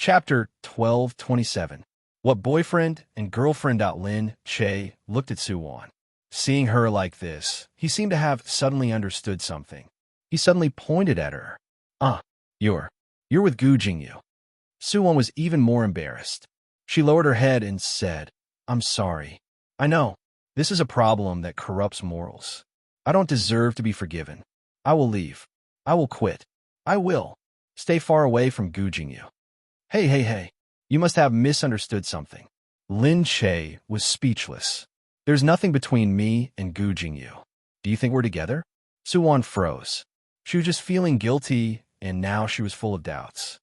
Chapter 1227. What boyfriend and girlfriend? Lin Che looked at Suwon. Seeing her like this, he seemed to have suddenly understood something. He suddenly pointed at her. You're with Gu Jingyu. Suwon was even more embarrassed. She lowered her head and said, I'm sorry. I know. This is a problem that corrupts morals. I don't deserve to be forgiven. I will leave. I will quit. I will stay far away from Gu Jingyu. Hey. You must have misunderstood something. Lin Che was speechless. There's nothing between me and Gu Jingyu. Do you think we're together? Suwon froze. She was just feeling guilty, and now she was full of doubts.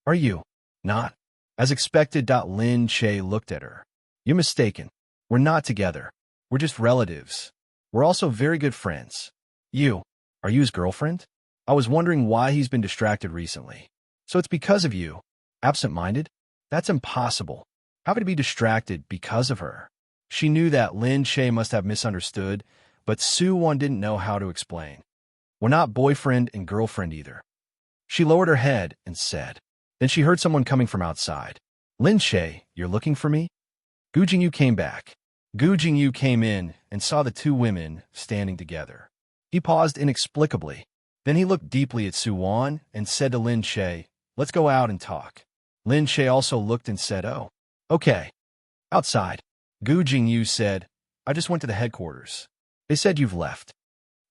Are you not? As expected. Lin Che looked at her. You're mistaken. We're not together. We're just relatives. We're also very good friends. Are you his girlfriend? I was wondering why he's been distracted recently. So it's because of you. Absent-minded? That's impossible. How could he be distracted because of her? She knew that Lin Che must have misunderstood, but Suwon didn't know how to explain. We're not boyfriend and girlfriend either. She lowered her head and said. Then she heard someone coming from outside. Lin Che, you're looking for me? Gu Jingyu came back. Gu Jingyu came in and saw the two women standing together. He paused inexplicably. Then he looked deeply at Suwon and said to Lin Che, let's go out and talk. Lin Che also looked and said, oh, okay. Outside. Gu Jingyu said, I just went to the headquarters. They said you've left.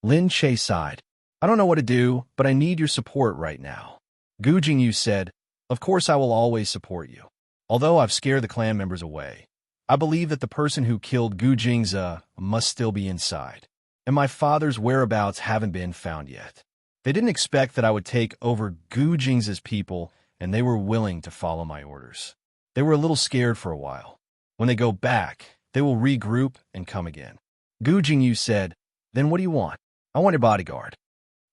Lin Che sighed. I don't know what to do, but I need your support right now. Gu Jingyu said, of course I will always support you. Although I've scared the clan members away, I believe that the person who killed Gu Jingza must still be inside, and my father's whereabouts haven't been found yet. They didn't expect that I would take over Gu Jingza's people, and they were willing to follow my orders. They were a little scared for a while. When they go back, they will regroup and come again. Gu Jingyu said, then what do you want? I want your bodyguard.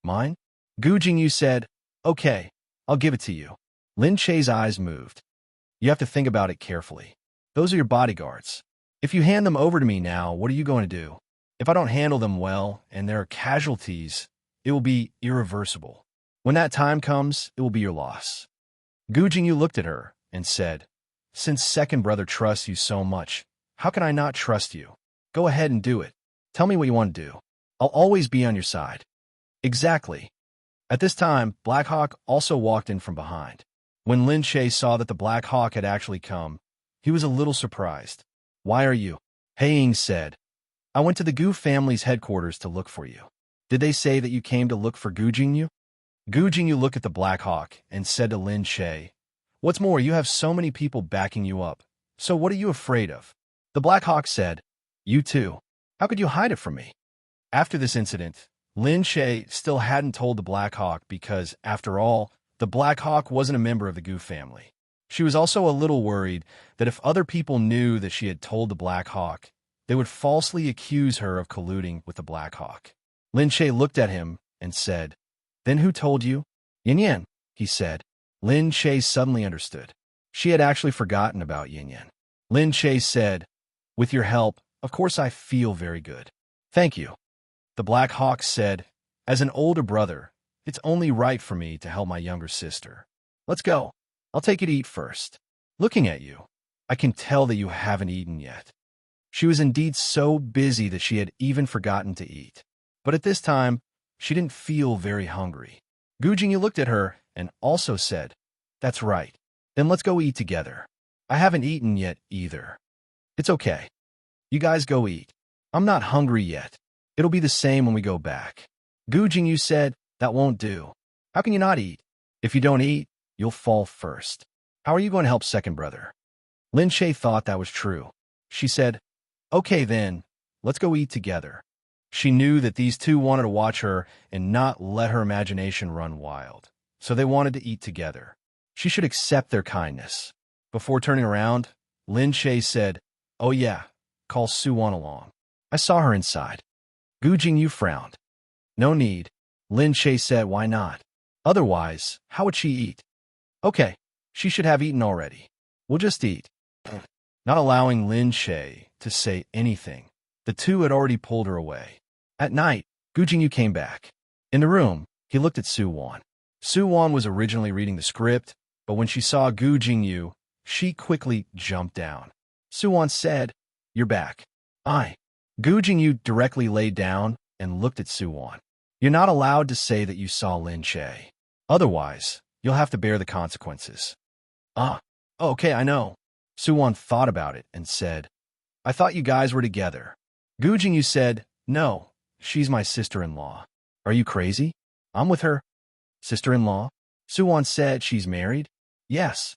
Mine? Gu Jingyu said, okay, I'll give it to you. Lin Che's eyes moved. You have to think about it carefully. Those are your bodyguards. If you hand them over to me now, what are you going to do? If I don't handle them well and there are casualties, it will be irreversible. When that time comes, it will be your loss. Gu Jingyu looked at her and said, since second brother trusts you so much, how can I not trust you? Go ahead and do it. Tell me what you want to do. I'll always be on your side. Exactly. At this time, Black Hawk also walked in from behind. When Lin Che saw that the Black Hawk had actually come, he was a little surprised. Why are you? Haiying said, I went to the Gu family's headquarters to look for you. Did they say that you came to look for Gu Jingyu? Gu Jingyu looked at the Black Hawk and said to Lin Che, what's more, you have so many people backing you up. So what are you afraid of? The Black Hawk said, you too. How could you hide it from me? After this incident, Lin Che still hadn't told the Black Hawk because, after all, the Black Hawk wasn't a member of the Gu family. She was also a little worried that if other people knew that she had told the Black Hawk, they would falsely accuse her of colluding with the Black Hawk. Lin Che looked at him and said, then who told you? Yin Yan, he said. Lin Che suddenly understood. She had actually forgotten about Yin Yan. Lin Che said, with your help, of course I feel very good. Thank you. The Black Hawk said, as an older brother, it's only right for me to help my younger sister. Let's go. I'll take you to eat first. Looking at you, I can tell that you haven't eaten yet. She was indeed so busy that she had even forgotten to eat. But at this time, she didn't feel very hungry. Gu Jingyu looked at her and also said, that's right. Then let's go eat together. I haven't eaten yet either. It's okay. You guys go eat. I'm not hungry yet. It'll be the same when we go back. Gu Jingyu said, that won't do. How can you not eat? If you don't eat, you'll fall first. How are you going to help second brother? Lin Che thought that was true. She said, okay then, let's go eat together. She knew that these two wanted to watch her and not let her imagination run wild. So they wanted to eat together. She should accept their kindness. Before turning around, Lin Che said, oh yeah, call Suwon along. I saw her inside. Gu Jingyu frowned. No need. Lin Che said, why not? Otherwise, how would she eat? Okay, she should have eaten already. We'll just eat. Not allowing Lin Che to say anything, the two had already pulled her away. At night, Gu Jingyu came back. In the room, he looked at Suwon. Suwon was originally reading the script, but when she saw Gu Jingyu, she quickly jumped down. Suwon said, "You're back." Gu Jingyu directly laid down and looked at Suwon. "You're not allowed to say that you saw Lin Che. Otherwise, you'll have to bear the consequences." Okay, I know." Suwon thought about it and said, "I thought you guys were together." Gu Jingyu said, "No, she's my sister-in-law." "Are you crazy? I'm with her." "Sister-in-law?" Suwon said, "She's married?" "Yes."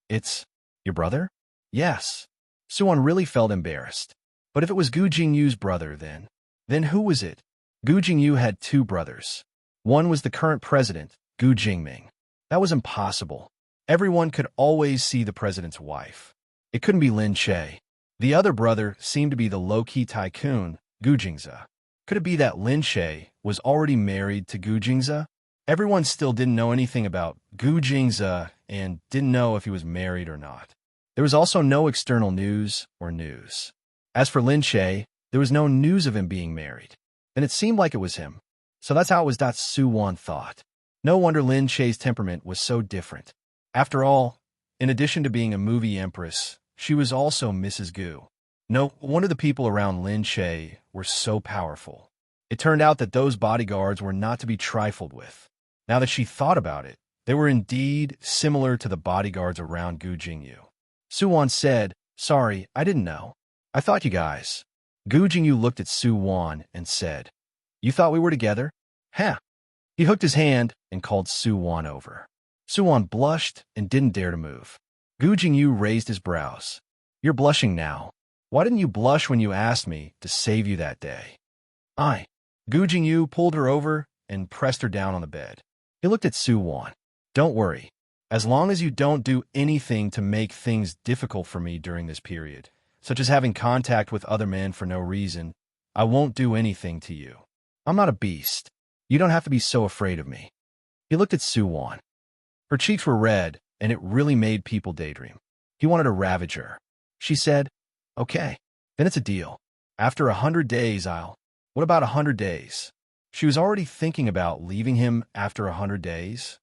"It's your brother?" "Yes." Suwon really felt embarrassed. But if it was Gu Jingyu's brother, then who was it? Gu Jingyu had two brothers. One was the current president, Gu Jingming. That was impossible. Everyone could always see the president's wife. It couldn't be Lin Che. The other brother seemed to be the low-key tycoon, Gu Jingze. Could it be that Lin Che was already married to Gu Jingze? Everyone still didn't know anything about Gu Jingze and didn't know if he was married or not. There was also no external news or news. As for Lin Che, there was no news of him being married. And it seemed like it was him. So that's how it was. Suwon thought. No wonder Lin Che's temperament was so different. After all, in addition to being a movie empress, she was also Mrs. Gu. No wonder the people around Lin Che were so powerful. It turned out that those bodyguards were not to be trifled with. Now that she thought about it, they were indeed similar to the bodyguards around Gu Jingyu. Suwon said, "Sorry, I didn't know. I thought you guys." Gu Jingyu looked at Suwon and said, "You thought we were together?" "Huh." He hooked his hand and called Suwon over. Suwon blushed and didn't dare to move. Gu Jingyu raised his brows. "You're blushing now. Why didn't you blush when you asked me to save you that day?" Gu Jingyu pulled her over and pressed her down on the bed. He looked at Suwon. "Don't worry. As long as you don't do anything to make things difficult for me during this period, such as having contact with other men for no reason, I won't do anything to you. I'm not a beast. You don't have to be so afraid of me." He looked at Suwon. Her cheeks were red, and it really made people daydream. He wanted to ravage her. She said, "Okay, then it's a deal. After 100 days, What about 100 days?" She was already thinking about leaving him after 100 days.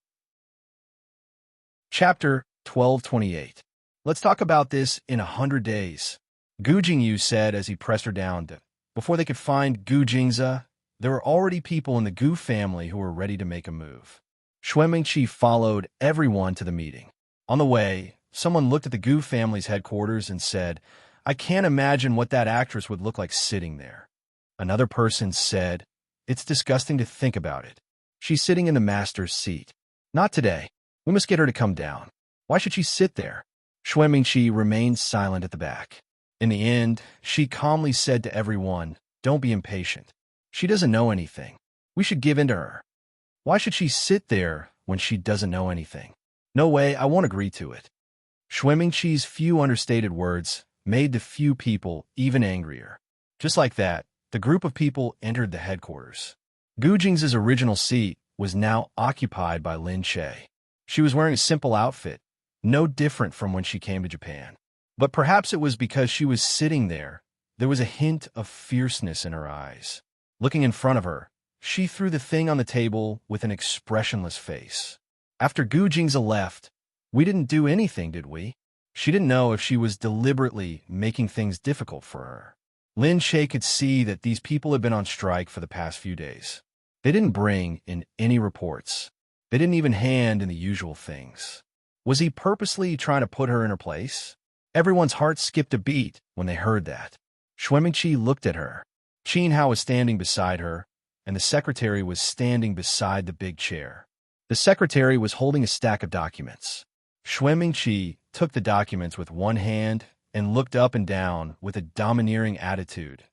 Chapter 1228. "Let's talk about this in 100 days. Gu Jingyu said as he pressed her down. Before they could find Gu Jingze, there were already people in the Gu family who were ready to make a move. Xuemingqi followed everyone to the meeting. On the way, someone looked at the Gu family's headquarters and said, "I can't imagine what that actress would look like sitting there." Another person said, "It's disgusting to think about it. She's sitting in the master's seat. Not today. We must get her to come down. Why should she sit there?" Xuemingqi remained silent at the back. In the end, she calmly said to everyone, "Don't be impatient. She doesn't know anything. We should give in to her. Why should she sit there when she doesn't know anything? No way, I won't agree to it." Xuemingqi's few understated words made the few people even angrier. Just like that, the group of people entered the headquarters. Gu Jingze's original seat was now occupied by Lin Che. She was wearing a simple outfit, no different from when she came to Japan. But perhaps it was because she was sitting there was a hint of fierceness in her eyes. Looking in front of her, she threw the thing on the table with an expressionless face. After Gu Jingze left, "We didn't do anything, did we?" She didn't know if she was deliberately making things difficult for her. Lin Che could see that these people had been on strike for the past few days. They didn't bring in any reports. They didn't even hand in the usual things. Was he purposely trying to put her in her place? Everyone's heart skipped a beat when they heard that. Xuemingqi looked at her. Qin Hao was standing beside her, and the secretary was standing beside the big chair. The secretary was holding a stack of documents. Xuemingqi took the documents with one hand and looked up and down with a domineering attitude.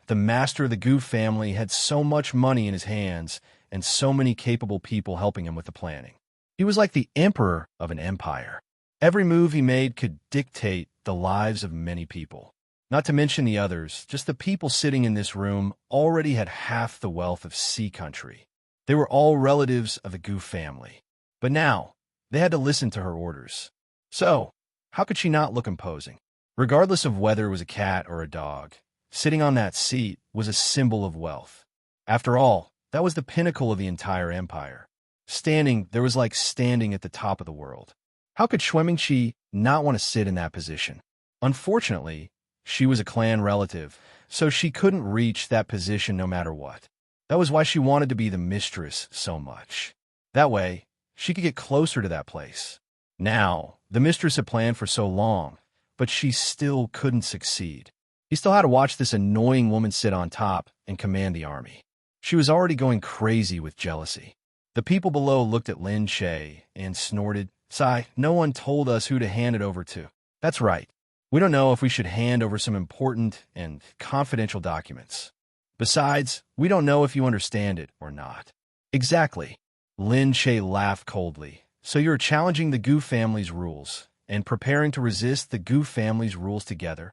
The master of the Gu family had so much money in his hands and so many capable people helping him with the planning. He was like the emperor of an empire. Every move he made could dictate the lives of many people. Not to mention the others, just the people sitting in this room already had half the wealth of Sea Country. They were all relatives of the Gu family. But now, they had to listen to her orders. So, how could she not look imposing? Regardless of whether it was a cat or a dog, sitting on that seat was a symbol of wealth. After all, that was the pinnacle of the entire empire. Standing there was like standing at the top of the world. How could Shuemingqi not want to sit in that position? Unfortunately, she was a clan relative, so she couldn't reach that position no matter what. That was why she wanted to be the mistress so much. That way, she could get closer to that place. Now, the mistress had planned for so long, but she still couldn't succeed. He still had to watch this annoying woman sit on top and command the army. She was already going crazy with jealousy. The people below looked at Lin Che and snorted, "Sigh, no one told us who to hand it over to." That's right. We don't know if we should hand over some important and confidential documents. Besides, we don't know if you understand it or not. Exactly. Lin Che laughed coldly. So you're challenging the Gu family's rules and preparing to resist the Gu family's rules together?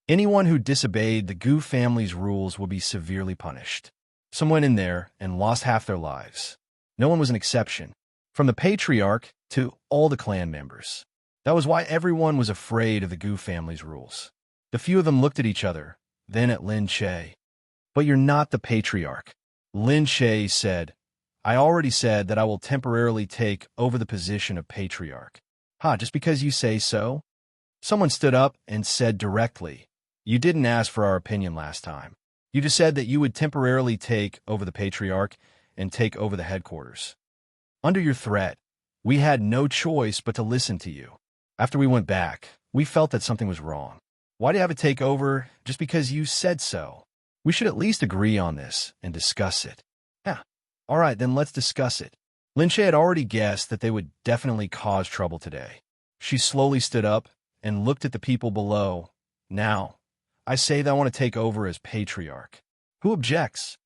Anyone who disobeyed the Gu family's rules will be severely punished. Some went in there and lost half their lives. No one was an exception, from the patriarch to all the clan members. That was why everyone was afraid of the Gu family's rules. The few of them looked at each other, then at Lin Che. "But you're not the patriarch," Lin Che said. "I already said that I will temporarily take over the position of patriarch." Just because you say so? Someone stood up and said directly, "You didn't ask for our opinion last time. You just said that you would temporarily take over the patriarch and take over the headquarters. Under your threat, we had no choice but to listen to you. After we went back, we felt that something was wrong. Why do you have it take over just because you said so? We should at least agree on this and discuss it." All right, then let's discuss it. Lin Che had already guessed that they would definitely cause trouble today. She slowly stood up and looked at the people below. "Now, I say that I want to take over as patriarch. Who objects?"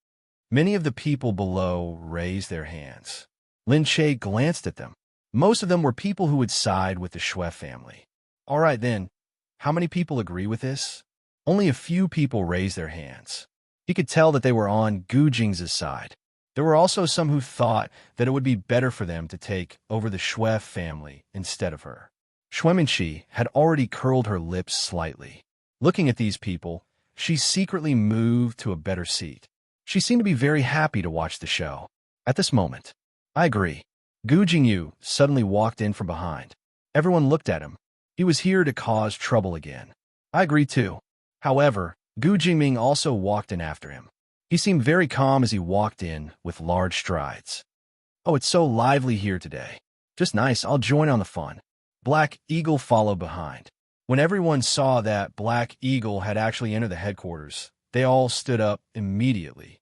Many of the people below raised their hands. Lin Che glanced at them. Most of them were people who would side with the Shui family. All right then, how many people agree with this? Only a few people raised their hands. He could tell that they were on Gu Jing's side. There were also some who thought that it would be better for them to take over the Shui family instead of her. Shuemingqi had already curled her lips slightly. Looking at these people, she secretly moved to a better seat. She seemed to be very happy to watch the show. At this moment, "I agree." Gu Jingyu suddenly walked in from behind. Everyone looked at him. He was here to cause trouble again. "I agree too." However, Gu Jingming also walked in after him. He seemed very calm as he walked in with large strides. "Oh, it's so lively here today. Just nice, I'll join on the fun." Black Eagle followed behind. When everyone saw that Black Eagle had actually entered the headquarters, they all stood up immediately.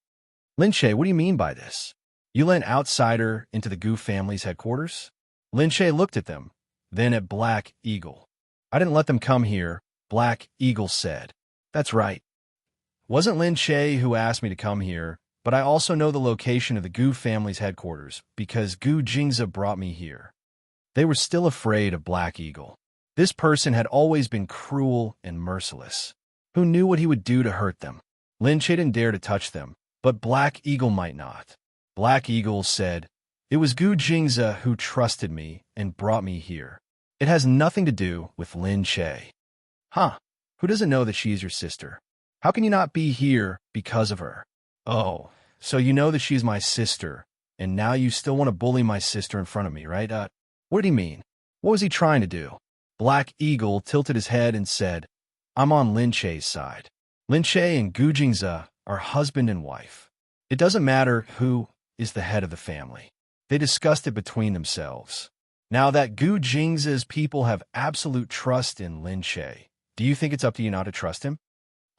"Lin Che, what do you mean by this? You let an outsider into the Gu family's headquarters?" Lin Che looked at them, then at Black Eagle. "I didn't let them come here," Black Eagle said. "That's right. Wasn't Lin Che who asked me to come here, but I also know the location of the Gu family's headquarters because Gu Jingza brought me here." They were still afraid of Black Eagle. This person had always been cruel and merciless. Who knew what he would do to hurt them? Lin Che didn't dare to touch them, but Black Eagle might not. Black Eagle said, "It was Gu Jingza who trusted me and brought me here. It has nothing to do with Lin Che." Who doesn't know that she is your sister? How can you not be here because of her? "Oh, so you know that she's my sister, and now you still want to bully my sister in front of me, right? What did he mean? What was he trying to do?" Black Eagle tilted his head and said, "I'm on Lin Che's side. Lin Che and Gu Jingza are husband and wife. It doesn't matter who is the head of the family. They discussed it between themselves. Now that Gu Jingza's people have absolute trust in Lin Che, do you think it's up to you not to trust him?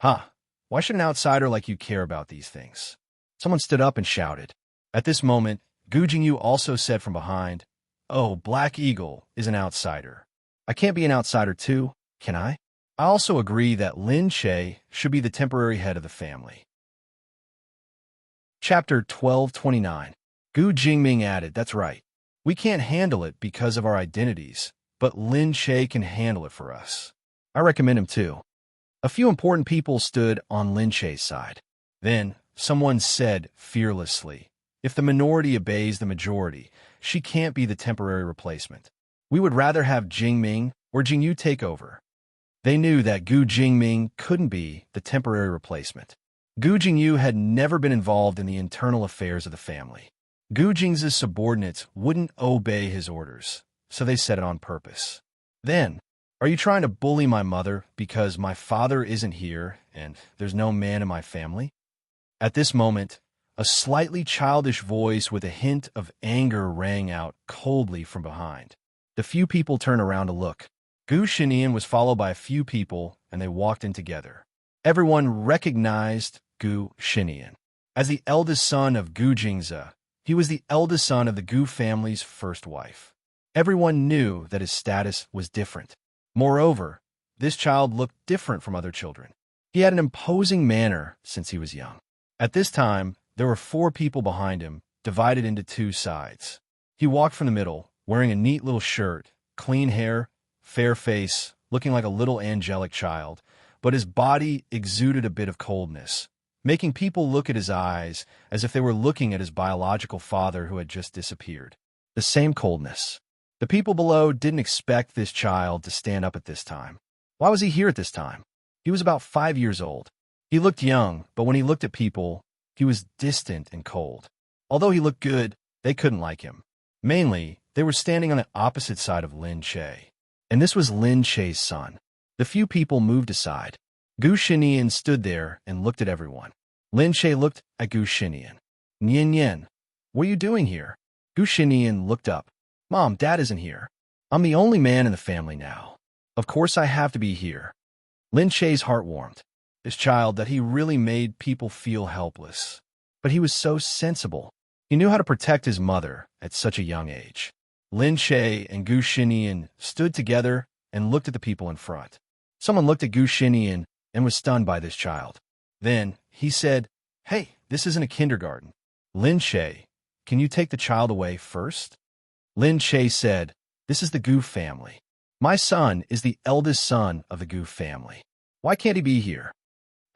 Why should an outsider like you care about these things?" Someone stood up and shouted. At this moment, Gu Jingyu also said from behind, "Oh, Black Eagle is an outsider. I can't be an outsider too, can I? I also agree that Lin Che should be the temporary head of the family." Chapter 1229. Gu Jingming added, "That's right. We can't handle it because of our identities, but Lin Che can handle it for us. I recommend him too." A few important people stood on Lin Che's side. Then, someone said fearlessly, "If the minority obeys the majority, she can't be the temporary replacement. We would rather have Jingming or Jingyu take over." They knew that Gu Jingming couldn't be the temporary replacement. Gu Jingyu had never been involved in the internal affairs of the family. Gu Jing's subordinates wouldn't obey his orders, so they said it on purpose. Then, are you trying to bully my mother because my father isn't here and there's no man in my family? At this moment, a slightly childish voice with a hint of anger rang out coldly from behind. The few people turned around to look. Gu Shinian was followed by a few people, and they walked in together. Everyone recognized Gu Shinian. As the eldest son of Gu Jingze, he was the eldest son of the Gu family's first wife. Everyone knew that his status was different. Moreover, this child looked different from other children. He had an imposing manner since he was young. At this time, there were 4 people behind him, divided into 2 sides. He walked from the middle, wearing a neat little shirt, clean hair, fair face, looking like a little angelic child, but his body exuded a bit of coldness, making people look at his eyes as if they were looking at his biological father who had just disappeared. The same coldness. The people below didn't expect this child to stand up at this time. Why was he here at this time? He was about 5 years old. He looked young, but when he looked at people, he was distant and cold. Although he looked good, they couldn't like him. Mainly, they were standing on the opposite side of Lin Che. And this was Lin Che's son. The few people moved aside. Gu Shinian stood there and looked at everyone. Lin Che looked at Gu Shinian. Nian Yen, what are you doing here? Gu Shinian looked up. Mom, Dad isn't here. I'm the only man in the family now. Of course I have to be here. Lin Che's heart warmed. This child that he really made people feel helpless. But he was so sensible. He knew how to protect his mother at such a young age. Lin Che and Gu Shinian stood together and looked at the people in front. Someone looked at Gu Shinian and was stunned by this child. Then he said, "Hey, this isn't a kindergarten. Lin Che, can you take the child away first?" Lin Che said, "This is the Gu family. My son is the eldest son of the Gu family. Why can't he be here?"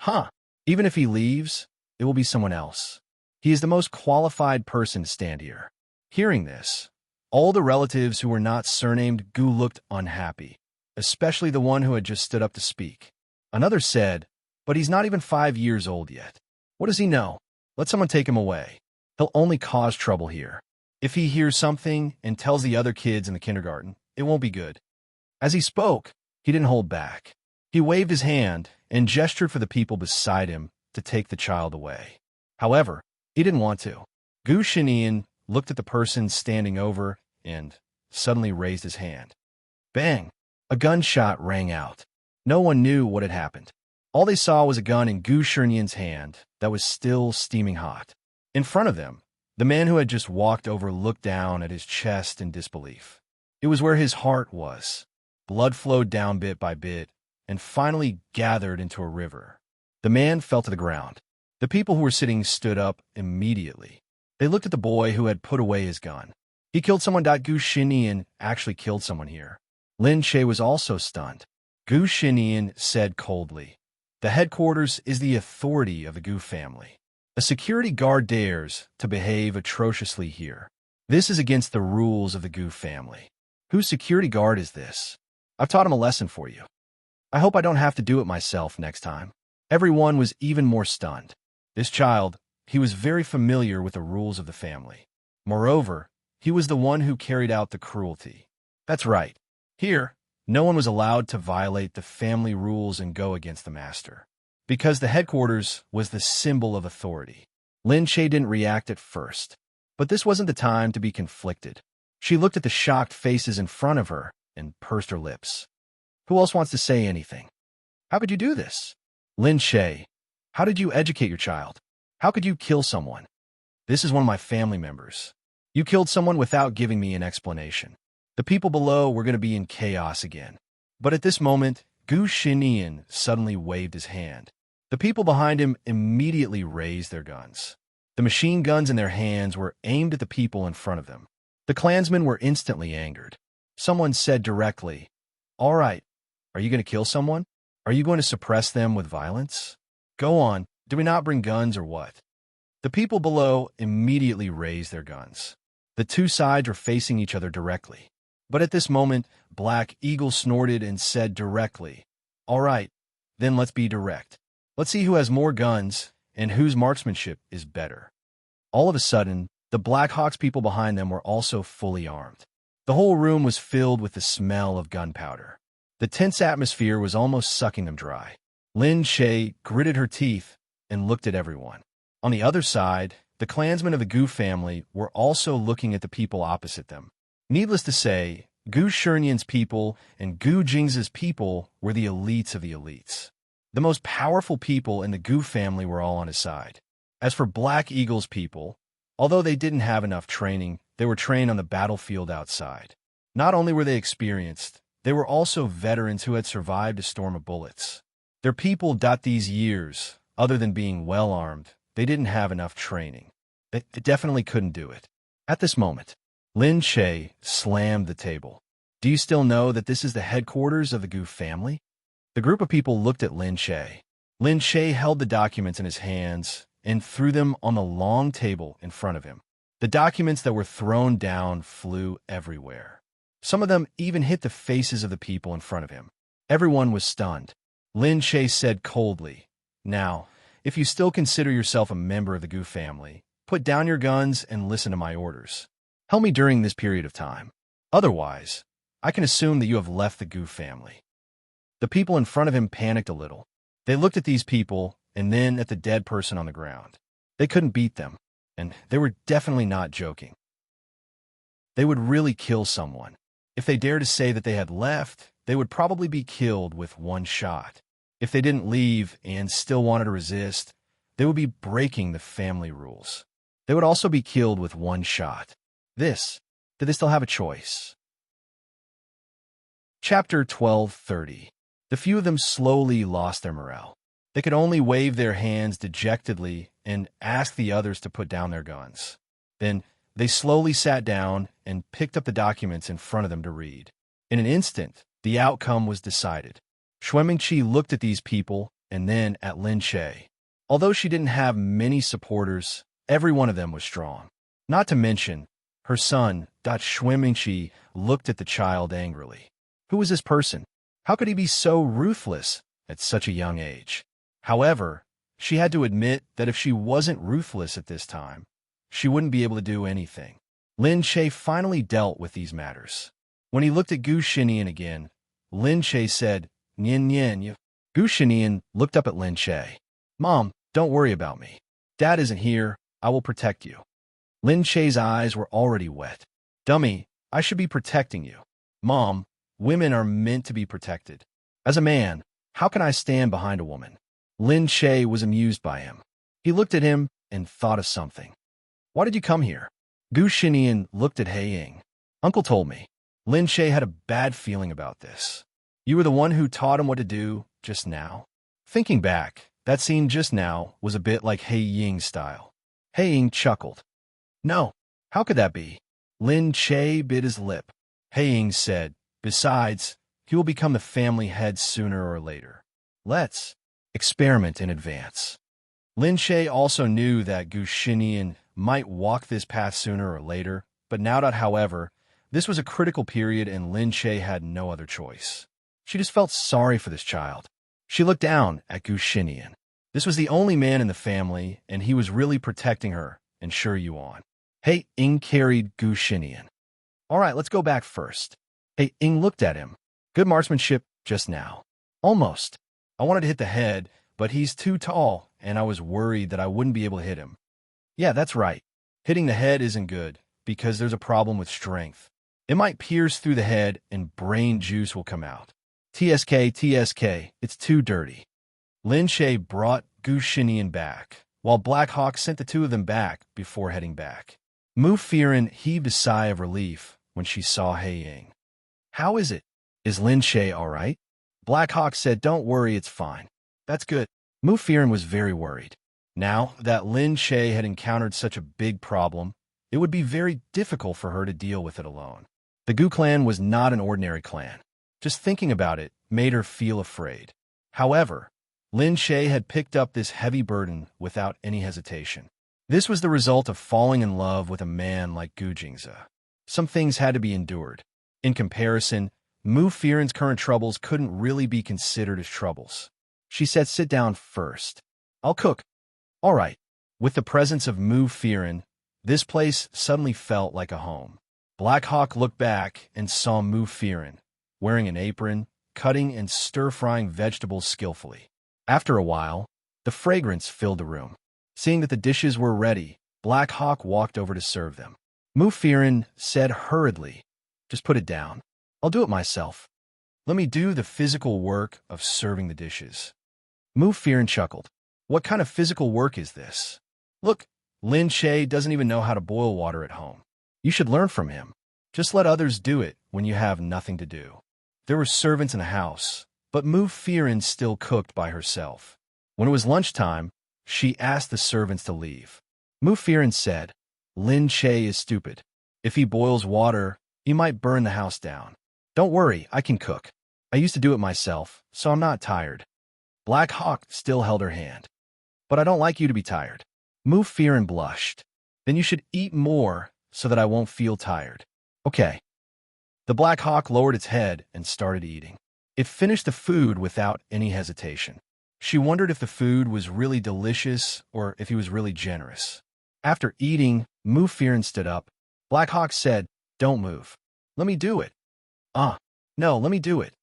"Huh, even if he leaves, it will be someone else. He is the most qualified person to stand here." Hearing this, all the relatives who were not surnamed Gu looked unhappy, especially the one who had just stood up to speak. Another said, "But he's not even 5 years old yet. What does he know? Let someone take him away. He'll only cause trouble here. If he hears something and tells the other kids in the kindergarten, it won't be good." As he spoke, he didn't hold back. He waved his hand and gestured for the people beside him to take the child away. However, he didn't want to. Gu Shinian looked at the person standing over and suddenly raised his hand. Bang! A gunshot rang out. No one knew what had happened. All they saw was a gun in Gu Shinian's hand that was still steaming hot. In front of them, the man who had just walked over looked down at his chest in disbelief. It was where his heart was. Blood flowed down bit by bit and finally gathered into a river. The man fell to the ground. The people who were sitting stood up immediately. They looked at the boy who had put away his gun. He killed someone. Gu Shinian actually killed someone here. Lin Che was also stunned. Gu Shinian said coldly, "The headquarters is the authority of the Gu family. A security guard dares to behave atrociously here. This is against the rules of the Gu family. Whose security guard is this? I've taught him a lesson for you. I hope I don't have to do it myself next time." Everyone was even more stunned. This child, he was very familiar with the rules of the family. Moreover, he was the one who carried out the cruelty. That's right. Here, no one was allowed to violate the family rules and go against the master. Because the headquarters was the symbol of authority. Lin Che didn't react at first. But this wasn't the time to be conflicted. She looked at the shocked faces in front of her and pursed her lips. Who else wants to say anything? How could you do this? Lin Che, how did you educate your child? How could you kill someone? This is one of my family members. You killed someone without giving me an explanation. The people below were going to be in chaos again. But at this moment, Gu Shinian suddenly waved his hand. The people behind him immediately raised their guns. The machine guns in their hands were aimed at the people in front of them. The clansmen were instantly angered. Someone said directly, "All right, are you going to kill someone? Are you going to suppress them with violence? Go on, do we not bring guns or what?" The people below immediately raised their guns. The two sides were facing each other directly. But at this moment, Black Eagle snorted and said directly, "All right, then let's be direct. Let's see who has more guns and whose marksmanship is better." All of a sudden, the Black Hawks people behind them were also fully armed. The whole room was filled with the smell of gunpowder. The tense atmosphere was almost sucking them dry. Lin Che gritted her teeth and looked at everyone. On the other side, the clansmen of the Gu family were also looking at the people opposite them. Needless to say, Gu Shunyan's people and Gu Jing's people were the elites of the elites. The most powerful people in the Gu family were all on his side. As for Black Eagle's people, although they didn't have enough training, they were trained on the battlefield outside. Not only were they experienced, they were also veterans who had survived a storm of bullets. Their people these years, other than being well-armed, they didn't have enough training. They definitely couldn't do it. At this moment, Lin Che slammed the table. Do you still know that this is the headquarters of the Gu family? The group of people looked at Lin Che. Lin Che held the documents in his hands and threw them on the long table in front of him. The documents that were thrown down flew everywhere. Some of them even hit the faces of the people in front of him. Everyone was stunned. Lin Che said coldly, "Now, if you still consider yourself a member of the Gu family, put down your guns and listen to my orders. Help me during this period of time. Otherwise, I can assume that you have left the Gu family." The people in front of him panicked a little. They looked at these people and then at the dead person on the ground. They couldn't beat them, and they were definitely not joking. They would really kill someone. If they dared to say that they had left, they would probably be killed with one shot. If they didn't leave and still wanted to resist, they would be breaking the family rules. They would also be killed with one shot. Did they still have a choice? Chapter 12:30. The few of them slowly lost their morale. They could only wave their hands dejectedly and ask the others to put down their guns. Then they slowly sat down and picked up the documents in front of them to read. In an instant, the outcome was decided. Xuemingqi looked at these people and then at Lin Che. Although she didn't have many supporters, every one of them was strong. Not to mention, her son, Xuemingqi, looked at the child angrily. Who was this person? How could he be so ruthless at such a young age? However, she had to admit that if she wasn't ruthless at this time, she wouldn't be able to do anything. Lin Che finally dealt with these matters. When he looked at Gu Shinian again, Lin Che said, "Nian Nian." Gu Shinian looked up at Lin Che. "Mom, don't worry about me. Dad isn't here. I will protect you." Lin Che's eyes were already wet. "Dummy, I should be protecting you. Mom, women are meant to be protected. As a man, how can I stand behind a woman?" Lin Che was amused by him. He looked at him and thought of something. "Why did you come here?" Gu Shinian looked at He Ying. "Uncle told me." Lin Che had a bad feeling about this. "You were the one who taught him what to do just now?" Thinking back, that scene just now was a bit like He Ying's style. He Ying chuckled. "No, how could that be?" Lin Che bit his lip. He Ying said, "Besides, he will become the family head sooner or later. Let's experiment in advance." Lin Che also knew that Gu Shinian might walk this path sooner or later, but however, this was a critical period and Lin Che had no other choice. She just felt sorry for this child. She looked down at Gu Shinian. This was the only man in the family, and he was really protecting her and sure you on. He Ying carried Gu Shinian. "All right, let's go back first." He Ying looked at him. "Good marksmanship just now." "Almost. I wanted to hit the head, but he's too tall, and I was worried that I wouldn't be able to hit him." "Yeah, that's right. Hitting the head isn't good, because there's a problem with strength. It might pierce through the head, and brain juice will come out. TSK, it's too dirty." Lin Che brought Gu Shinian back, while Black Hawk sent the two of them back before heading back. Mu Firen heaved a sigh of relief when she saw He Ying. "How is it? Is Lin Che all right?" Black Hawk said, "Don't worry, it's fine." "That's good." Mu Firen was very worried. Now that Lin Che had encountered such a big problem, it would be very difficult for her to deal with it alone. The Gu clan was not an ordinary clan. Just thinking about it made her feel afraid. However, Lin Che had picked up this heavy burden without any hesitation. This was the result of falling in love with a man like Gu Jingze. Some things had to be endured. In comparison, Mu Firen's current troubles couldn't really be considered as troubles. She said, "Sit down first. I'll cook." "All right." With the presence of Mu Firen, this place suddenly felt like a home. Black Hawk looked back and saw Mu Fearon, wearing an apron, cutting and stir-frying vegetables skillfully. After a while, the fragrance filled the room. Seeing that the dishes were ready, Black Hawk walked over to serve them. Mu Fearon said hurriedly, "Just put it down. I'll do it myself. Let me do the physical work of serving the dishes." Mu Fearon chuckled. "What kind of physical work is this? Look, Lin Che doesn't even know how to boil water at home. You should learn from him. Just let others do it when you have nothing to do." There were servants in the house, but Mu Fearon still cooked by herself. When it was lunchtime, she asked the servants to leave. Mu Fearon said, "Lin Che is stupid. If he boils water, he might burn the house down. Don't worry, I can cook. I used to do it myself, so I'm not tired." Black Hawk still held her hand. "But I don't like you to be tired." Mu Fearon blushed. "Then you should eat more so that I won't feel tired." "Okay." The Black Hawk lowered its head and started eating. It finished the food without any hesitation. She wondered if the food was really delicious or if he was really generous. After eating, Mu Fearon stood up. Black Hawk said, "Don't move. Let me do it." No, let me do it."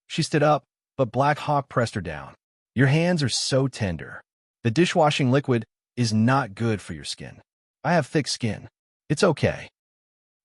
She stood up, but Black Hawk pressed her down. "Your hands are so tender. The dishwashing liquid is not good for your skin. I have thick skin. It's okay."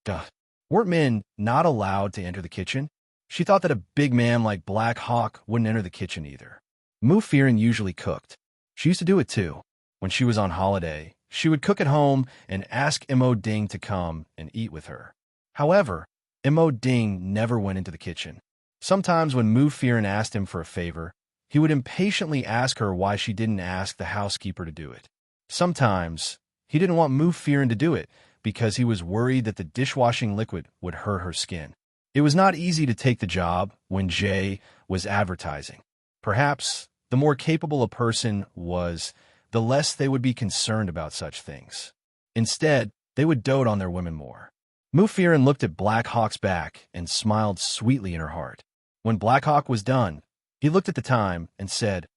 Duh. Weren't men not allowed to enter the kitchen? She thought that a big man like Black Hawk wouldn't enter the kitchen either. Mu Fearon usually cooked. She used to do it too. When she was on holiday, she would cook at home and ask Mo Ding to come and eat with her. However, Mo Ding never went into the kitchen. Sometimes when Mu Fearon asked him for a favor, he would impatiently ask her why she didn't ask the housekeeper to do it. Sometimes he didn't want Mu Fearon to do it because he was worried that the dishwashing liquid would hurt her skin. It was not easy to take the job when Jay was advertising. Perhaps the more capable a person was, the less they would be concerned about such things. Instead, they would dote on their women more. Mu Fearon looked at Black Hawk's back and smiled sweetly in her heart. When Black Hawk was done, he looked at the time and said,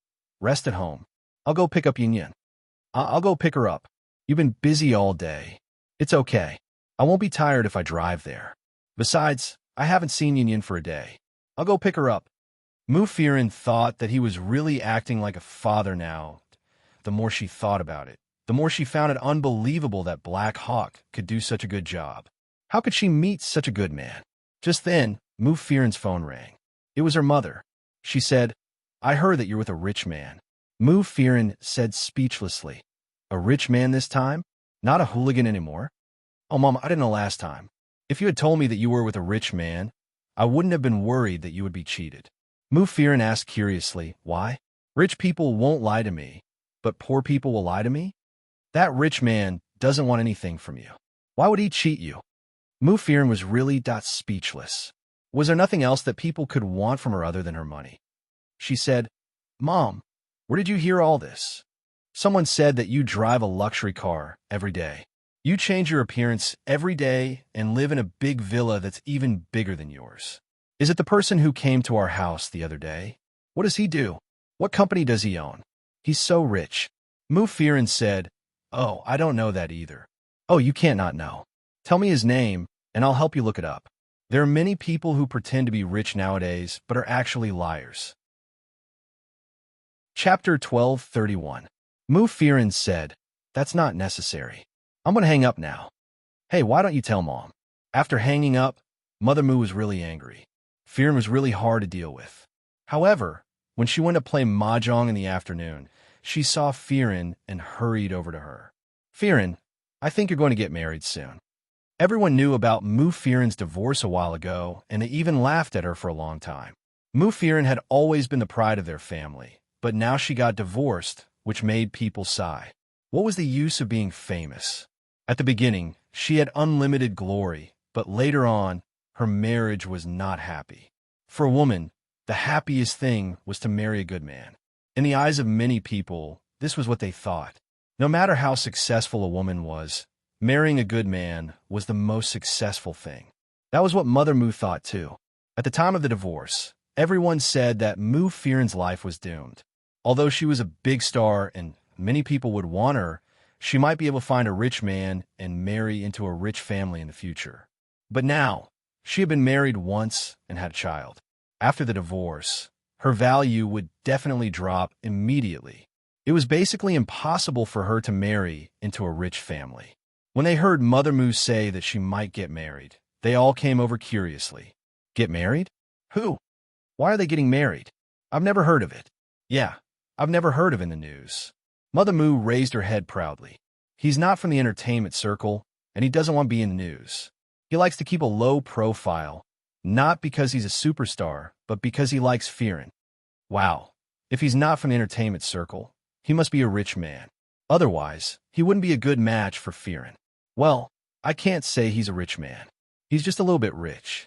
"Rest at home. I'll go pick up Yin Yin. I'll go pick her up. You've been busy all day. It's okay. I won't be tired if I drive there. Besides, I haven't seen Yin Yin for a day. I'll go pick her up." Mu Fearon thought that he was really acting like a father now. The more she thought about it, the more she found it unbelievable that Black Hawk could do such a good job. How could she meet such a good man? Just then, Mu Fearon's phone rang. It was her mother. She said, "I heard that you're with a rich man." Mu Fearon said speechlessly, "A rich man this time? Not a hooligan anymore?" "Oh, Mom, I didn't know last time. If you had told me that you were with a rich man, I wouldn't have been worried that you would be cheated." Mu Fearon asked curiously, "Why? Rich people won't lie to me, but poor people will lie to me? That rich man doesn't want anything from you. Why would he cheat you?" Mu Fearon was really speechless. Was there nothing else that people could want from her other than her money? She said, "Mom, where did you hear all this? Someone said that you drive a luxury car every day. You change your appearance every day and live in a big villa that's even bigger than yours. Is it the person who came to our house the other day? What does he do? What company does he own? He's so rich." Mu Fearon said, "Oh, I don't know that either." "Oh, you can't not know. Tell me his name, and I'll help you look it up. There are many people who pretend to be rich nowadays, but are actually liars." Chapter 12:31. Mu Fearon said, "That's not necessary. I'm going to hang up now. Hey, why don't you tell Mom?" After hanging up, Mother Mu was really angry. Fearon was really hard to deal with. However, when she went to play mahjong in the afternoon, she saw Fearon and hurried over to her. "Fearon, I think you're going to get married soon." Everyone knew about Mu Fearon's divorce a while ago, and they even laughed at her for a long time. Mu Fearon had always been the pride of their family, but now she got divorced, which made people sigh. What was the use of being famous? At the beginning, she had unlimited glory, but later on, her marriage was not happy. For a woman, the happiest thing was to marry a good man. In the eyes of many people, this was what they thought. No matter how successful a woman was, marrying a good man was the most successful thing. That was what Mother Mu thought too. At the time of the divorce, everyone said that Mu Fearon's life was doomed. Although she was a big star and many people would want her, she might be able to find a rich man and marry into a rich family in the future. But now, she had been married once and had a child. After the divorce, her value would definitely drop immediately. It was basically impossible for her to marry into a rich family. When they heard Mother Moo say that she might get married, they all came over curiously. Get married? Who? Why are they getting married? I've never heard of it. Yeah, I've never heard of it in the news. Mother Moo raised her head proudly. He's not from the entertainment circle, and he doesn't want to be in the news. He likes to keep a low profile, not because he's a superstar, but because he likes fearing. Wow, if he's not from the entertainment circle, he must be a rich man. Otherwise, he wouldn't be a good match for fearing. Well, I can't say he's a rich man. He's just a little bit rich.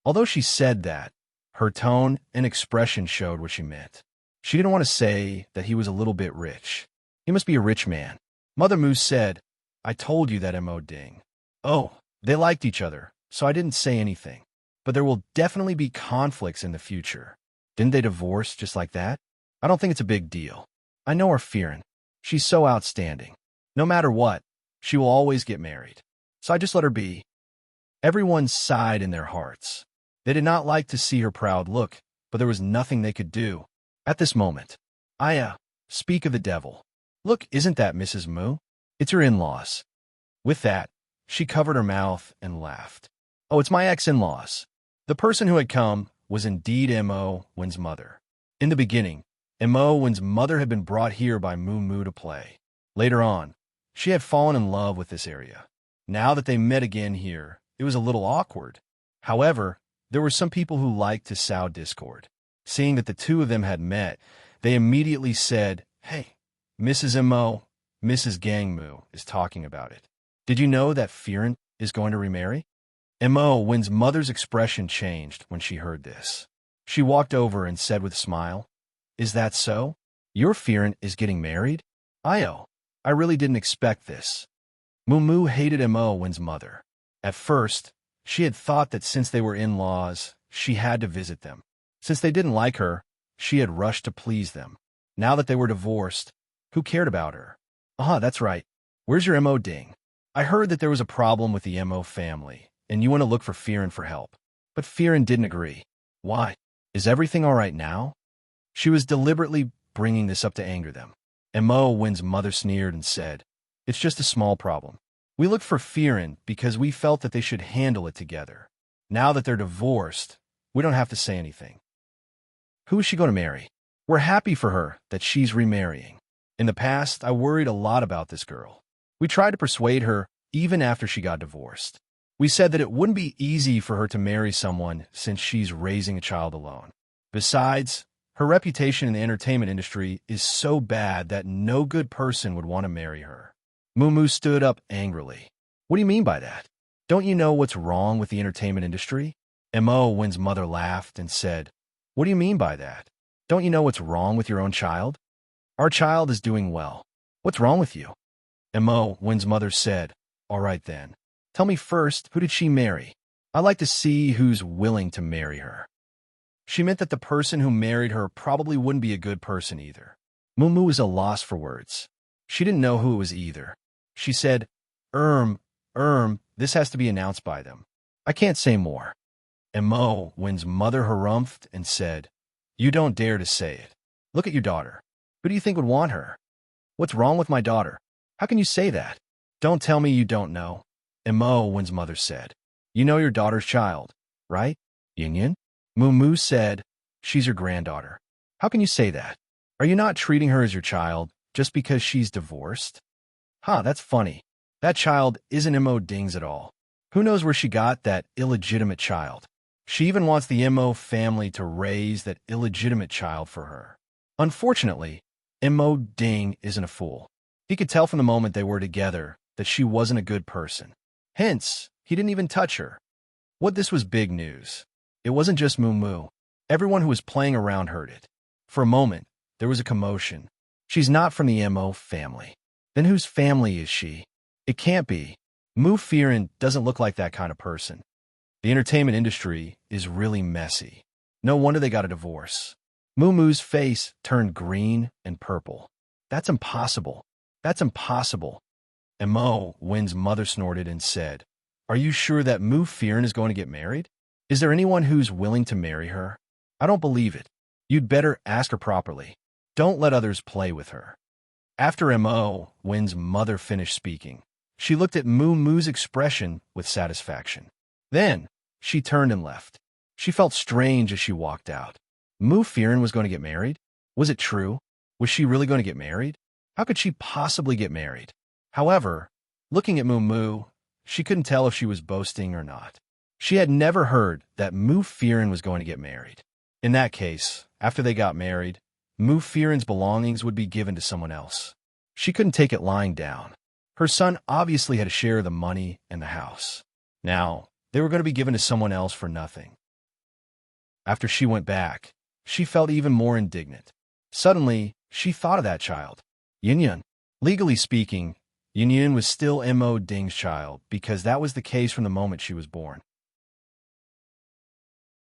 Although she said that, her tone and expression showed what she meant. She didn't want to say that he was a little bit rich. He must be a rich man. Mother Moose said, I told you that Mo Ding. Oh, they liked each other, so I didn't say anything. But there will definitely be conflicts in the future. Didn't they divorce just like that? I don't think it's a big deal. I know her fearing. She's so outstanding. No matter what, she will always get married. So I just let her be. Everyone sighed in their hearts. They did not like to see her proud look, but there was nothing they could do. At this moment, speak of the devil. Look, isn't that Mrs. Moo? It's her in-laws. With that, she covered her mouth and laughed. Oh, it's my ex-in-laws. The person who had come was indeed Mo Win's mother. In the beginning, Mo Win's mother had been brought here by Moo Moo to play. Later on, she had fallen in love with this area. Now that they met again here, it was a little awkward. However, there were some people who liked to sow discord. Seeing that the two of them had met, they immediately said, Hey, Mrs. Mo, Mrs. Gang Moo is talking about it. Did you know that Fearin is going to remarry? Mo Win's mother's expression changed when she heard this. She walked over and said with a smile, Is that so? Your Fearin is getting married? I really didn't expect this. Moo Moo hated Mo Win's mother. At first, she had thought that since they were in-laws, she had to visit them. Since they didn't like her, she had rushed to please them. Now that they were divorced, who cared about her? That's right. Where's your Mo Ding? I heard that there was a problem with the Mo family, and you want to look for Fearin for help. But Fearin didn't agree. Why? Is everything all right now? She was deliberately bringing this up to anger them. Mo Win's mother sneered and said, It's just a small problem. We looked for Fearin because we felt that they should handle it together. Now that they're divorced, we don't have to say anything. Who is she going to marry? We're happy for her that she's remarrying. In the past, I worried a lot about this girl. We tried to persuade her even after she got divorced. We said that it wouldn't be easy for her to marry someone since she's raising a child alone. Besides, her reputation in the entertainment industry is so bad that no good person would want to marry her. Moo Moo stood up angrily. What do you mean by that? Don't you know what's wrong with the entertainment industry? Mo Win's mother laughed and said, What do you mean by that? Don't you know what's wrong with your own child? Our child is doing well. What's wrong with you? Mo Win's mother said, All right then. Tell me first, who did she marry? I'd like to see who's willing to marry her. She meant that the person who married her probably wouldn't be a good person either. Moo Moo was a loss for words. She didn't know who it was either. She said, this has to be announced by them. I can't say more. Mo Win's mother harumphed and said, You don't dare to say it. Look at your daughter. Who do you think would want her? What's wrong with my daughter? How can you say that? Don't tell me you don't know. Mo Win's mother said, You know your daughter's child, right? Yin? Moo Moo said, She's your granddaughter. How can you say that? Are you not treating her as your child just because she's divorced? That's funny. That child isn't Mo Ding's at all. Who knows where she got that illegitimate child? She even wants the Mo family to raise that illegitimate child for her. Unfortunately, Mo Ding isn't a fool. He could tell from the moment they were together that she wasn't a good person. Hence, he didn't even touch her. This was big news. It wasn't just Moo Moo. Everyone who was playing around heard it. For a moment, there was a commotion. She's not from the Mo family. Then whose family is she? It can't be. Moo Fearin doesn't look like that kind of person. The entertainment industry is really messy. No wonder they got a divorce. Moo Moo's face turned green and purple. That's impossible. That's impossible. Mo Win's mother snorted and said, Are you sure that Mu Firen is going to get married? Is there anyone who's willing to marry her? I don't believe it. You'd better ask her properly. Don't let others play with her. After Mo Win's mother finished speaking, she looked at Mu's expression with satisfaction. Then, she turned and left. She felt strange as she walked out. Mu Firen was going to get married? Was it true? Was she really going to get married? How could she possibly get married? However, looking at Mu, she couldn't tell if she was boasting or not. She had never heard that Mu Firen was going to get married. In that case, after they got married, Mu Firen's belongings would be given to someone else. She couldn't take it lying down. Her son obviously had a share of the money and the house. Now, they were going to be given to someone else for nothing. After she went back, she felt even more indignant. Suddenly, she thought of that child, Yunyun. Legally speaking, Yunyun was still Mo Ding's child because that was the case from the moment she was born.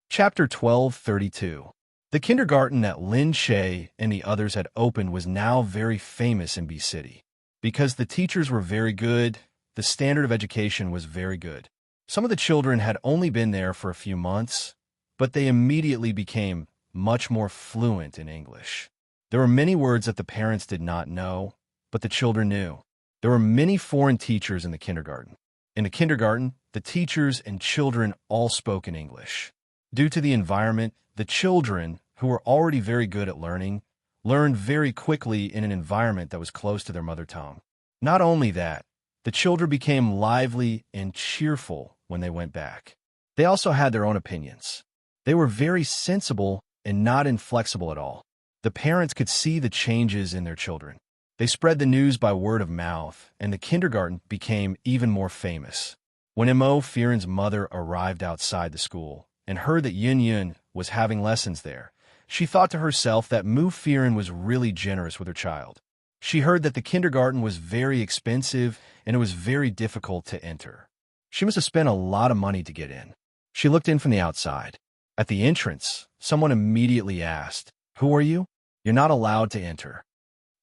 Chapter 1232. The kindergarten that Lin Shay and the others had opened was now very famous in B City. Because the teachers were very good, the standard of education was very good. Some of the children had only been there for a few months, but they immediately became much more fluent in English. There were many words that the parents did not know, but the children knew. There were many foreign teachers in the kindergarten. In the kindergarten, the teachers and children all spoke in English. Due to the environment, the children, who were already very good at learning, learned very quickly in an environment that was close to their mother tongue. Not only that, the children became lively and cheerful when they went back. They also had their own opinions. They were very sensible and not inflexible at all. The parents could see the changes in their children. They spread the news by word of mouth, and the kindergarten became even more famous. When Mo Firen's mother arrived outside the school and heard that Yunyun was having lessons there, she thought to herself that Mu Firen was really generous with her child. She heard that the kindergarten was very expensive and it was very difficult to enter. She must have spent a lot of money to get in. She looked in from the outside. At the entrance, someone immediately asked, "Who are you? You're not allowed to enter."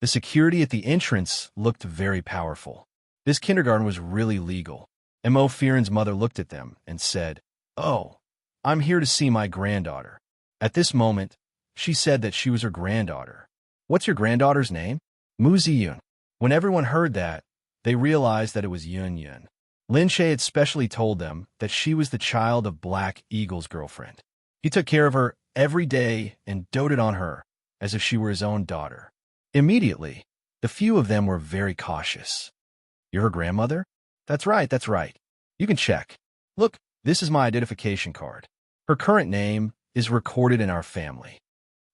The security at the entrance looked very powerful. This kindergarten was really legal. Mo Firen's mother looked at them and said, "Oh, I'm here to see my granddaughter." At this moment, she said that she was her granddaughter. "What's your granddaughter's name?" Mu Ziyun. When everyone heard that, they realized that it was Yunyun. Lin Shay had specially told them that she was the child of Black Eagle's girlfriend. He took care of her every day and doted on her as if she were his own daughter. Immediately, the few of them were very cautious. "You're her grandmother?" That's right. You can check. Look, this is my identification card. Her current name is recorded in our family."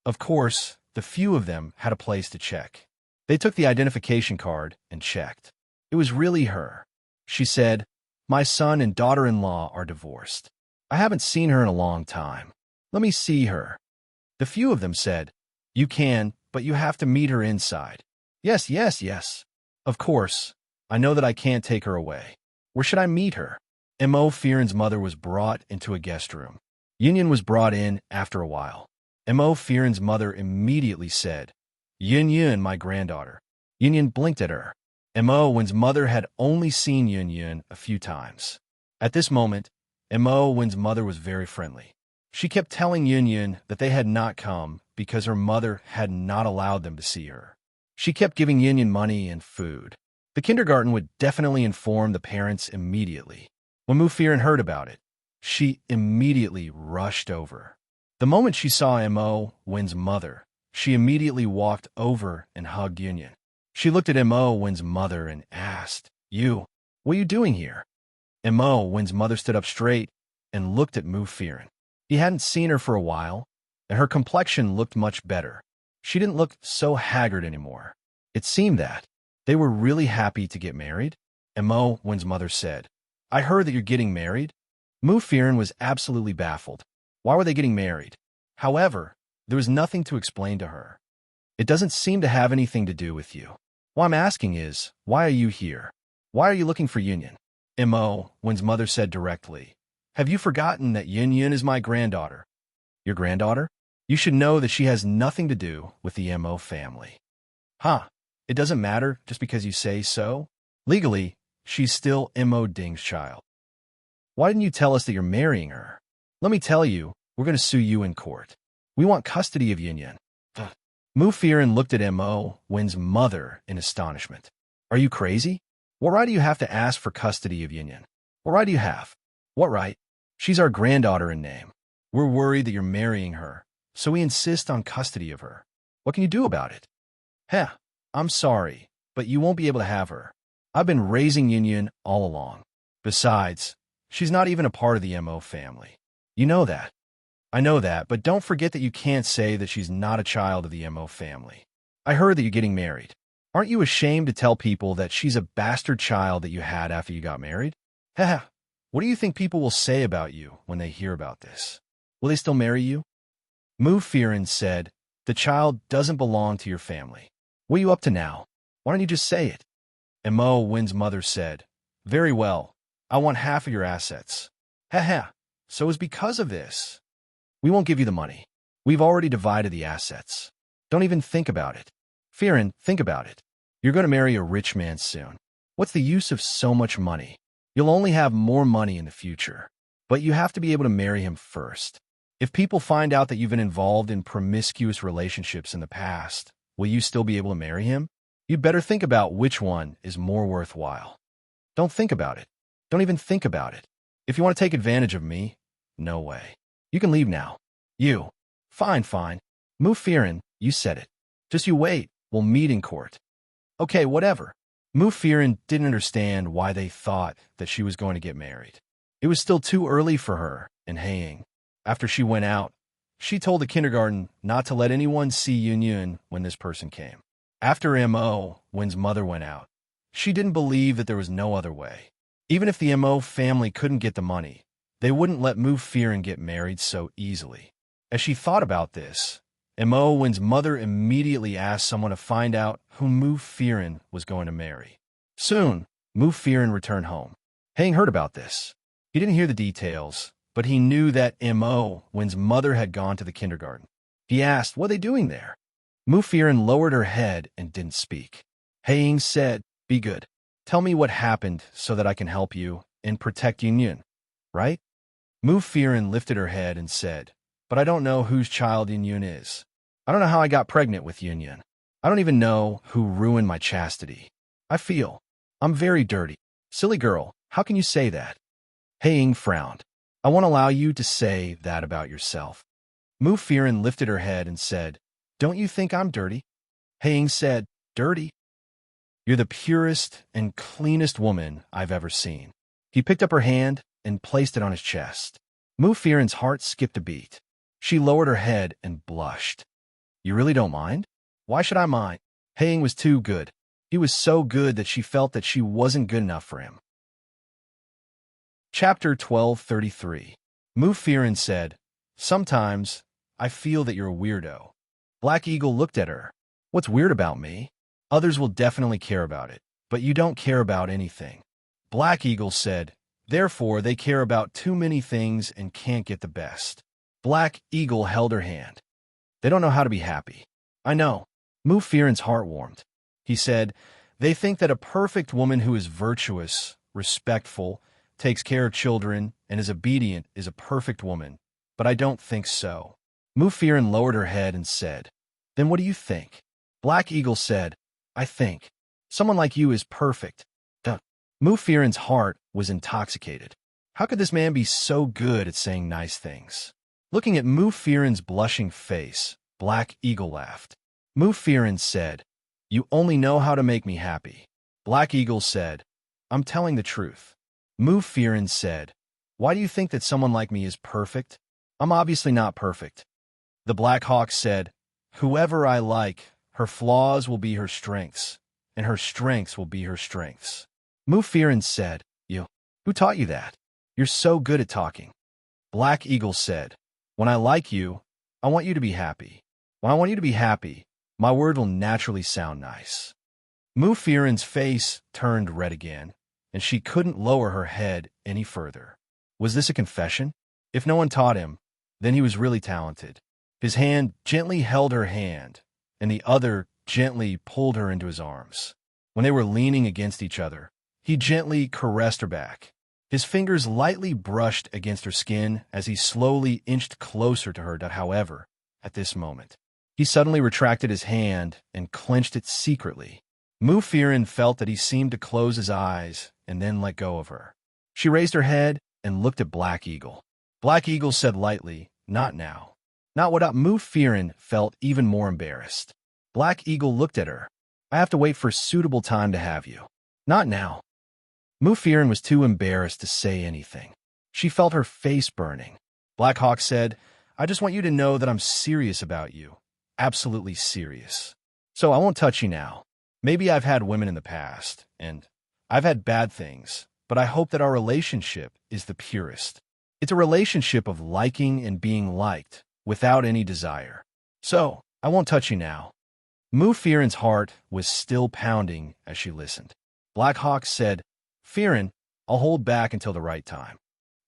Of course, the few of them had a place to check. They took the identification card and checked. It was really her. She said, "My son and daughter-in-law are divorced. I haven't seen her in a long time. Let me see her." The few of them said, "You can, but you have to meet her inside." Yes. Of course, I know that I can't take her away. Where should I meet her?" Mo Firen's mother was brought into a guest room. Yunyun was brought in after a while. Mo Firen's mother immediately said, "Yunyun, my granddaughter." Yunyun blinked at her. Mo Win's mother had only seen Yunyun a few times. At this moment, Mo Win's mother was very friendly. She kept telling Yunyun that they had not come because her mother had not allowed them to see her. She kept giving Yunyun money and food. The kindergarten would definitely inform the parents immediately. When Mu Firen heard about it, she immediately rushed over. The moment she saw Mo Win's mother, she immediately walked over and hugged Yunyun. She looked at Mo Win's mother and asked, What are you doing here?" Mo Win's mother stood up straight and looked at Mu Firen. He hadn't seen her for a while, and her complexion looked much better. She didn't look so haggard anymore. It seemed that they were really happy to get married. Mo Win's mother said, "I heard that you're getting married." Mu Firen was absolutely baffled. Why were they getting married? However, there was nothing to explain to her. "It doesn't seem to have anything to do with you. What I'm asking is, why are you here? Why are you looking for Yunyun?" Mo Win's mother said directly, "Have you forgotten that Yunyun is my granddaughter?" "Your granddaughter? You should know that she has nothing to do with the Mo family." "Huh, it doesn't matter just because you say so. Legally, she's still Mo Ding's child." Why didn't you tell us that you're marrying her? Let me tell you, we're going to sue you in court. We want custody of Yunyan. Mu Firen looked at Mo Win's mother in astonishment. Are you crazy? What right do you have to ask for custody of Yunyan? What right do you have? What right? She's our granddaughter in name. We're worried that you're marrying her, so we insist on custody of her. What can you do about it? Heh, I'm sorry, but you won't be able to have her. I've been raising Yunyan all along. Besides, she's not even a part of the Mo family. You know that. I know that, but don't forget that you can't say that she's not a child of the Mo family. I heard that you're getting married. Aren't you ashamed to tell people that she's a bastard child that you had after you got married? Heh, what do you think people will say about you when they hear about this? Will they still marry you? Mu Firen said, the child doesn't belong to your family. What are you up to now? Why don't you just say it? And Mo Win's mother said, very well, I want half of your assets. Heh, so it's because of this. We won't give you the money. We've already divided the assets. Don't even think about it. Firen, think about it. You're going to marry a rich man soon. What's the use of so much money? You'll only have more money in the future. But you have to be able to marry him first. If people find out that you've been involved in promiscuous relationships in the past, will you still be able to marry him? You'd better think about which one is more worthwhile. Don't think about it. Don't even think about it. If you want to take advantage of me, no way. You can leave now. You. Fine. Mu Firen, you said it. Just you wait. We'll meet in court. Okay, whatever. Mu Firen didn't understand why they thought that she was going to get married. It was still too early for her and Haiying. After she went out, she told the kindergarten not to let anyone see Yun when this person came. After Mo Win's mother went out, she didn't believe that there was no other way. Even if the Mo family couldn't get the money, they wouldn't let Mu Firen get married so easily. As she thought about this, Mo Win's mother immediately asked someone to find out who Mu Firen was going to marry. Soon, Mu Firen returned home. Haiying heard about this. He didn't hear the details, but he knew that Mo Win's mother had gone to the kindergarten. He asked, what are they doing there? Mu Firen lowered her head and didn't speak. Haiying said, be good. Tell me what happened so that I can help you and protect Yunyan, right? Mu Firen lifted her head and said, but I don't know whose child Yunyan is. I don't know how I got pregnant with Yunyan. I don't even know who ruined my chastity. I'm very dirty. Silly girl, how can you say that? Haiying frowned. I won't allow you to say that about yourself. Mu Firen lifted her head and said, don't you think I'm dirty? Haiying said, dirty? You're the purest and cleanest woman I've ever seen. He picked up her hand and placed it on his chest. Mu Firen's heart skipped a beat. She lowered her head and blushed. You really don't mind? Why should I mind? Haiying was too good. He was so good that she felt that she wasn't good enough for him. Chapter 1233. Mu Firen said, sometimes I feel that you're a weirdo. Black Eagle looked at her. What's weird about me? Others will definitely care about it, but you don't care about anything. Black Eagle said, therefore they care about too many things and can't get the best. Black Eagle held her hand. They don't know how to be happy. I know. Mu Firen's heart warmed. He said, they think that a perfect woman who is virtuous, respectful, takes care of children, and is obedient is a perfect woman, but I don't think so. Mu Firen lowered her head and said, then what do you think? Black Eagle said, I think someone like you is perfect. Duh. Mu Firen's heart was intoxicated. How could this man be so good at saying nice things? Looking at Mu Firen's blushing face, Black Eagle laughed. Mu Firen said, you only know how to make me happy. Black Eagle said, I'm telling the truth. Mu Firen said, why do you think that someone like me is perfect? I'm obviously not perfect. The Black Hawk said, whoever I like, her flaws will be her strengths, and her strengths will be her strengths. Mu Firen said, you. Who taught you that? You're so good at talking. Black Eagle said, when I like you, I want you to be happy. When I want you to be happy, my word will naturally sound nice. Mu Firen's face turned red again, and she couldn't lower her head any further. Was this a confession? If no one taught him, then he was really talented. His hand gently held her hand, and the other gently pulled her into his arms. When they were leaning against each other, he gently caressed her back. His fingers lightly brushed against her skin as he slowly inched closer to her. However, at this moment, he suddenly retracted his hand and clenched it secretly. Mufirin felt that he seemed to close his eyes and then let go of her. She raised her head and looked at Black Eagle. Black Eagle said lightly, "Not now." Not what Mufirin felt even more embarrassed. Black Eagle looked at her. "I have to wait for a suitable time to have you. Not now." Mufirin was too embarrassed to say anything. She felt her face burning. Black Hawk said, "I just want you to know that I'm serious about you. Absolutely serious. So I won't touch you now. Maybe I've had women in the past, and I've had bad things, but I hope that our relationship is the purest. It's a relationship of liking and being liked, without any desire. So I won't touch you now." Mufirin's heart was still pounding as she listened. Black Hawk said, "Firin, I'll hold back until the right time."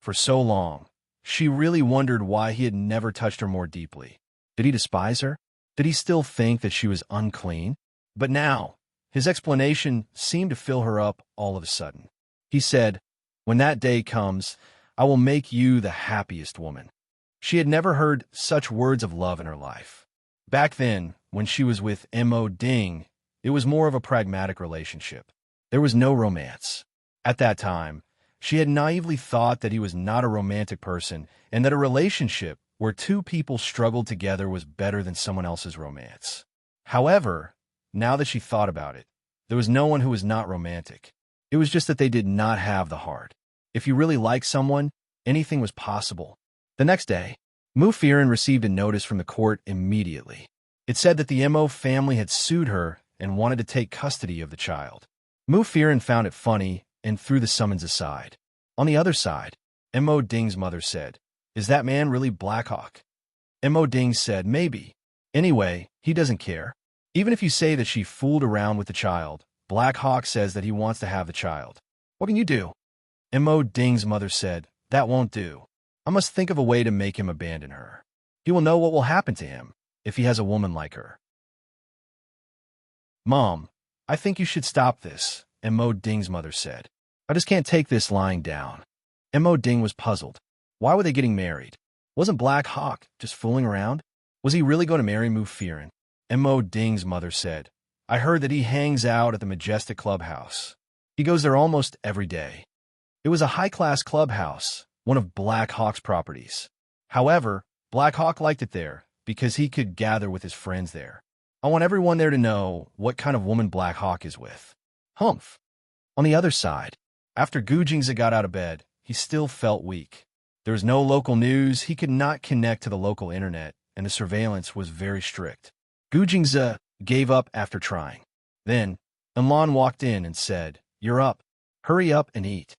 For so long, she really wondered why he had never touched her more deeply. Did he despise her? Did he still think that she was unclean? But now, his explanation seemed to fill her up all of a sudden. He said, "When that day comes, I will make you the happiest woman." She had never heard such words of love in her life. Back then, when she was with Mo Ding, it was more of a pragmatic relationship. There was no romance. At that time, she had naively thought that he was not a romantic person and that a relationship where two people struggled together was better than someone else's romance. However, now that she thought about it, there was no one who was not romantic. It was just that they did not have the heart. If you really liked someone, anything was possible. The next day, Mufirin received a notice from the court immediately. It said that the Mo family had sued her and wanted to take custody of the child. Mufirin found it funny and threw the summons aside. On the other side, Mo Ding's mother said, "Is that man really Black Hawk?" Mo Ding said, "Maybe. Anyway, he doesn't care. Even if you say that she fooled around with the child, Black Hawk says that he wants to have the child. What can you do?" Mo Ding's mother said, "That won't do. I must think of a way to make him abandon her. He will know what will happen to him if he has a woman like her." "Mom, I think you should stop this," Mo Ding's mother said. "I just can't take this lying down." Mo Ding was puzzled. Why were they getting married? Wasn't Black Hawk just fooling around? Was he really going to marry Mufirin? Mo Ding's mother said, "I heard that he hangs out at the Majestic Clubhouse. He goes there almost every day." It was a high-class clubhouse, one of Black Hawk's properties. However, Black Hawk liked it there because he could gather with his friends there. I want everyone there to know what kind of woman Black Hawk is with. Humph. On the other side, after Gu Jingzi got out of bed, he still felt weak. There was no local news, he could not connect to the local internet, and the surveillance was very strict. Gu Jingzi gave up after trying. Then, Enlan walked in and said, "You're up. Hurry up and eat."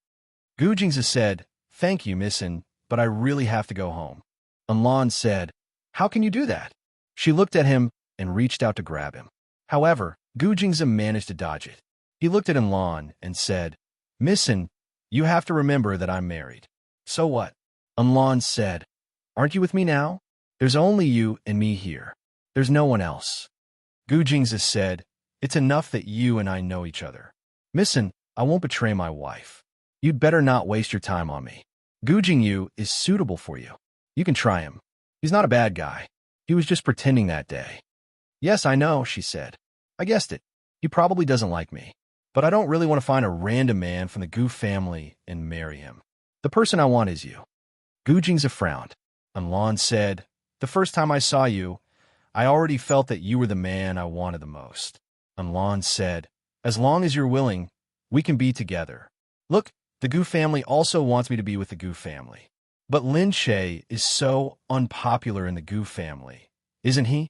Gu Jingzi said, "Thank you, Missin, but I really have to go home." Enlan said, "How can you do that?" She looked at him and reached out to grab him. However, Gu Jingzi managed to dodge it. He looked at Enlan and said, "Missin, you have to remember that I'm married." "So what?" Enlan said, "Aren't you with me now? There's only you and me here. There's no one else." Gu Jingzi said, "It's enough that you and I know each other. Missin, I won't betray my wife. You'd better not waste your time on me. Gu Jingyu is suitable for you. You can try him. He's not a bad guy. He was just pretending that day." "Yes, I know," she said. "I guessed it. He probably doesn't like me. But I don't really want to find a random man from the Gu family and marry him. The person I want is you." Gu Jingzi frowned. Enlan said, "The first time I saw you, I already felt that you were the man I wanted the most." Enlan said, "As long as you're willing, we can be together. Look, the Gu family also wants me to be with the Gu family. But Lin Che is so unpopular in the Gu family, isn't he?"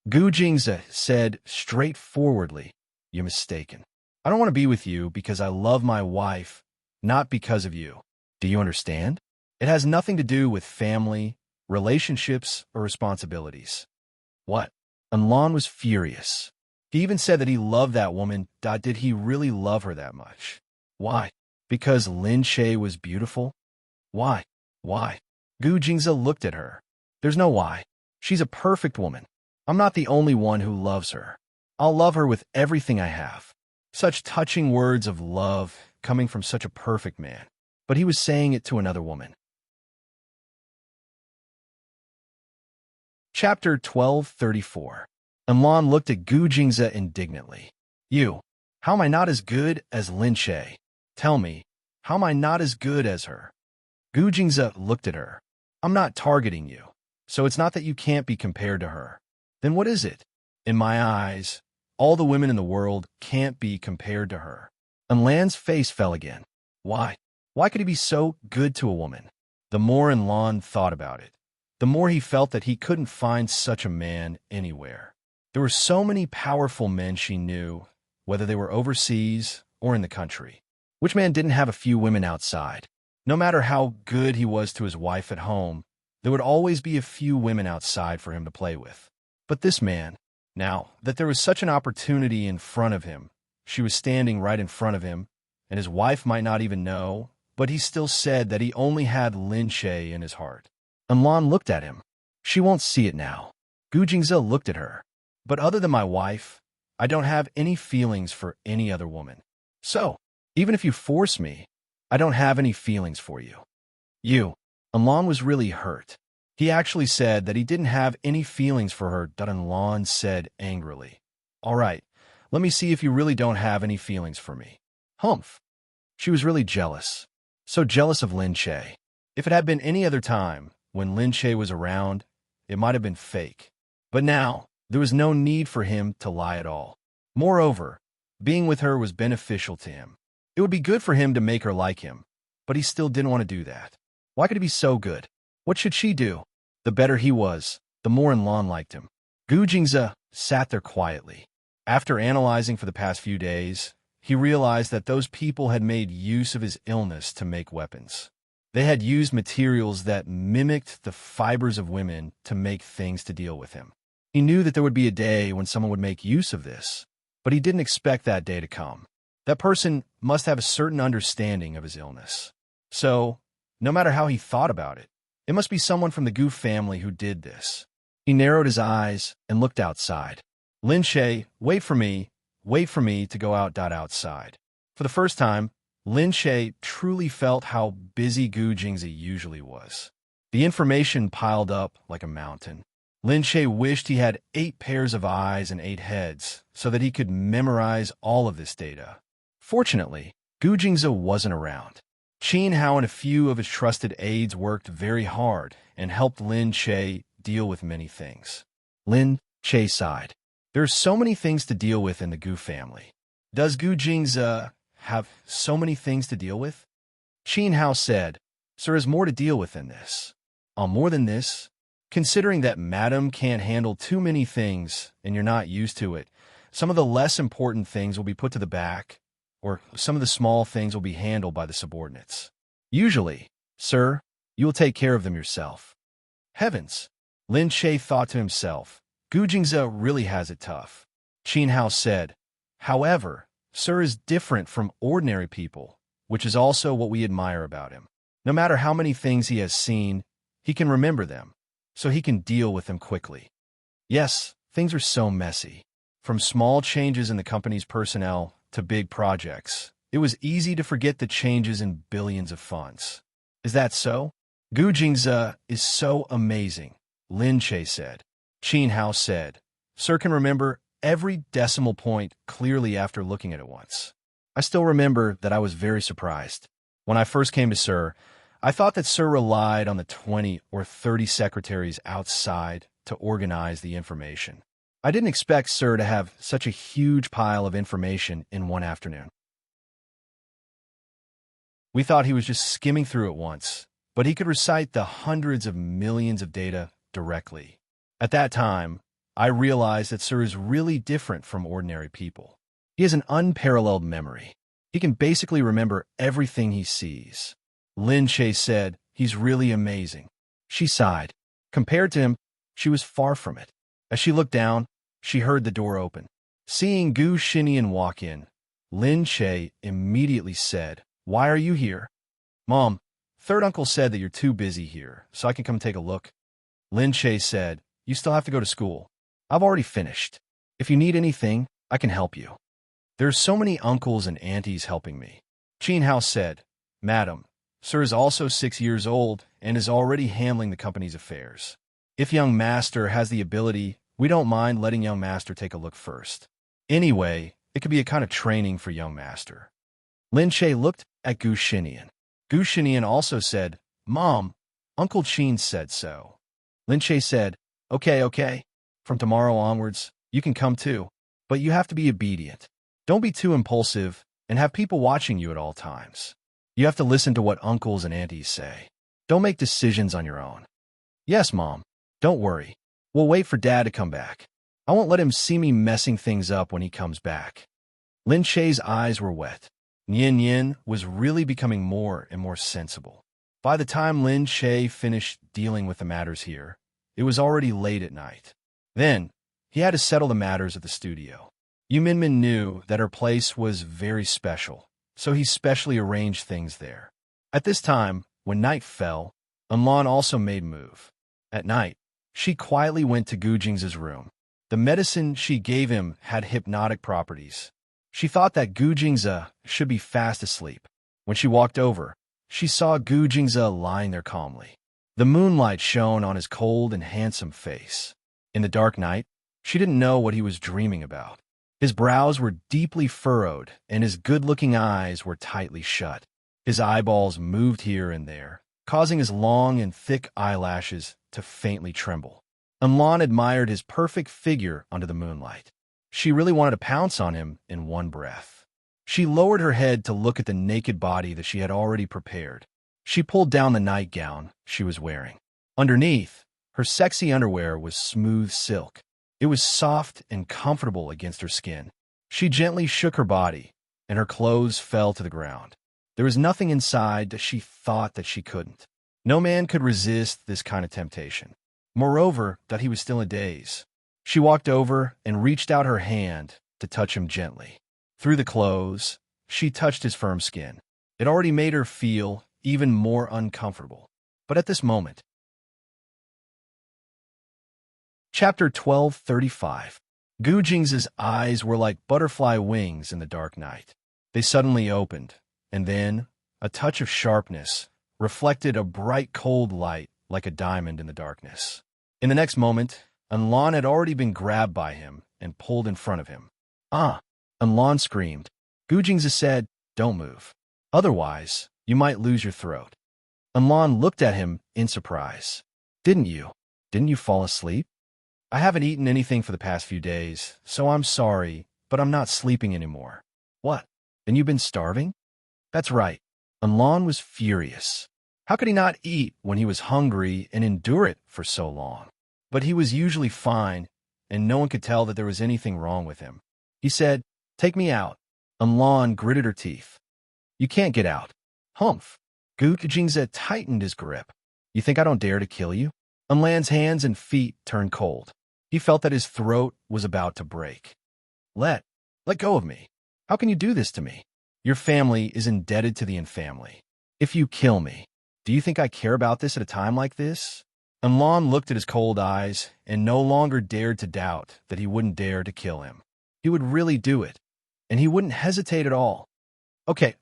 Gu Jingzi said straightforwardly, "You're mistaken. I don't want to be with you because I love my wife, not because of you. Do you understand? It has nothing to do with family, relationships, or responsibilities." "What?" Enlan was furious. He even said that he loved that woman. Did he really love her that much? Why? Because Lin Che was beautiful? Why? Why? Gu Jingzi looked at her. "There's no why. She's a perfect woman. I'm not the only one who loves her. I'll love her with everything I have." Such touching words of love coming from such a perfect man. but he was saying it to another woman. Chapter 1234. Lan looked at Gu Jingze indignantly. You, how am I not as good as Lin Che? Tell me, how am I not as good as her? Gu Jingze looked at her. I'm not targeting you, so it's not that you can't be compared to her. Then what is it? In my eyes, all the women in the world can't be compared to her. And Lan's face fell again. Why? Why could he be so good to a woman? The more Lan thought about it, the more he felt that he couldn't find such a man anywhere. There were so many powerful men she knew, whether they were overseas or in the country. Which man didn't have a few women outside? No matter how good he was to his wife at home, there would always be a few women outside for him to play with. But this man, now that there was such an opportunity in front of him, she was standing right in front of him, and his wife might not even know, but he still said that he only had Lin Che in his heart. And Lan looked at him. She won't see it now. Gu Jingze looked at her. But other than my wife, I don't have any feelings for any other woman. So, even if you force me, I don't have any feelings for you. You. And Lan was really hurt. He actually said that he didn't have any feelings for her. And Lan said angrily, All right, let me see if you really don't have any feelings for me. Humph. She was really jealous. So jealous of Lin Che. If it had been any other time, when Lin Che was around, it might have been fake. But now, there was no need for him to lie at all. Moreover, being with her was beneficial to him. It would be good for him to make her like him, but he still didn't want to do that. Why could he be so good? What should she do? The better he was, the more Lan liked him. Gu Jingze sat there quietly. After analyzing for the past few days, he realized that those people had made use of his illness to make weapons. They had used materials that mimicked the fibers of women to make things to deal with him. He knew that there would be a day when someone would make use of this, but he didn't expect that day to come. That person must have a certain understanding of his illness. So, no matter how he thought about it, it must be someone from the Gu family who did this. He narrowed his eyes and looked outside. Lin Che, wait for me to go outside. For the first time, Lin Che truly felt how busy Gu Jingze usually was. The information piled up like a mountain. Lin Che wished he had 8 pairs of eyes and 8 heads so that he could memorize all of this data. Fortunately, Gu Jingze wasn't around. Qin Hao and a few of his trusted aides worked very hard and helped Lin Che deal with many things. Lin Che sighed. There are so many things to deal with in the Gu family. Does Gu Jingze have so many things to deal with? Qin Hao said, Sir, has more to deal with than this. More than this? Considering that Madam can't handle too many things and you're not used to it, some of the less important things will be put to the back, or some of the small things will be handled by the subordinates. Usually, sir, you will take care of them yourself. Heavens! Lin Che thought to himself, Gu Jingze really has it tough. Qin Hao said, However, Sir is different from ordinary people, which is also what we admire about him. No matter how many things he has seen, he can remember them, so he can deal with them quickly. Yes, things are so messy. From small changes in the company's personnel to big projects, it was easy to forget the changes in billions of funds. Is that so? Gu Jingze is so amazing, Lin Che said. Qin Hao said, Sir can remember every decimal point clearly after looking at it once. I still remember that I was very surprised. When I first came to Sir, I thought that Sir relied on the 20 or 30 secretaries outside to organize the information. I didn't expect Sir to have such a huge pile of information in one afternoon. We thought he was just skimming through it once, but he could recite the hundreds of millions of data directly. At that time, I realized that Sir is really different from ordinary people. He has an unparalleled memory. He can basically remember everything he sees. Lin Che said, He's really amazing. She sighed. Compared to him, she was far from it. As she looked down, she heard the door open. Seeing Gu Xinian walk in, Lin Che immediately said, Why are you here? Mom, third uncle said that you're too busy here, so I can come take a look. Lin Che said, You still have to go to school. I've already finished. If you need anything, I can help you. There's so many uncles and aunties helping me. Qin Hao said, Madam, Sir is also 6 years old and is already handling the company's affairs. If young master has the ability, we don't mind letting young master take a look first. Anyway, it could be a kind of training for young master. Lin Che looked at Gu Xinian. Gu Xinian also said, Mom, Uncle Qin said so. Lin Che said, Okay. From tomorrow onwards, you can come too. But you have to be obedient. Don't be too impulsive and have people watching you at all times. You have to listen to what uncles and aunties say. Don't make decisions on your own. Yes, Mom. Don't worry. We'll wait for Dad to come back. I won't let him see me messing things up when he comes back. Lin Che's eyes were wet. Yin was really becoming more and more sensible. By the time Lin Che finished dealing with the matters here, it was already late at night. Then, he had to settle the matters at the studio. Yu Minmin knew that her place was very special, so he specially arranged things there. At this time, when night fell, Unlan also made a move. At night, she quietly went to Gu Jing's room. The medicine she gave him had hypnotic properties. She thought that Gu Jingze should be fast asleep. When she walked over, she saw Gu Jingze lying there calmly. The moonlight shone on his cold and handsome face. In the dark night, she didn't know what he was dreaming about. His brows were deeply furrowed, and his good-looking eyes were tightly shut. His eyeballs moved here and there, causing his long and thick eyelashes to faintly tremble. Unlan admired his perfect figure under the moonlight. She really wanted to pounce on him in one breath. She lowered her head to look at the naked body that she had already prepared. She pulled down the nightgown she was wearing. Underneath, her sexy underwear was smooth silk. It was soft and comfortable against her skin. She gently shook her body, and her clothes fell to the ground. There was nothing inside that she thought that she couldn't. No man could resist this kind of temptation. Moreover, that he was still in a daze. She walked over and reached out her hand to touch him gently. Through the clothes, she touched his firm skin. It already made her feel even more uncomfortable. But at this moment... Chapter 12:35. Gu Jing's eyes were like butterfly wings in the dark night. They suddenly opened, and then a touch of sharpness reflected a bright cold light like a diamond in the darkness. In the next moment, Unlan had already been grabbed by him and pulled in front of him. Ah! Unlan screamed. Gu Jingze said, Don't move. Otherwise, you might lose your throat. Unlan looked at him in surprise. Didn't you fall asleep? I haven't eaten anything for the past few days, so I'm sorry, but I'm not sleeping anymore. What? Then you've been starving? That's right. Unlan was furious. How could he not eat when he was hungry and endure it for so long? But he was usually fine, and no one could tell that there was anything wrong with him. He said, Take me out. Unlan gritted her teeth. You can't get out. Humph. Gu Jingze tightened his grip. You think I don't dare to kill you? Unlan's hands and feet turned cold. He felt that his throat was about to break. Let go of me. How can you do this to me? Your family is indebted to the infamily. If you kill me, do you think I care about this at a time like this? Unlan looked at his cold eyes and no longer dared to doubt that he wouldn't dare to kill him. He would really do it, and he wouldn't hesitate at all. Okay,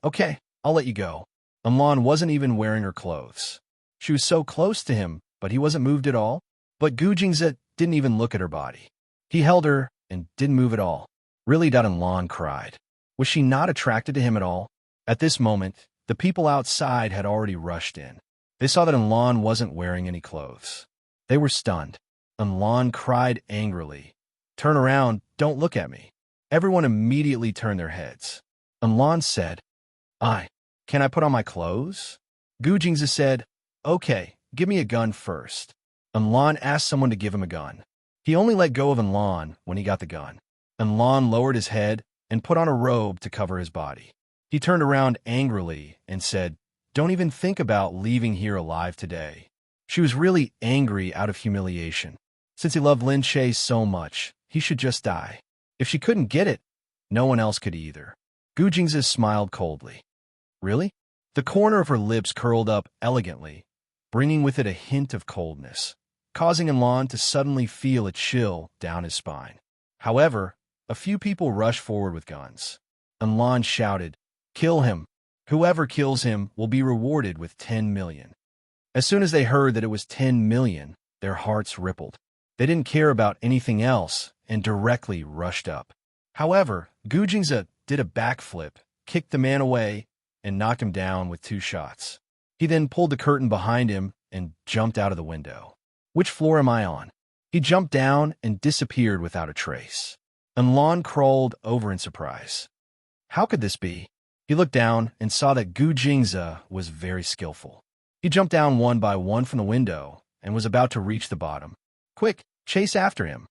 I'll let you go. Unlan wasn't even wearing her clothes. She was so close to him, but he wasn't moved at all. But Gu Jingze didn't even look at her body. He held her and didn't move at all. Really, Unlan cried. Was she not attracted to him at all? At this moment, the people outside had already rushed in. They saw that Unlan wasn't wearing any clothes. They were stunned. Unlan cried angrily. Turn around, don't look at me. Everyone immediately turned their heads. Unlan said, Can I put on my clothes? Gu Jingze said, Okay, give me a gun first. Unlan asked someone to give him a gun. He only let go of Unlan when he got the gun. Unlan lowered his head and put on a robe to cover his body. He turned around angrily and said, Don't even think about leaving here alive today. She was really angry out of humiliation. Since he loved Lin Che so much, he should just die. If she couldn't get it, no one else could either. Gu Jingze smiled coldly. Really? The corner of her lips curled up elegantly, bringing with it a hint of coldness, causing Unlan to suddenly feel a chill down his spine. However, a few people rushed forward with guns. Unlan shouted, Kill him! Whoever kills him will be rewarded with 10 million. As soon as they heard that it was 10 million, their hearts rippled. They didn't care about anything else and directly rushed up. However, Gujingza did a backflip, kicked the man away, and knocked him down with 2 shots. He then pulled the curtain behind him and jumped out of the window. Which floor am I on? He jumped down and disappeared without a trace. Unlan crawled over in surprise. How could this be? He looked down and saw that Gu Jingze was very skillful. He jumped down one by one from the window and was about to reach the bottom. Quick, chase after him.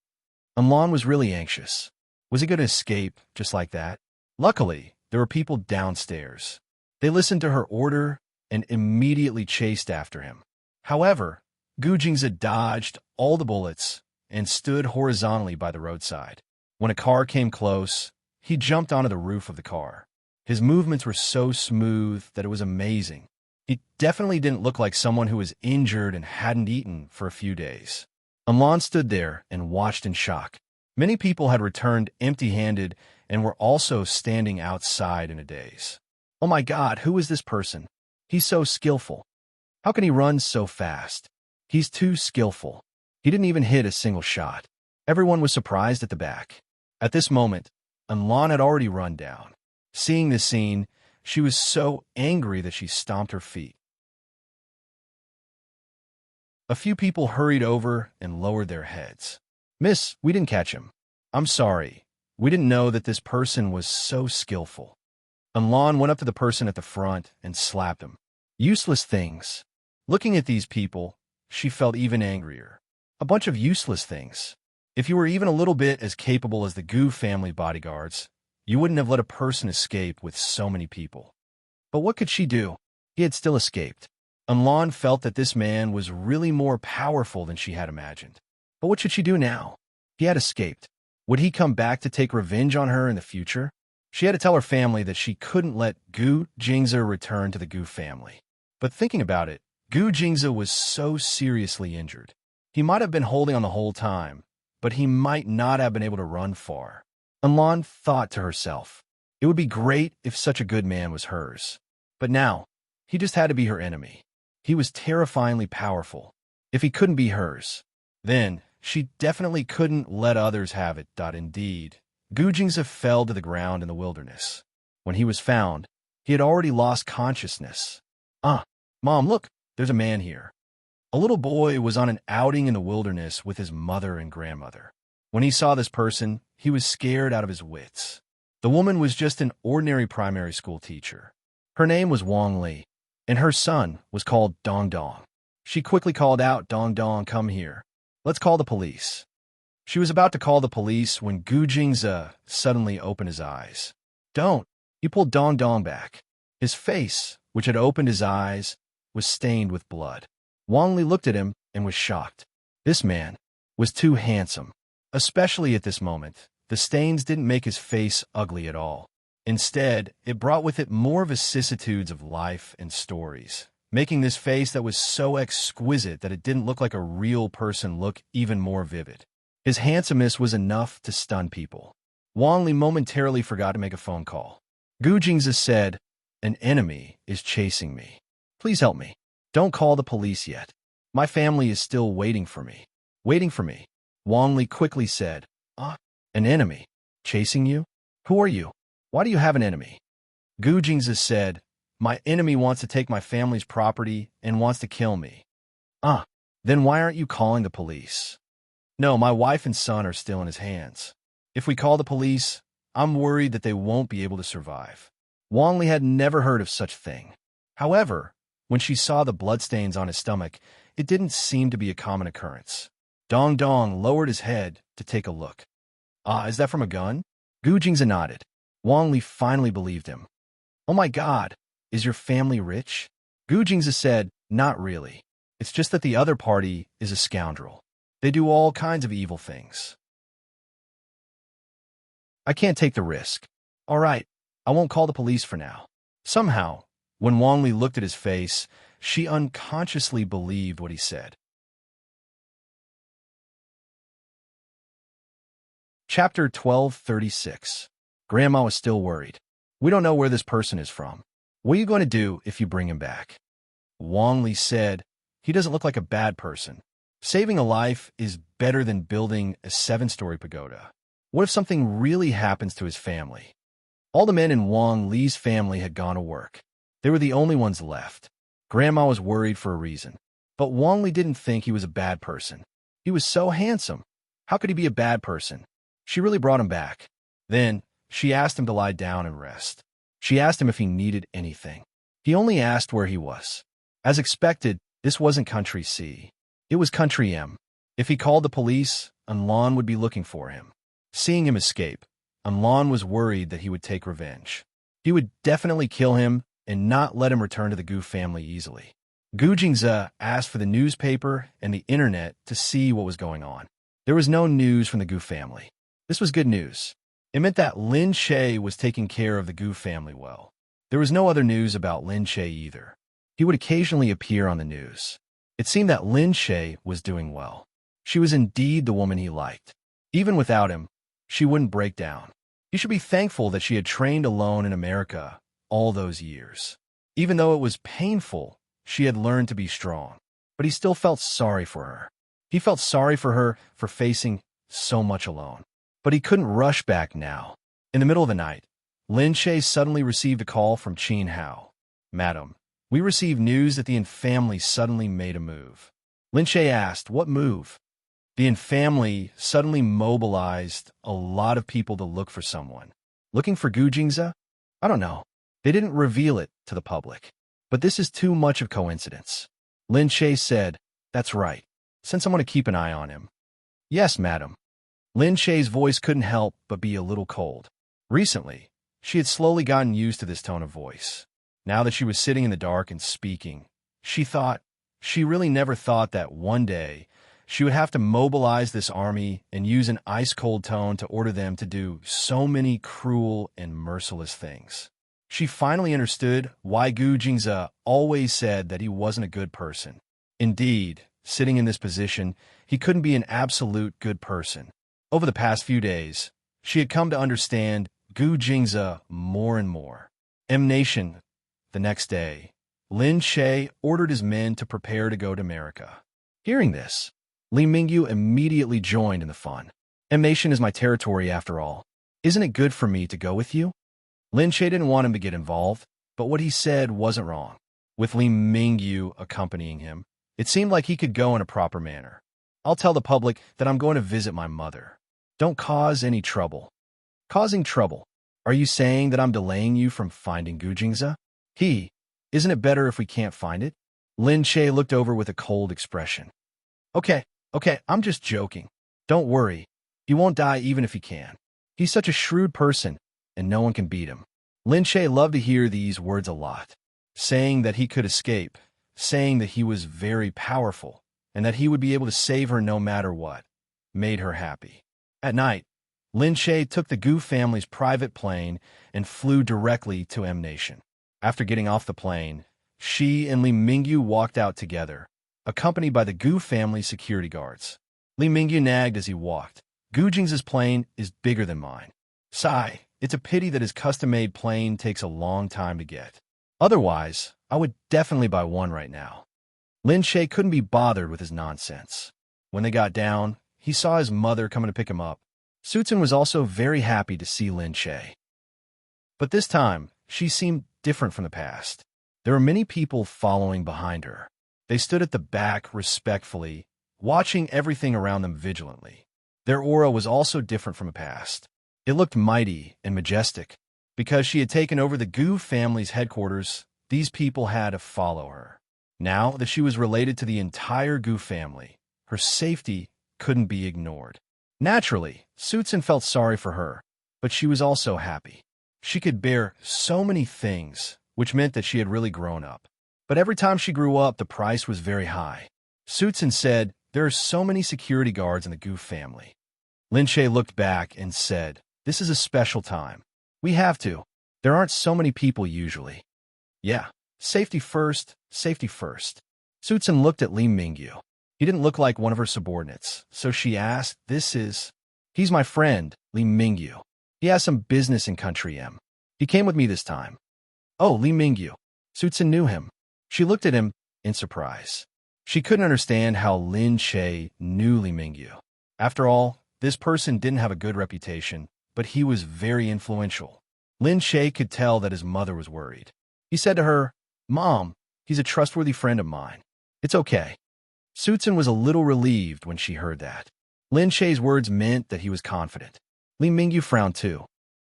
Unlan was really anxious. Was he going to escape just like that? Luckily, there were people downstairs. They listened to her order and immediately chased after him. However, Gu Jingze dodged all the bullets and stood horizontally by the roadside. When a car came close, he jumped onto the roof of the car. His movements were so smooth that it was amazing. He definitely didn't look like someone who was injured and hadn't eaten for a few days. Amlan stood there and watched in shock. Many people had returned empty-handed and were also standing outside in a daze. Oh my God, who is this person? He's so skillful. How can he run so fast? He's too skillful. He didn't even hit a single shot. Everyone was surprised at the back. At this moment, Unlan had already run down. Seeing this scene, she was so angry that she stomped her feet. A few people hurried over and lowered their heads. Miss, we didn't catch him. I'm sorry. We didn't know that this person was so skillful. Unlan went up to the person at the front and slapped him. Useless things. Looking at these people, she felt even angrier. A bunch of useless things. If you were even a little bit as capable as the Gu family bodyguards, you wouldn't have let a person escape with so many people. But what could she do? He had still escaped. Unlan felt that this man was really more powerful than she had imagined. But what should she do now? He had escaped. Would he come back to take revenge on her in the future? She had to tell her family that she couldn't let Gu Jingze return to the Gu family. But thinking about it, Gu Jingze was so seriously injured. He might have been holding on the whole time, but he might not have been able to run far. Unlan thought to herself, it would be great if such a good man was hers. But now, he just had to be her enemy. He was terrifyingly powerful. If he couldn't be hers, then she definitely couldn't let others have it. Indeed, Gu Jingze fell to the ground in the wilderness. When he was found, he had already lost consciousness. Mom, look, there's a man here. A little boy was on an outing in the wilderness with his mother and grandmother. When he saw this person, he was scared out of his wits. The woman was just an ordinary primary school teacher. Her name was Wang Li, and her son was called Dong Dong. She quickly called out, Dong Dong, come here. Let's call the police. She was about to call the police when Gu Jingze suddenly opened his eyes. Don't. He pulled Dong Dong back. His face, which had opened his eyes, was stained with blood. Wang Li looked at him and was shocked. This man was too handsome. Especially at this moment, the stains didn't make his face ugly at all. Instead, it brought with it more vicissitudes of life and stories, making this face that was so exquisite that it didn't look like a real person look even more vivid. His handsomeness was enough to stun people. Wang Li momentarily forgot to make a phone call. Gu Jingze said, an enemy is chasing me. Please help me. Don't call the police yet. My family is still waiting for me. Waiting for me. Wang Li quickly said, an enemy? Chasing you? Who are you? Why do you have an enemy? Gu Jingze said, my enemy wants to take my family's property and wants to kill me. Then why aren't you calling the police? No, my wife and son are still in his hands. If we call the police, I'm worried that they won't be able to survive. Wang Li had never heard of such a thing. However, when she saw the bloodstains on his stomach, it didn't seem to be a common occurrence. Dong Dong lowered his head to take a look. Is that from a gun? Gu Jingze nodded. Wang Li finally believed him. Oh my God, is your family rich? Gu Jingze said, not really. It's just that the other party is a scoundrel. They do all kinds of evil things. I can't take the risk. All right, I won't call the police for now. Somehow, when Wang Li looked at his face, she unconsciously believed what he said. Chapter 1236. Grandma was still worried. We don't know where this person is from. What are you going to do if you bring him back? Wang Li said, he doesn't look like a bad person. Saving a life is better than building a 7-story pagoda. What if something really happens to his family? All the men in Wang Li's family had gone to work. They were the only ones left. Grandma was worried for a reason. But Wang Li didn't think he was a bad person. He was so handsome. How could he be a bad person? She really brought him back. Then, she asked him to lie down and rest. She asked him if he needed anything. He only asked where he was. As expected, this wasn't Country C. It was Country M. If he called the police, Anlan would be looking for him. Seeing him escape, Anlan was worried that he would take revenge. He would definitely kill him and not let him return to the Gu family easily. Gu Jingze asked for the newspaper and the internet to see what was going on. There was no news from the Gu family. This was good news. It meant that Lin Che was taking care of the Gu family well. There was no other news about Lin Che either. He would occasionally appear on the news. It seemed that Lin Che was doing well. She was indeed the woman he liked. Even without him, she wouldn't break down. He should be thankful that she had trained alone in America all those years. Even though it was painful, she had learned to be strong. But he still felt sorry for her. He felt sorry for her for facing so much alone. But he couldn't rush back now. In the middle of the night, Lin Che suddenly received a call from Qin Hao. Madam, we received news that the Yin family suddenly made a move. Lin Che asked, what move? The Yin family suddenly mobilized a lot of people to look for someone. Looking for Gu Jingze? I don't know. They didn't reveal it to the public. But this is too much of coincidence. Lin Che said, that's right. Send someone to keep an eye on him. Yes, madam. Lin Che's voice couldn't help but be a little cold. Recently, she had slowly gotten used to this tone of voice. Now that she was sitting in the dark and speaking, she really never thought that one day she would have to mobilize this army and use an ice-cold tone to order them to do so many cruel and merciless things. She finally understood why Gu Jingze always said that he wasn't a good person. Indeed, sitting in this position, he couldn't be an absolute good person. Over the past few days, she had come to understand Gu Jingze more and more. Nation. The next day, Lin Che ordered his men to prepare to go to America. Hearing this, Li Mingyu immediately joined in the fun. Nation is my territory after all. Isn't it good for me to go with you? Lin Che didn't want him to get involved, but what he said wasn't wrong. With Li Mingyu accompanying him, it seemed like he could go in a proper manner. I'll tell the public that I'm going to visit my mother. Don't cause any trouble. Causing trouble? Are you saying that I'm delaying you from finding Gu Jingze? Isn't it better if we can't find it? Lin Che looked over with a cold expression. Okay, I'm just joking. Don't worry. He won't die even if he can. He's such a shrewd person, and no one can beat him. Lin Che loved to hear these words a lot. Saying that he could escape, saying that he was very powerful, and that he would be able to save her no matter what, made her happy. At night, Lin Che took the Gu family's private plane and flew directly to Nation. After getting off the plane, she and Li Mingyu walked out together, accompanied by the Gu family security guards. Li Mingyu nagged as he walked. Gu Jingze's plane is bigger than mine. Sigh, it's a pity that his custom-made plane takes a long time to get. Otherwise, I would definitely buy one right now. Lin Che couldn't be bothered with his nonsense. When they got down, he saw his mother coming to pick him up. Sutsun was also very happy to see Lin Che. But this time, she seemed different from the past. There were many people following behind her. They stood at the back respectfully, watching everything around them vigilantly. Their aura was also different from the past. It looked mighty and majestic. Because she had taken over the Gu family's headquarters, these people had to follow her. Now that she was related to the entire Gu family, her safety couldn't be ignored. Naturally, Sutsun felt sorry for her, but she was also happy. She could bear so many things, which meant that she had really grown up. But every time she grew up, the price was very high. Sutsun said, there are so many security guards in the Gu family. Lin Che looked back and said, this is a special time. We have to. There aren't so many people usually. Yeah, safety first, safety first. Sutsun looked at Li Mingyu. He didn't look like one of her subordinates, so she asked, he's my friend, Li Mingyu. He has some business in Country M. He came with me this time. Oh, Li Mingyu. Sutsun knew him. She looked at him in surprise. She couldn't understand how Lin Che knew Li Mingyu. After all, this person didn't have a good reputation, but he was very influential. Lin Che could tell that his mother was worried. He said to her, "Mom, he's a trustworthy friend of mine. It's okay." Sutsun was a little relieved when she heard that. Lin Che's words meant that he was confident. Li Mingyu frowned too.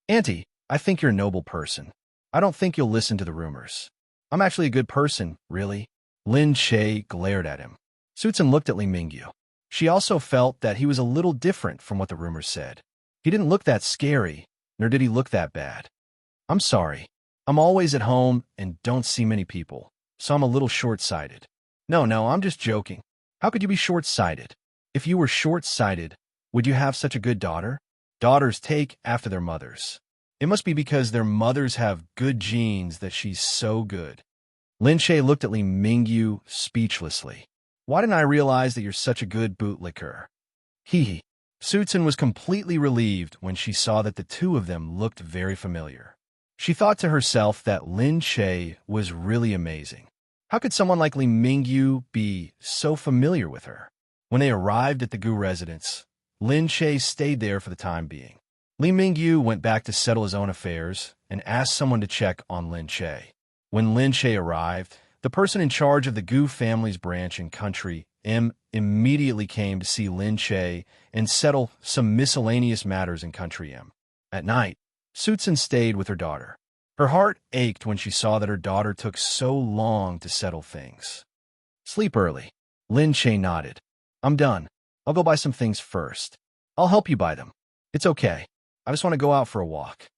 "Auntie, I think you're a noble person. I don't think you'll listen to the rumors. I'm actually a good person, really." Lin Che glared at him. Sutsun looked at Li Mingyu. She also felt that he was a little different from what the rumors said. He didn't look that scary, nor did he look that bad. "I'm sorry. I'm always at home and don't see many people, so I'm a little short-sighted." No, I'm just joking. How could you be short-sighted? If you were short-sighted, would you have such a good daughter? Daughters take after their mothers. It must be because their mothers have good genes that she's so good. Lin Che looked at Li Mingyu speechlessly. "Why didn't I realize that you're such a good bootlicker?" Hee. Sutsun was completely relieved when she saw that the two of them looked very familiar. She thought to herself that Lin Che was really amazing. How could someone like Li Mingyu be so familiar with her? When they arrived at the Gu residence, Lin Che stayed there for the time being. Li Mingyu went back to settle his own affairs and asked someone to check on Lin Che. When Lin Che arrived, the person in charge of the Gu family's branch in Country M immediately came to see Lin Che and settle some miscellaneous matters in Country M. At night, Sutsun stayed with her daughter. Her heart ached when she saw that her daughter took so long to settle things. "Sleep early." Lin Che nodded. "I'm done. I'll go buy some things first. I'll help you buy them. It's okay. I just want to go out for a walk.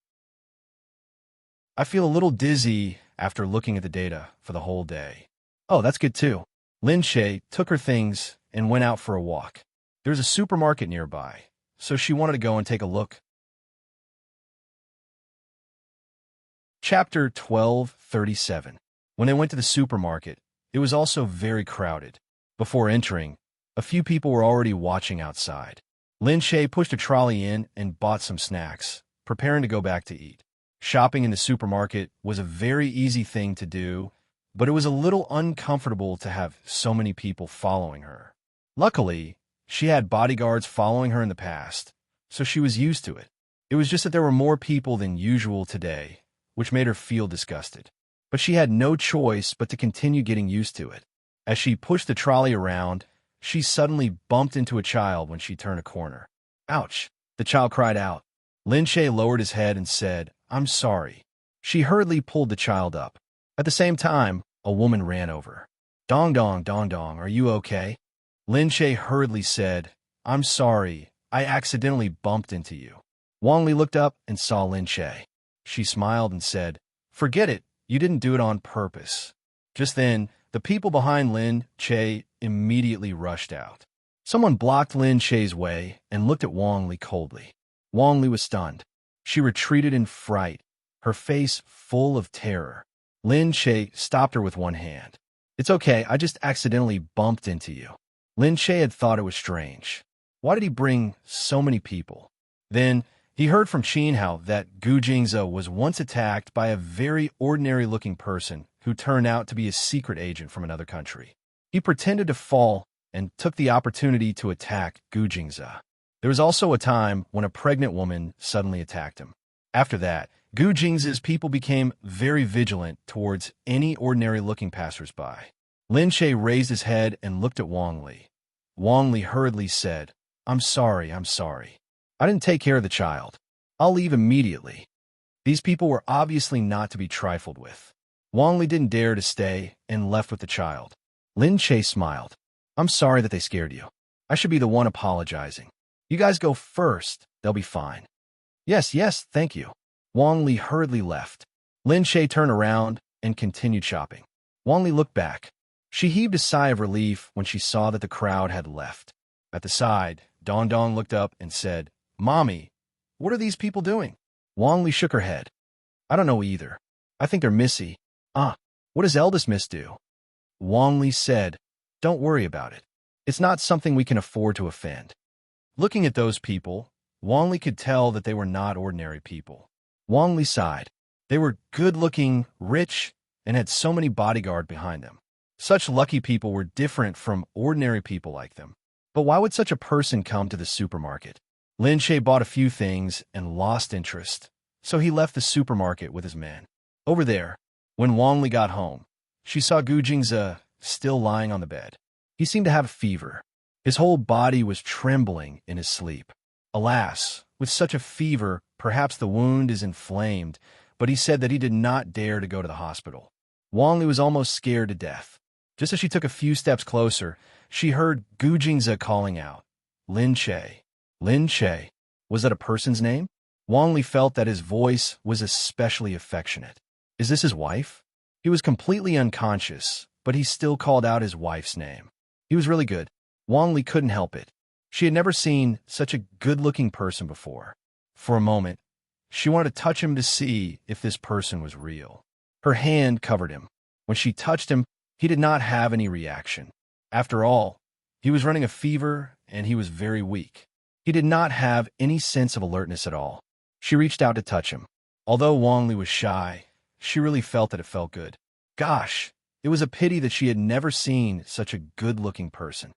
I feel a little dizzy after looking at the data for the whole day." "Oh, that's good too." Lin Che took her things and went out for a walk. There's a supermarket nearby, so she wanted to go and take a look. Chapter 12:37. When they went to the supermarket, it was also very crowded. Before entering, a few people were already watching outside. Lin Che pushed a trolley in and bought some snacks, preparing to go back to eat. Shopping in the supermarket was a very easy thing to do, but it was a little uncomfortable to have so many people following her. Luckily, she had bodyguards following her in the past, so she was used to it. It was just that there were more people than usual today, which made her feel disgusted. But she had no choice but to continue getting used to it. As she pushed the trolley around, she suddenly bumped into a child when she turned a corner. "Ouch!" the child cried out. Lin Che lowered his head and said, "I'm sorry." She hurriedly pulled the child up. At the same time, a woman ran over. Dong, are you okay?" Lin Che hurriedly said, "I'm sorry, I accidentally bumped into you." Wang Li looked up and saw Lin Che. She smiled and said, "Forget it, you didn't do it on purpose." Just then, the people behind Lin Che immediately rushed out. Someone blocked Lin Che's way and looked at Wang Li coldly. Wang Li was stunned. She retreated in fright, her face full of terror. Lin Che stopped her with one hand. "It's okay, I just accidentally bumped into you." Lin Che had thought it was strange. Why did he bring so many people? Then, he heard from Qin Hao that Gu Jingze was once attacked by a very ordinary-looking person who turned out to be a secret agent from another country. He pretended to fall and took the opportunity to attack Gu Jingze. There was also a time when a pregnant woman suddenly attacked him. After that, Gu Jingze's people became very vigilant towards any ordinary-looking passersby. Lin Che raised his head and looked at Wang Li. Wang Li hurriedly said, I'm sorry. I didn't take care of the child. I'll leave immediately." These people were obviously not to be trifled with. Wang Li didn't dare to stay and left with the child. Lin Che smiled. "I'm sorry that they scared you. I should be the one apologizing. You guys go first. They'll be fine." Yes, thank you." Wang Li hurriedly left. Lin Che turned around and continued shopping. Wang Li looked back. She heaved a sigh of relief when she saw that the crowd had left. At the side, Dong Dong looked up and said, "Mommy, what are these people doing?" Wang Li shook her head. "I don't know either. I think they're missy." What does eldest miss do?" Wang Li said, "Don't worry about it. It's not something we can afford to offend." Looking at those people, Wang Li could tell that they were not ordinary people. Wang Li sighed. They were good-looking, rich, and had so many bodyguards behind them. Such lucky people were different from ordinary people like them. But why would such a person come to the supermarket? Lin Che bought a few things and lost interest, so he left the supermarket with his men. Over there, when Wang Li got home, she saw Gu Jingze still lying on the bed. He seemed to have a fever. His whole body was trembling in his sleep. Alas, with such a fever, perhaps the wound is inflamed, but he said that he did not dare to go to the hospital. Wang Li was almost scared to death. Just as she took a few steps closer, she heard Gu Jingze calling out, "Lin Che." Lin Che. Was that a person's name? Wang Li felt that his voice was especially affectionate. Is this his wife? He was completely unconscious, but he still called out his wife's name. He was really good. Wang Li couldn't help it. She had never seen such a good-looking person before. For a moment, she wanted to touch him to see if this person was real. Her hand covered him. When she touched him, he did not have any reaction. After all, he was running a fever and he was very weak. He did not have any sense of alertness at all. She reached out to touch him. Although Wang Li was shy, she really felt that it felt good. Gosh, it was a pity that she had never seen such a good-looking person.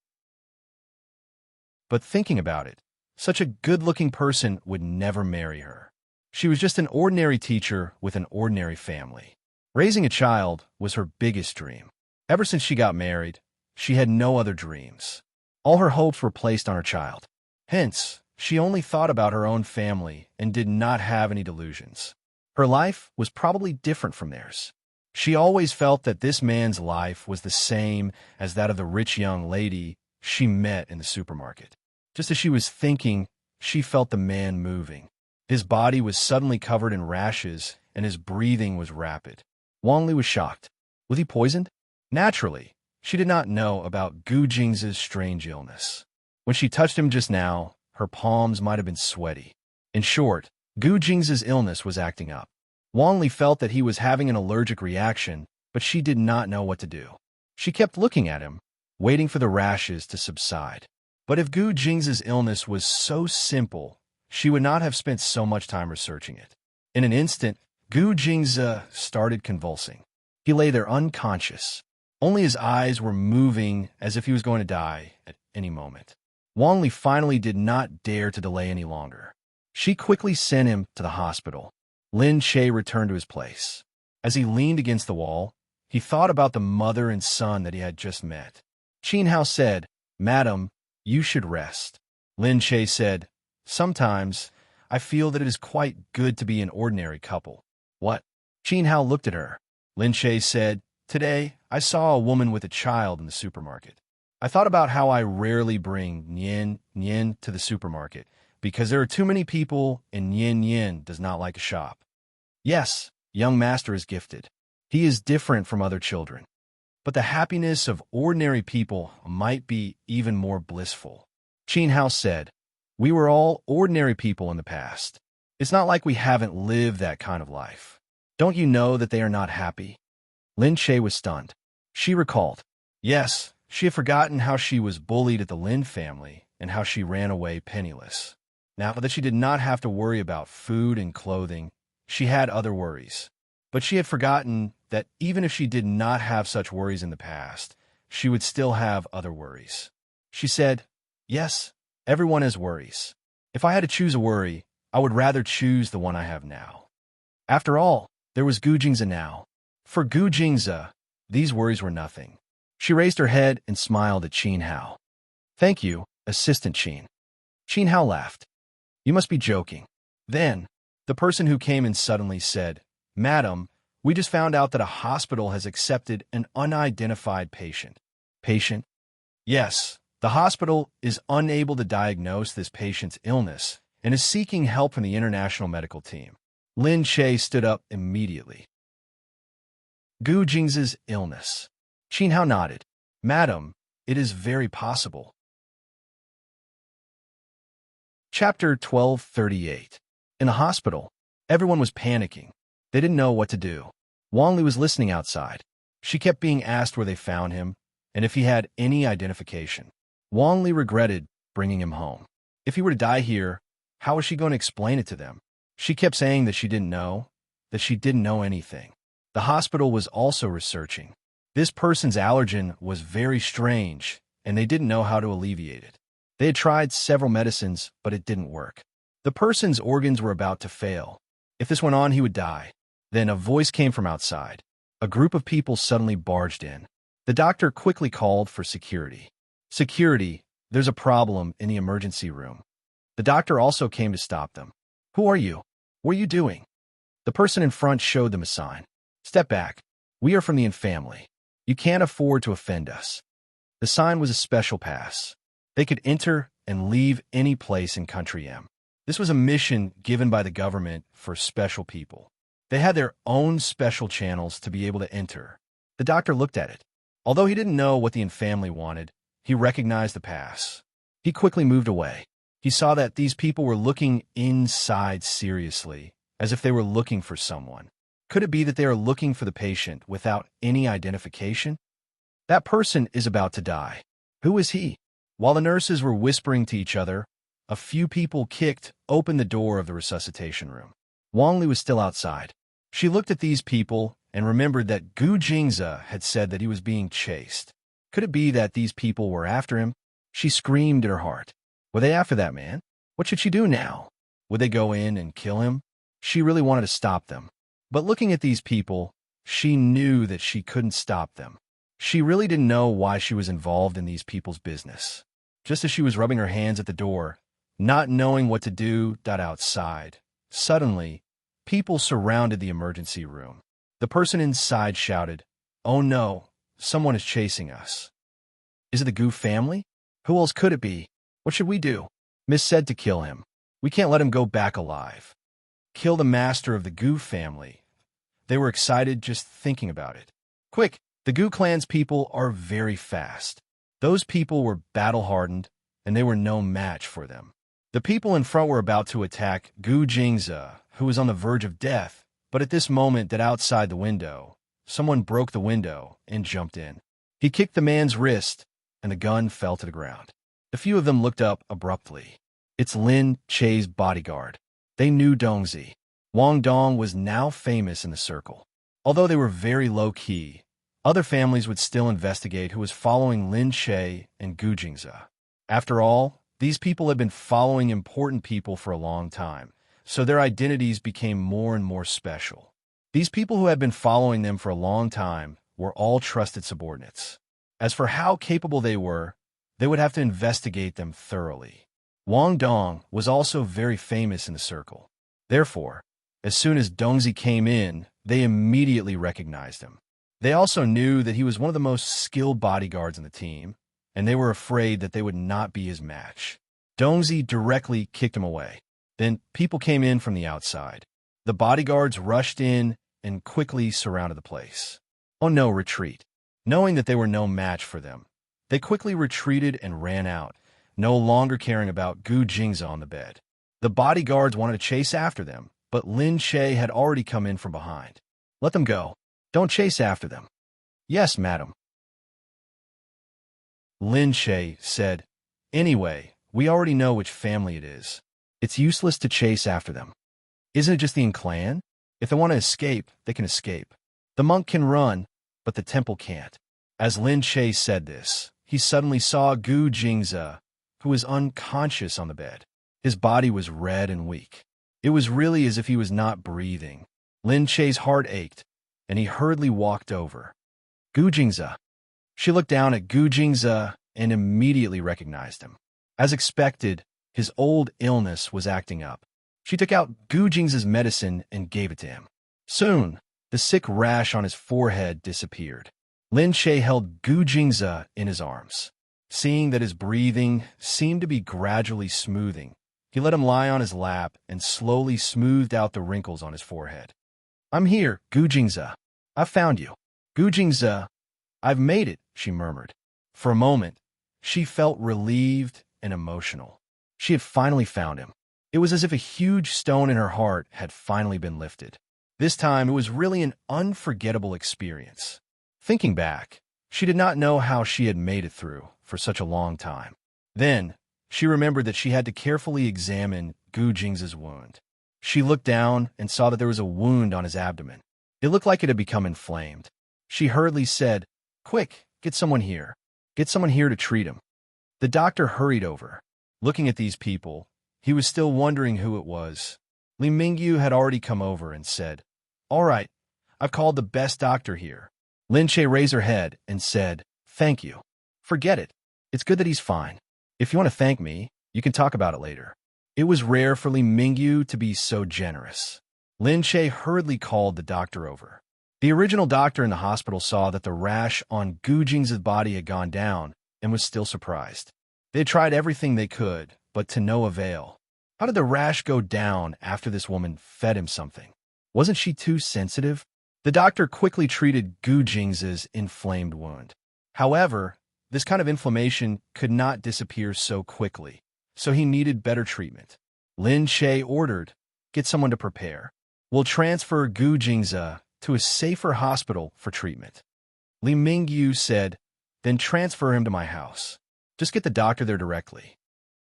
But thinking about it, such a good-looking person would never marry her. She was just an ordinary teacher with an ordinary family. Raising a child was her biggest dream. Ever since she got married, she had no other dreams. All her hopes were placed on her child. Hence, she only thought about her own family and did not have any delusions. Her life was probably different from theirs. She always felt that this man's life was the same as that of the rich young lady she met in the supermarket. Just as she was thinking, she felt the man moving. His body was suddenly covered in rashes, and his breathing was rapid. Wang Li was shocked. Was he poisoned? Naturally, she did not know about Gu Jingze's strange illness. When she touched him just now, her palms might have been sweaty. In short, Gu Jingze's illness was acting up. Wang Li felt that he was having an allergic reaction, but she did not know what to do. She kept looking at him, waiting for the rashes to subside. But if Gu Jingze's illness was so simple, she would not have spent so much time researching it. In an instant, Gu Jingze started convulsing. He lay there unconscious. Only his eyes were moving as if he was going to die at any moment. Wang Li finally did not dare to delay any longer. She quickly sent him to the hospital. Lin Che returned to his place. As he leaned against the wall, he thought about the mother and son that he had just met. Qin Hao said, "Madam, you should rest." Lin Che said, "Sometimes I feel that it is quite good to be an ordinary couple." What? Qin Hao looked at her. Lin Che said, "Today, I saw a woman with a child in the supermarket. I thought about how I rarely bring Nian to the supermarket because there are too many people and Nian does not like to shop. Yes, young master is gifted. He is different from other children. But the happiness of ordinary people might be even more blissful." Qin Hao said, "We were all ordinary people in the past. It's not like we haven't lived that kind of life. Don't you know that they are not happy?" Lin Che was stunned. She recalled. Yes, she had forgotten how she was bullied at the Lin family and how she ran away penniless. Now that she did not have to worry about food and clothing, she had other worries. But she had forgotten that even if she did not have such worries in the past, she would still have other worries. She said, "Yes, everyone has worries. If I had to choose a worry, I would rather choose the one I have now." After all, there was Gu Jingze now. For Gu Jingze, these worries were nothing. She raised her head and smiled at Qin Hao. "Thank you, Assistant Qin." Qin Hao laughed. "You must be joking." Then, the person who came in suddenly said, "Madam, we just found out that a hospital has accepted an unidentified patient." Patient? Yes, the hospital is unable to diagnose this patient's illness and is seeking help from the international medical team. Lin Che stood up immediately. Gu Jingze's illness. Qin Hao nodded. "Madam, it is very possible." Chapter 1238. In the hospital, everyone was panicking. They didn't know what to do. Wang Li was listening outside. She kept being asked where they found him and if he had any identification. Wang Li regretted bringing him home. If he were to die here, how was she going to explain it to them? She kept saying that she didn't know, that she didn't know anything. The hospital was also researching. This person's allergen was very strange, and they didn't know how to alleviate it. They had tried several medicines, but it didn't work. The person's organs were about to fail. If this went on, he would die. Then a voice came from outside. A group of people suddenly barged in. The doctor quickly called for security. Security, there's a problem in the emergency room. The doctor also came to stop them. Who are you? What are you doing? The person in front showed them a sign. Step back. We are from the family. You can't afford to offend us. The sign was a special pass. They could enter and leave any place in Country M. This was a mission given by the government for special people. They had their own special channels to be able to enter. The doctor looked at it. Although he didn't know what the family wanted, he recognized the pass. He quickly moved away. He saw that these people were looking inside seriously, as if they were looking for someone. Could it be that they are looking for the patient without any identification? That person is about to die. Who is he? While the nurses were whispering to each other, a few people kicked open the door of the resuscitation room. Wang Li was still outside. She looked at these people and remembered that Gu Jingze had said that he was being chased. Could it be that these people were after him? She screamed in her heart. Were they after that man? What should she do now? Would they go in and kill him? She really wanted to stop them. But looking at these people, she knew that she couldn't stop them. She really didn't know why she was involved in these people's business. Just as she was rubbing her hands at the door, not knowing what to do, outside, suddenly, people surrounded the emergency room. The person inside shouted, "Oh no, someone is chasing us." Is it the Gu family? Who else could it be? What should we do? Miss said to kill him. We can't let him go back alive. Kill the master of the Gu family. They were excited just thinking about it. Quick, the Gu clan's people are very fast. Those people were battle-hardened, and they were no match for them. The people in front were about to attack Gu Jingze, who was on the verge of death, but at this moment outside the window, someone broke the window and jumped in. He kicked the man's wrist, and the gun fell to the ground. A few of them looked up abruptly. It's Lin Che's bodyguard. They knew Dongzi. Wang Dong was now famous in the circle. Although they were very low-key, other families would still investigate who was following Lin Che and Gu Jingze. After all, these people had been following important people for a long time, so their identities became more and more special. These people who had been following them for a long time were all trusted subordinates. As for how capable they would have to investigate them thoroughly. Wang Dong was also very famous in the circle. Therefore, as soon as Dongzi came in, they immediately recognized him. They also knew that he was one of the most skilled bodyguards in the team, and they were afraid that they would not be his match. Dongzi directly kicked him away. Then people came in from the outside. The bodyguards rushed in and quickly surrounded the place. Oh no, retreat. Knowing that they were no match for them, they quickly retreated and ran out, no longer caring about Gu Jingze on the bed. The bodyguards wanted to chase after them, but Lin Che had already come in from behind. Let them go. Don't chase after them. Yes, madam. Lin Che said, Anyway, we already know which family it is. It's useless to chase after them. Isn't it just the clan? If they want to escape, they can escape. The monk can run, but the temple can't. As Lin Che said this, he suddenly saw Gu Jingze, who was unconscious on the bed. His body was red and weak. It was really as if he was not breathing. Lin Che's heart ached, and he hurriedly walked over. Gu Jingze. She looked down at Gu Jingze and immediately recognized him. As expected, his old illness was acting up. She took out Gu Jingze's medicine and gave it to him. Soon, the sick rash on his forehead disappeared. Lin Che held Gu Jingze in his arms. Seeing that his breathing seemed to be gradually smoothing, he let him lie on his lap and slowly smoothed out the wrinkles on his forehead. I'm here, Gu Jingze. I've found you. Gu Jingze, I've made it, she murmured. For a moment, she felt relieved and emotional. She had finally found him. It was as if a huge stone in her heart had finally been lifted. This time, it was really an unforgettable experience. Thinking back, she did not know how she had made it through for such a long time. Then, she remembered that she had to carefully examine Gu Jingze's wound. She looked down and saw that there was a wound on his abdomen. It looked like it had become inflamed. She hurriedly said, "Quick, get someone here. Get someone here to treat him." The doctor hurried over. Looking at these people, he was still wondering who it was. Li Mingyu had already come over and said, "All right, I've called the best doctor here." Lin Che raised her head and said, "Thank you." "Forget it. It's good that he's fine. If you want to thank me, you can talk about it later." It was rare for Li Mingyu to be so generous. Lin Che hurriedly called the doctor over. The original doctor in the hospital saw that the rash on Gu Jing's body had gone down and was still surprised. They had tried everything they could, but to no avail. How did the rash go down after this woman fed him something? Wasn't she too sensitive? The doctor quickly treated Gu Jing's inflamed wound. However, this kind of inflammation could not disappear so quickly, so he needed better treatment. Lin Che ordered, "Get someone to prepare. We'll transfer Gu Jingze to a safer hospital for treatment." Li Mingyu said, "Then transfer him to my house. Just get the doctor there directly."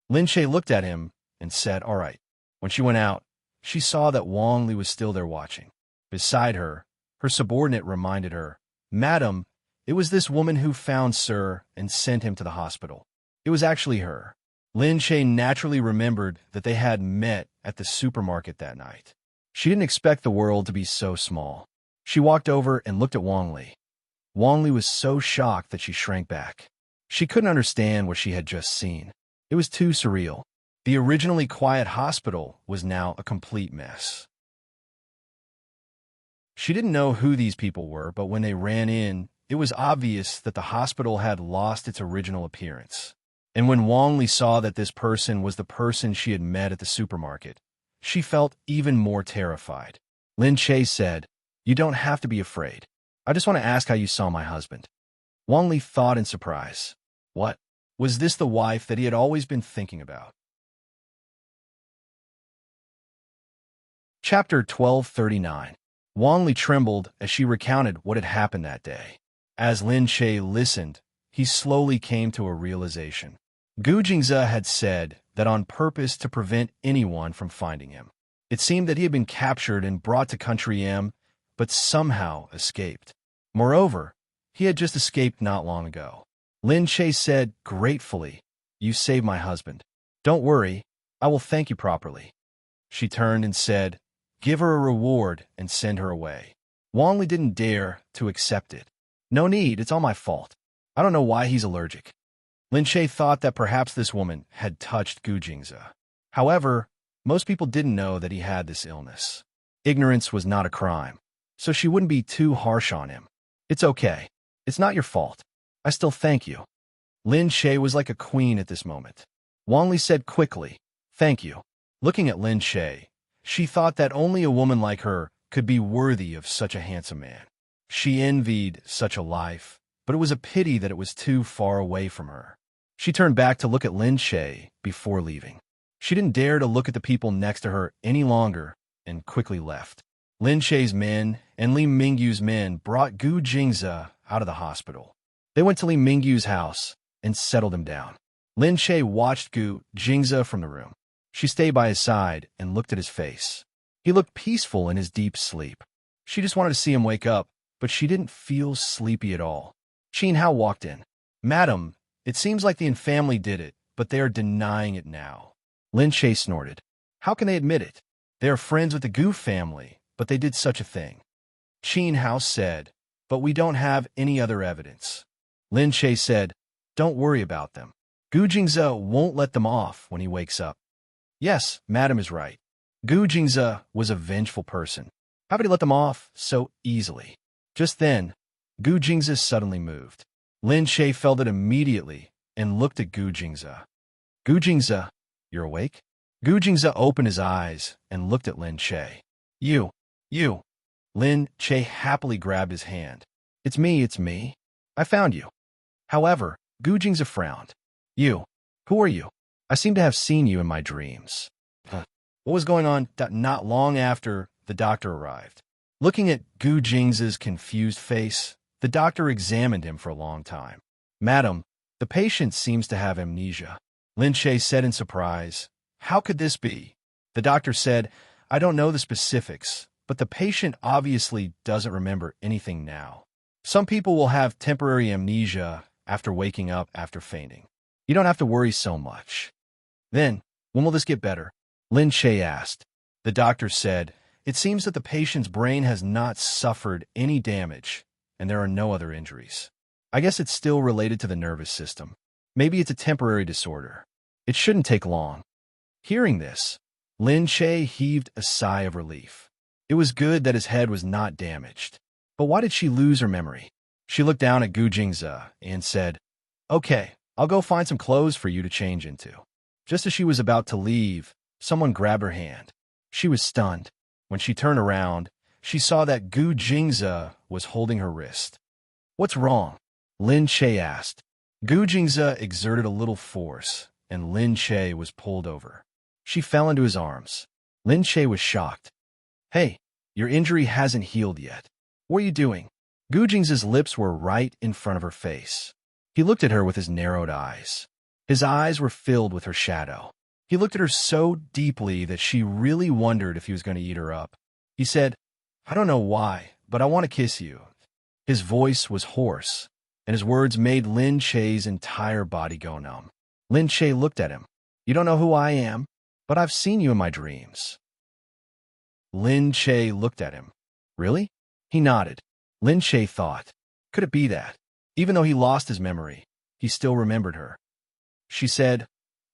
Lin Che looked at him and said, "All right." When she went out, she saw that Wang Li was still there watching. Beside her, her subordinate reminded her, "Madam, it was this woman who found Sir and sent him to the hospital. It was actually her." Lin Che naturally remembered that they had met at the supermarket that night. She didn't expect the world to be so small. She walked over and looked at Wang Li. Wang Li was so shocked that she shrank back. She couldn't understand what she had just seen. It was too surreal. The originally quiet hospital was now a complete mess. She didn't know who these people were, but when they ran in, it was obvious that the hospital had lost its original appearance. And when Wang Li saw that this person was the person she had met at the supermarket, she felt even more terrified. Lin Che said, "You don't have to be afraid. I just want to ask how you saw my husband." Wang Li thought in surprise. What? Was this the wife that he had always been thinking about? Chapter 1239. Wang Li trembled as she recounted what had happened that day. As Lin Che listened, he slowly came to a realization. Gu Jingze had said that on purpose to prevent anyone from finding him. It seemed that he had been captured and brought to Country M, but somehow escaped. Moreover, he had just escaped not long ago. Lin Che said gratefully, "You saved my husband. Don't worry, I will thank you properly." She turned and said, "Give her a reward and send her away." Wang Li didn't dare to accept it. "No need, it's all my fault. I don't know why he's allergic." Lin Che thought that perhaps this woman had touched Gu Jingze. However, most people didn't know that he had this illness. Ignorance was not a crime, so she wouldn't be too harsh on him. "It's okay. It's not your fault. I still thank you." Lin Che was like a queen at this moment. Wang Li said quickly, "Thank you." Looking at Lin Che, she thought that only a woman like her could be worthy of such a handsome man. She envied such a life, but it was a pity that it was too far away from her. She turned back to look at Lin Che before leaving. She didn't dare to look at the people next to her any longer and quickly left. Lin Che's men and Li Mingyu's men brought Gu Jingze out of the hospital. They went to Li Mingyu's house and settled him down. Lin Che watched Gu Jingze from the room. She stayed by his side and looked at his face. He looked peaceful in his deep sleep. She just wanted to see him wake up, but she didn't feel sleepy at all. Qin Hao walked in. "Madam, it seems like the family did it, but they are denying it now." Lin Che snorted. "How can they admit it? They are friends with the Gu family, but they did such a thing." Qin Hao said, "But we don't have any other evidence." Lin Che said, "Don't worry about them. Gu Jingze won't let them off when he wakes up." "Yes, madam is right. Gu Jingze was a vengeful person. How could he let them off so easily?" Just then, Gu Jingze suddenly moved. Lin Che felt it immediately and looked at Gu Jingze. "Gu Jingze, you're awake?" Gu Jingze opened his eyes and looked at Lin Che. You. Lin Che happily grabbed his hand. It's me. I found you." However, Gu Jingze frowned. "You? Who are you? I seem to have seen you in my dreams." What was going on? Not long after, the doctor arrived. Looking at Gu Jingze's confused face, the doctor examined him for a long time. "Madam, the patient seems to have amnesia." Lin Che said in surprise, "How could this be?" The doctor said, I don't know the specifics, but the patient obviously doesn't remember anything now. Some people will have temporary amnesia after waking up after fainting. You don't have to worry so much. Then, when will this get better? Lin Che asked. The doctor said, it seems that the patient's brain has not suffered any damage, and there are no other injuries. I guess it's still related to the nervous system. Maybe it's a temporary disorder. It shouldn't take long. Hearing this, Lin Che heaved a sigh of relief. It was good that his head was not damaged. But why did she lose her memory? She looked down at Gu Jingze and said, okay, I'll go find some clothes for you to change into. Just as she was about to leave, someone grabbed her hand. She was stunned. When she turned around, she saw that Gu Jingze was holding her wrist. What's wrong? Lin Che asked. Gu Jingze exerted a little force, and Lin Che was pulled over. She fell into his arms. Lin Che was shocked. Hey, your injury hasn't healed yet. What are you doing? Gu Jingze's lips were right in front of her face. He looked at her with his narrowed eyes. His eyes were filled with her shadow. He looked at her so deeply that she really wondered if he was going to eat her up. He said, I don't know why, but I want to kiss you. His voice was hoarse, and his words made Lin Che's entire body go numb. Lin Che looked at him. You don't know who I am, but I've seen you in my dreams. Lin Che looked at him. Really? He nodded. Lin Che thought, could it be that, even though he lost his memory, he still remembered her? She said,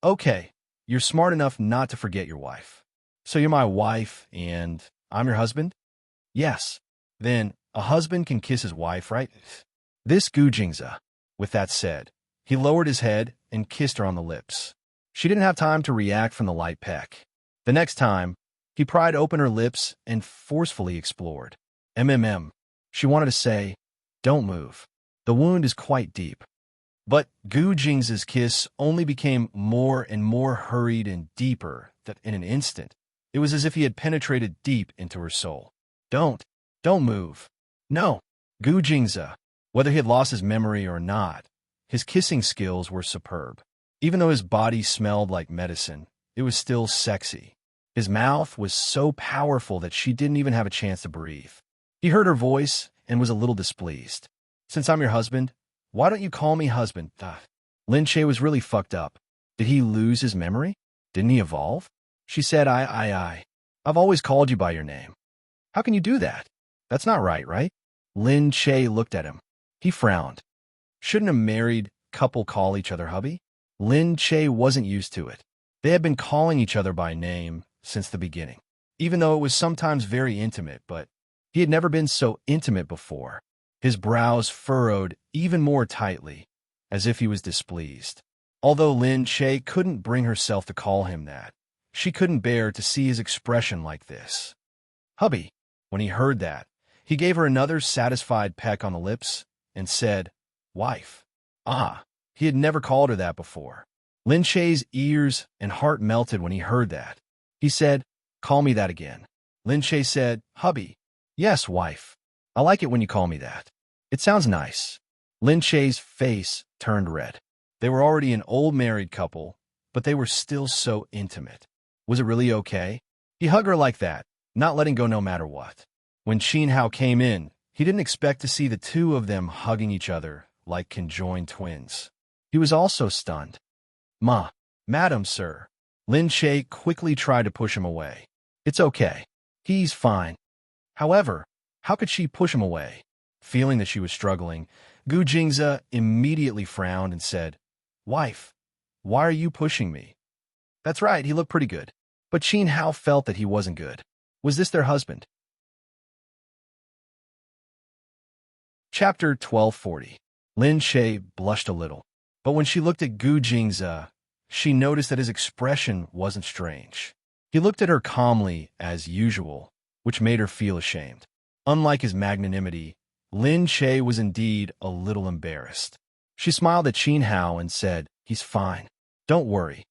okay, you're smart enough not to forget your wife. So you're my wife, and I'm your husband? Yes. Then, a husband can kiss his wife, right? This Gu Jingze. With that said, he lowered his head and kissed her on the lips. She didn't have time to react from the light peck. The next time, he pried open her lips and forcefully explored. She wanted to say, don't move. The wound is quite deep. But Gu Jingze's kiss only became more and more hurried and deeper that in an instant, it was as if he had penetrated deep into her soul. Don't move. No, Gu Jingze, whether he had lost his memory or not, his kissing skills were superb. Even though his body smelled like medicine, it was still sexy. His mouth was so powerful that she didn't even have a chance to breathe. He heard her voice and was a little displeased. Since I'm your husband, why don't you call me husband? Lin Che was really fucked up. Did he lose his memory? Didn't he evolve? She said, I've always called you by your name. How can you do that? That's not right? Lin Che looked at him. He frowned. Shouldn't a married couple call each other hubby? Lin Che wasn't used to it. They had been calling each other by name since the beginning, even though it was sometimes very intimate, but he had never been so intimate before. His brows furrowed even more tightly, as if he was displeased. Although Lin Che couldn't bring herself to call him that, she couldn't bear to see his expression like this. Hubby. When he heard that, he gave her another satisfied peck on the lips and said, wife. He had never called her that before. Lin Che's ears and heart melted when he heard that. He said, call me that again. Lin Che said, hubby. Yes, wife. I like it when you call me that. It sounds nice. Lin Che's face turned red. They were already an old married couple, but they were still so intimate. Was it really okay? He hugged her like that, not letting go no matter what. When Qin Hao came in, he didn't expect to see the two of them hugging each other like conjoined twins. He was also stunned. Madam, sir. Lin Che quickly tried to push him away. It's okay. He's fine. However, how could she push him away? Feeling that she was struggling, Gu Jingze immediately frowned and said, wife, why are you pushing me? That's right, he looked pretty good. But Qin Hao felt that he wasn't good. Was this their husband? Chapter 1240. Lin Che blushed a little, but when she looked at Gu Jingze, she noticed that his expression wasn't strange. He looked at her calmly as usual, which made her feel ashamed. Unlike his magnanimity, Lin Che was indeed a little embarrassed. She smiled at Qin Hao and said, he's fine. Don't worry.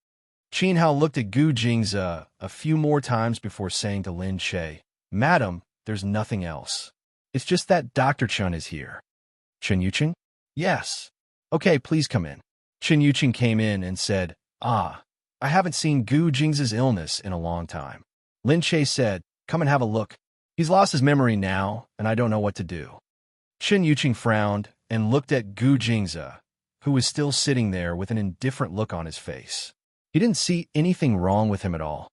Qin Hao looked at Gu Jingze a few more times before saying to Lin Che, Madam, there's nothing else. It's just that Dr. Chun is here. Chen Yuqing? Yes. Okay, please come in. Chen Yuqing came in and said, I haven't seen Gu Jingze's illness in a long time. Lin Che said, "Come and have a look. He's lost his memory now, and I don't know what to do." Chen Yuqing frowned and looked at Gu Jingze, who was still sitting there with an indifferent look on his face. He didn't see anything wrong with him at all.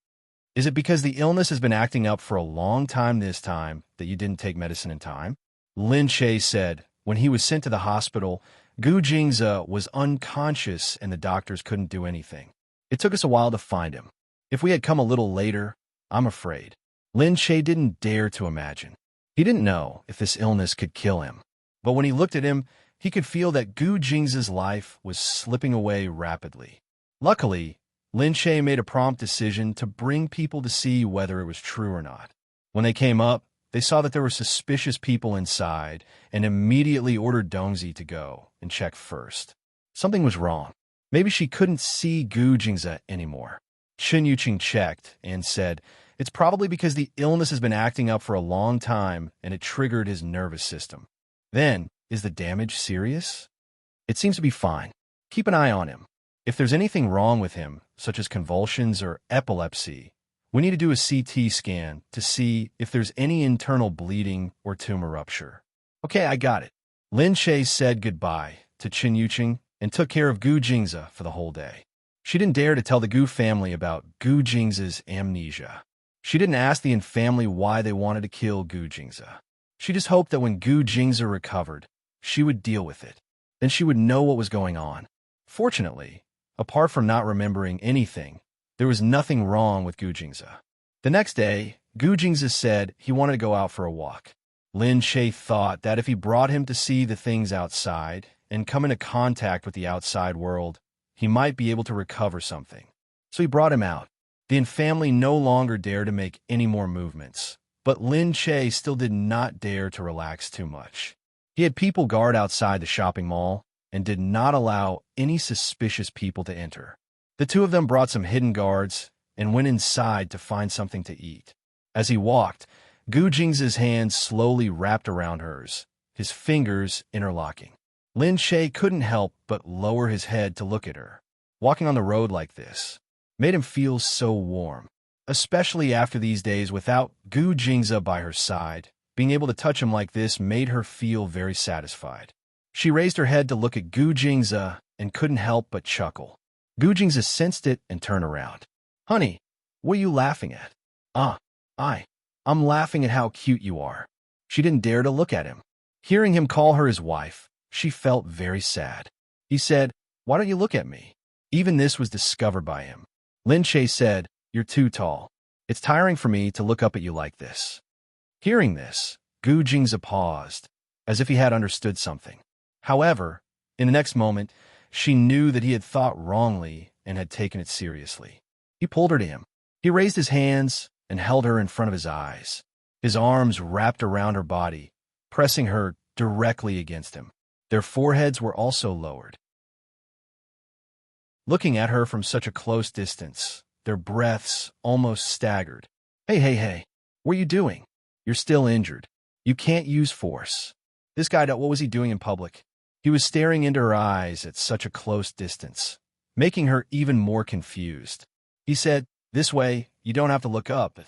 "Is it because the illness has been acting up for a long time this time that you didn't take medicine in time?" Lin Che said. When he was sent to the hospital, Gu Jingze was unconscious and the doctors couldn't do anything. "It took us a while to find him. If we had come a little later, I'm afraid." Lin Che didn't dare to imagine. He didn't know if this illness could kill him. But when he looked at him, he could feel that Gu Jingze's life was slipping away rapidly. Luckily, Lin Che made a prompt decision to bring people to see whether it was true or not. When they came up, they saw that there were suspicious people inside and immediately ordered Dongzi to go and check first. Something was wrong. Maybe she couldn't see Gu Jingze anymore. Chen Yuqing checked and said, "It's probably because the illness has been acting up for a long time and it triggered his nervous system." Then, "Is the damage serious?" "It seems to be fine. Keep an eye on him. If there's anything wrong with him, such as convulsions or epilepsy, we need to do a CT scan to see if there's any internal bleeding or tumor rupture." "Okay, I got it." Lin Che said goodbye to Chen Yuqing and took care of Gu Jingze for the whole day. She didn't dare to tell the Gu family about Gu Jingze's amnesia. She didn't ask the Yin family why they wanted to kill Gu Jingze. She just hoped that when Gu Jingze recovered, she would deal with it. Then she would know what was going on. Fortunately, apart from not remembering anything, there was nothing wrong with Gu Jingze. The next day, Gu Jingze said he wanted to go out for a walk. Lin Che thought that if he brought him to see the things outside and come into contact with the outside world, he might be able to recover something. So he brought him out. The Yin family no longer dared to make any more movements, but Lin Che still did not dare to relax too much. He had people guard outside the shopping mall and did not allow any suspicious people to enter. The two of them brought some hidden guards and went inside to find something to eat. As he walked, Gu Jingze's hands slowly wrapped around hers, his fingers interlocking. Lin Che couldn't help but lower his head to look at her. Walking on the road like this made him feel so warm, especially after these days without Gu Jingze by her side. Being able to touch him like this made her feel very satisfied. She raised her head to look at Gu Jingze and couldn't help but chuckle. Gu Jingze sensed it and turned around. "Honey, what are you laughing at?" I'm laughing at how cute you are." She didn't dare to look at him. Hearing him call her his wife, she felt very sad. He said, "Why don't you look at me?" Even this was discovered by him. Lin Che said, "You're too tall. It's tiring for me to look up at you like this." Hearing this, Gu Jingze paused, as if he had understood something. However, in the next moment, she knew that he had thought wrongly and had taken it seriously. He pulled her to him. He raised his hands and held her in front of his eyes. His arms wrapped around her body, pressing her directly against him. Their foreheads were also lowered. Looking at her from such a close distance, their breaths almost staggered. Hey, what are you doing? You're still injured. You can't use force." This guy, what was he doing in public? He was staring into her eyes at such a close distance, making her even more confused. He said, "This way, you don't have to look up."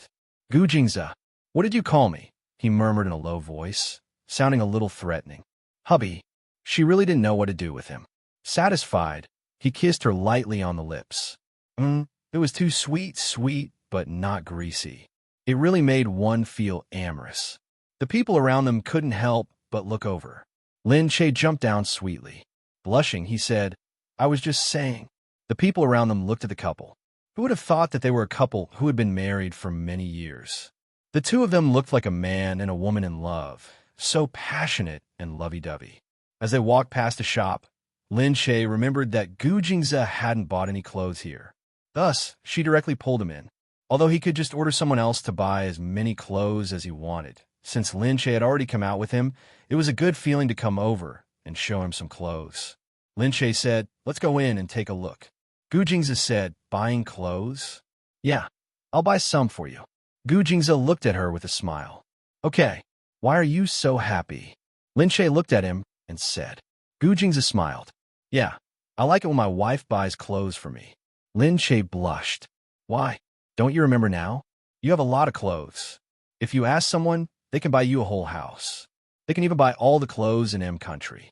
"Gu Jingze, what did you call me?" he murmured in a low voice, sounding a little threatening. "Hubby." She really didn't know what to do with him. Satisfied, he kissed her lightly on the lips. It was too sweet, but not greasy. It really made one feel amorous. The people around them couldn't help but look over. Lin Che jumped down sweetly. Blushing, he said, "I was just saying." The people around them looked at the couple. Who would have thought that they were a couple who had been married for many years? The two of them looked like a man and a woman in love, so passionate and lovey-dovey. As they walked past the shop, Lin Che remembered that Gu Jingze hadn't bought any clothes here. Thus, she directly pulled him in, although he could just order someone else to buy as many clothes as he wanted. Since Lin Che had already come out with him, it was a good feeling to come over and show him some clothes. Lin Che said, "Let's go in and take a look." Gu Jingze said, "Buying clothes?" "Yeah, I'll buy some for you." Gu Jingze looked at her with a smile. "Okay, why are you so happy?" Lin Che looked at him and said. Gu Jingze smiled. "Yeah, I like it when my wife buys clothes for me." Lin Che blushed. "Why? Don't you remember now? You have a lot of clothes. If you ask someone, they can buy you a whole house. They can even buy all the clothes in M country.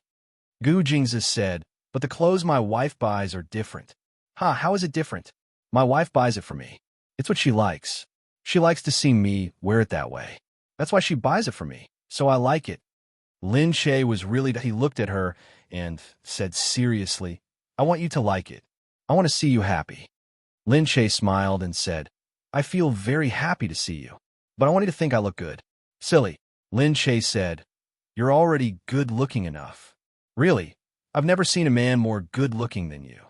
Gu Jingzi said, but the clothes my wife buys are different. How is it different? My wife buys it for me. It's what she likes. She likes to see me wear it that way. That's why she buys it for me, so I like it. Lin Che was really, he looked at her and said seriously, I want you to like it. I want to see you happy. Lin Che smiled and said, I feel very happy to see you, but I want you to think I look good. Silly. Lin Che said, you're already good-looking enough. Really? I've never seen a man more good-looking than you.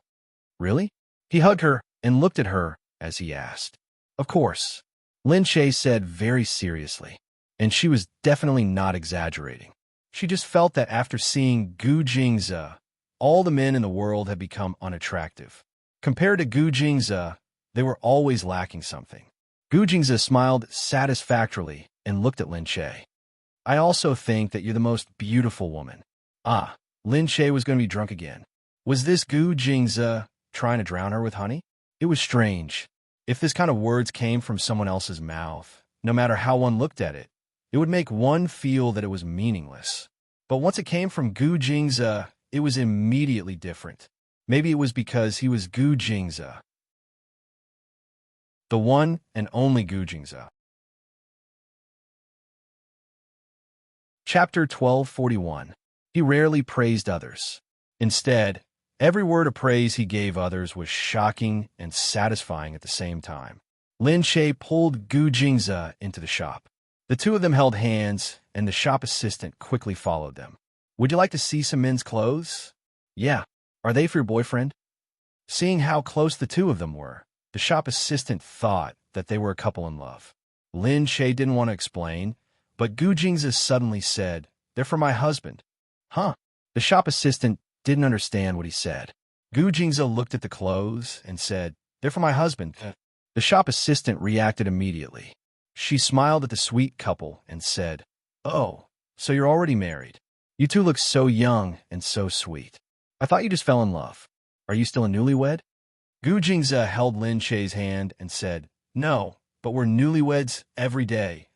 Really? He hugged her and looked at her as he asked. Of course. Lin Che said very seriously, and she was definitely not exaggerating. She just felt that after seeing Gu Jingzi, all the men in the world had become unattractive. Compared to Gu Jingzi, they were always lacking something. Gu Jingzi smiled satisfactorily and looked at Lin Che. I also think that you're the most beautiful woman. Lin Che was going to be drunk again. Was this Gu Jingzi trying to drown her with honey? It was strange. If this kind of words came from someone else's mouth, no matter how one looked at it, it would make one feel that it was meaningless. But once it came from Gu Jingzi, it was immediately different. Maybe it was because he was Gu Jingzi. The one and only Gu Jingzi. Chapter 1241. He rarely praised others. Instead, every word of praise he gave others was shocking and satisfying at the same time. Lin Che pulled Gu Jingzi into the shop. The two of them held hands, and the shop assistant quickly followed them. Would you like to see some men's clothes? Yeah. Are they for your boyfriend? Seeing how close the two of them were, the shop assistant thought that they were a couple in love. Lin Che didn't want to explain, but Gu Jingzi suddenly said, they're for my husband. Huh? The shop assistant didn't understand what he said. Gu Jingzi looked at the clothes and said, they're for my husband. The shop assistant reacted immediately. She smiled at the sweet couple and said, oh, so you're already married. You two look so young and so sweet. I thought you just fell in love. Are you still a newlywed? Gu Jingzi held Lin Che's hand and said, no, but we're newlyweds every day.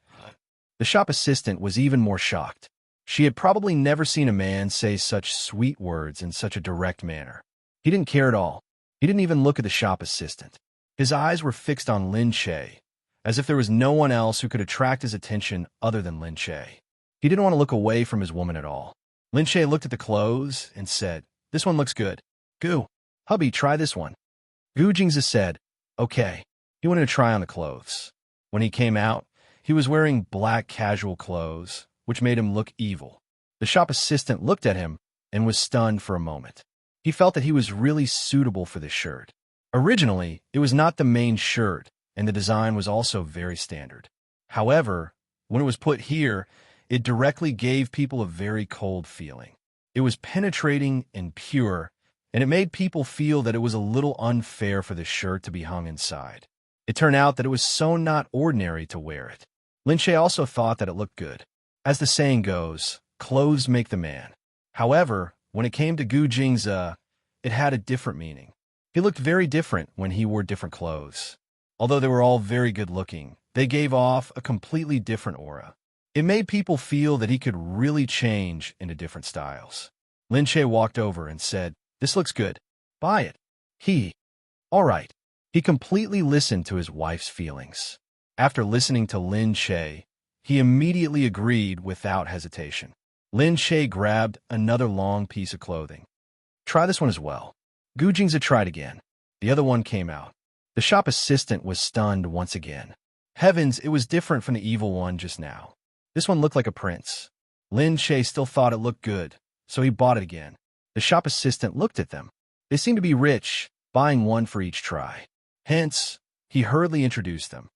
The shop assistant was even more shocked. She had probably never seen a man say such sweet words in such a direct manner. He didn't care at all. He didn't even look at the shop assistant. His eyes were fixed on Lin Che, as if there was no one else who could attract his attention other than Lin Che. He didn't want to look away from his woman at all. Lin Che looked at the clothes and said, this one looks good. Gu, hubby, try this one. Gu Jingzi said, okay. He wanted to try on the clothes. When he came out, he was wearing black casual clothes, which made him look evil. The shop assistant looked at him and was stunned for a moment. He felt that he was really suitable for this shirt. Originally, it was not the main shirt, and the design was also very standard. However, when it was put here, it directly gave people a very cold feeling. It was penetrating and pure, and it made people feel that it was a little unfair for the shirt to be hung inside. It turned out that it was so not ordinary to wear it. Lin Che also thought that it looked good. As the saying goes, clothes make the man. However, when it came to Gu Jingzi, it had a different meaning. He looked very different when he wore different clothes. Although they were all very good-looking, they gave off a completely different aura. It made people feel that he could really change into different styles. Lin Che walked over and said, this looks good. Buy it. All right. He completely listened to his wife's feelings. After listening to Lin Che, he immediately agreed without hesitation. Lin Che grabbed another long piece of clothing. Try this one as well. Gu Jingzi tried again. The other one came out. The shop assistant was stunned once again. Heavens, it was different from the evil one just now. This one looked like a prince. Lin Che still thought it looked good, so he bought it again. The shop assistant looked at them. They seemed to be rich, buying one for each try. Hence, he hurriedly introduced them.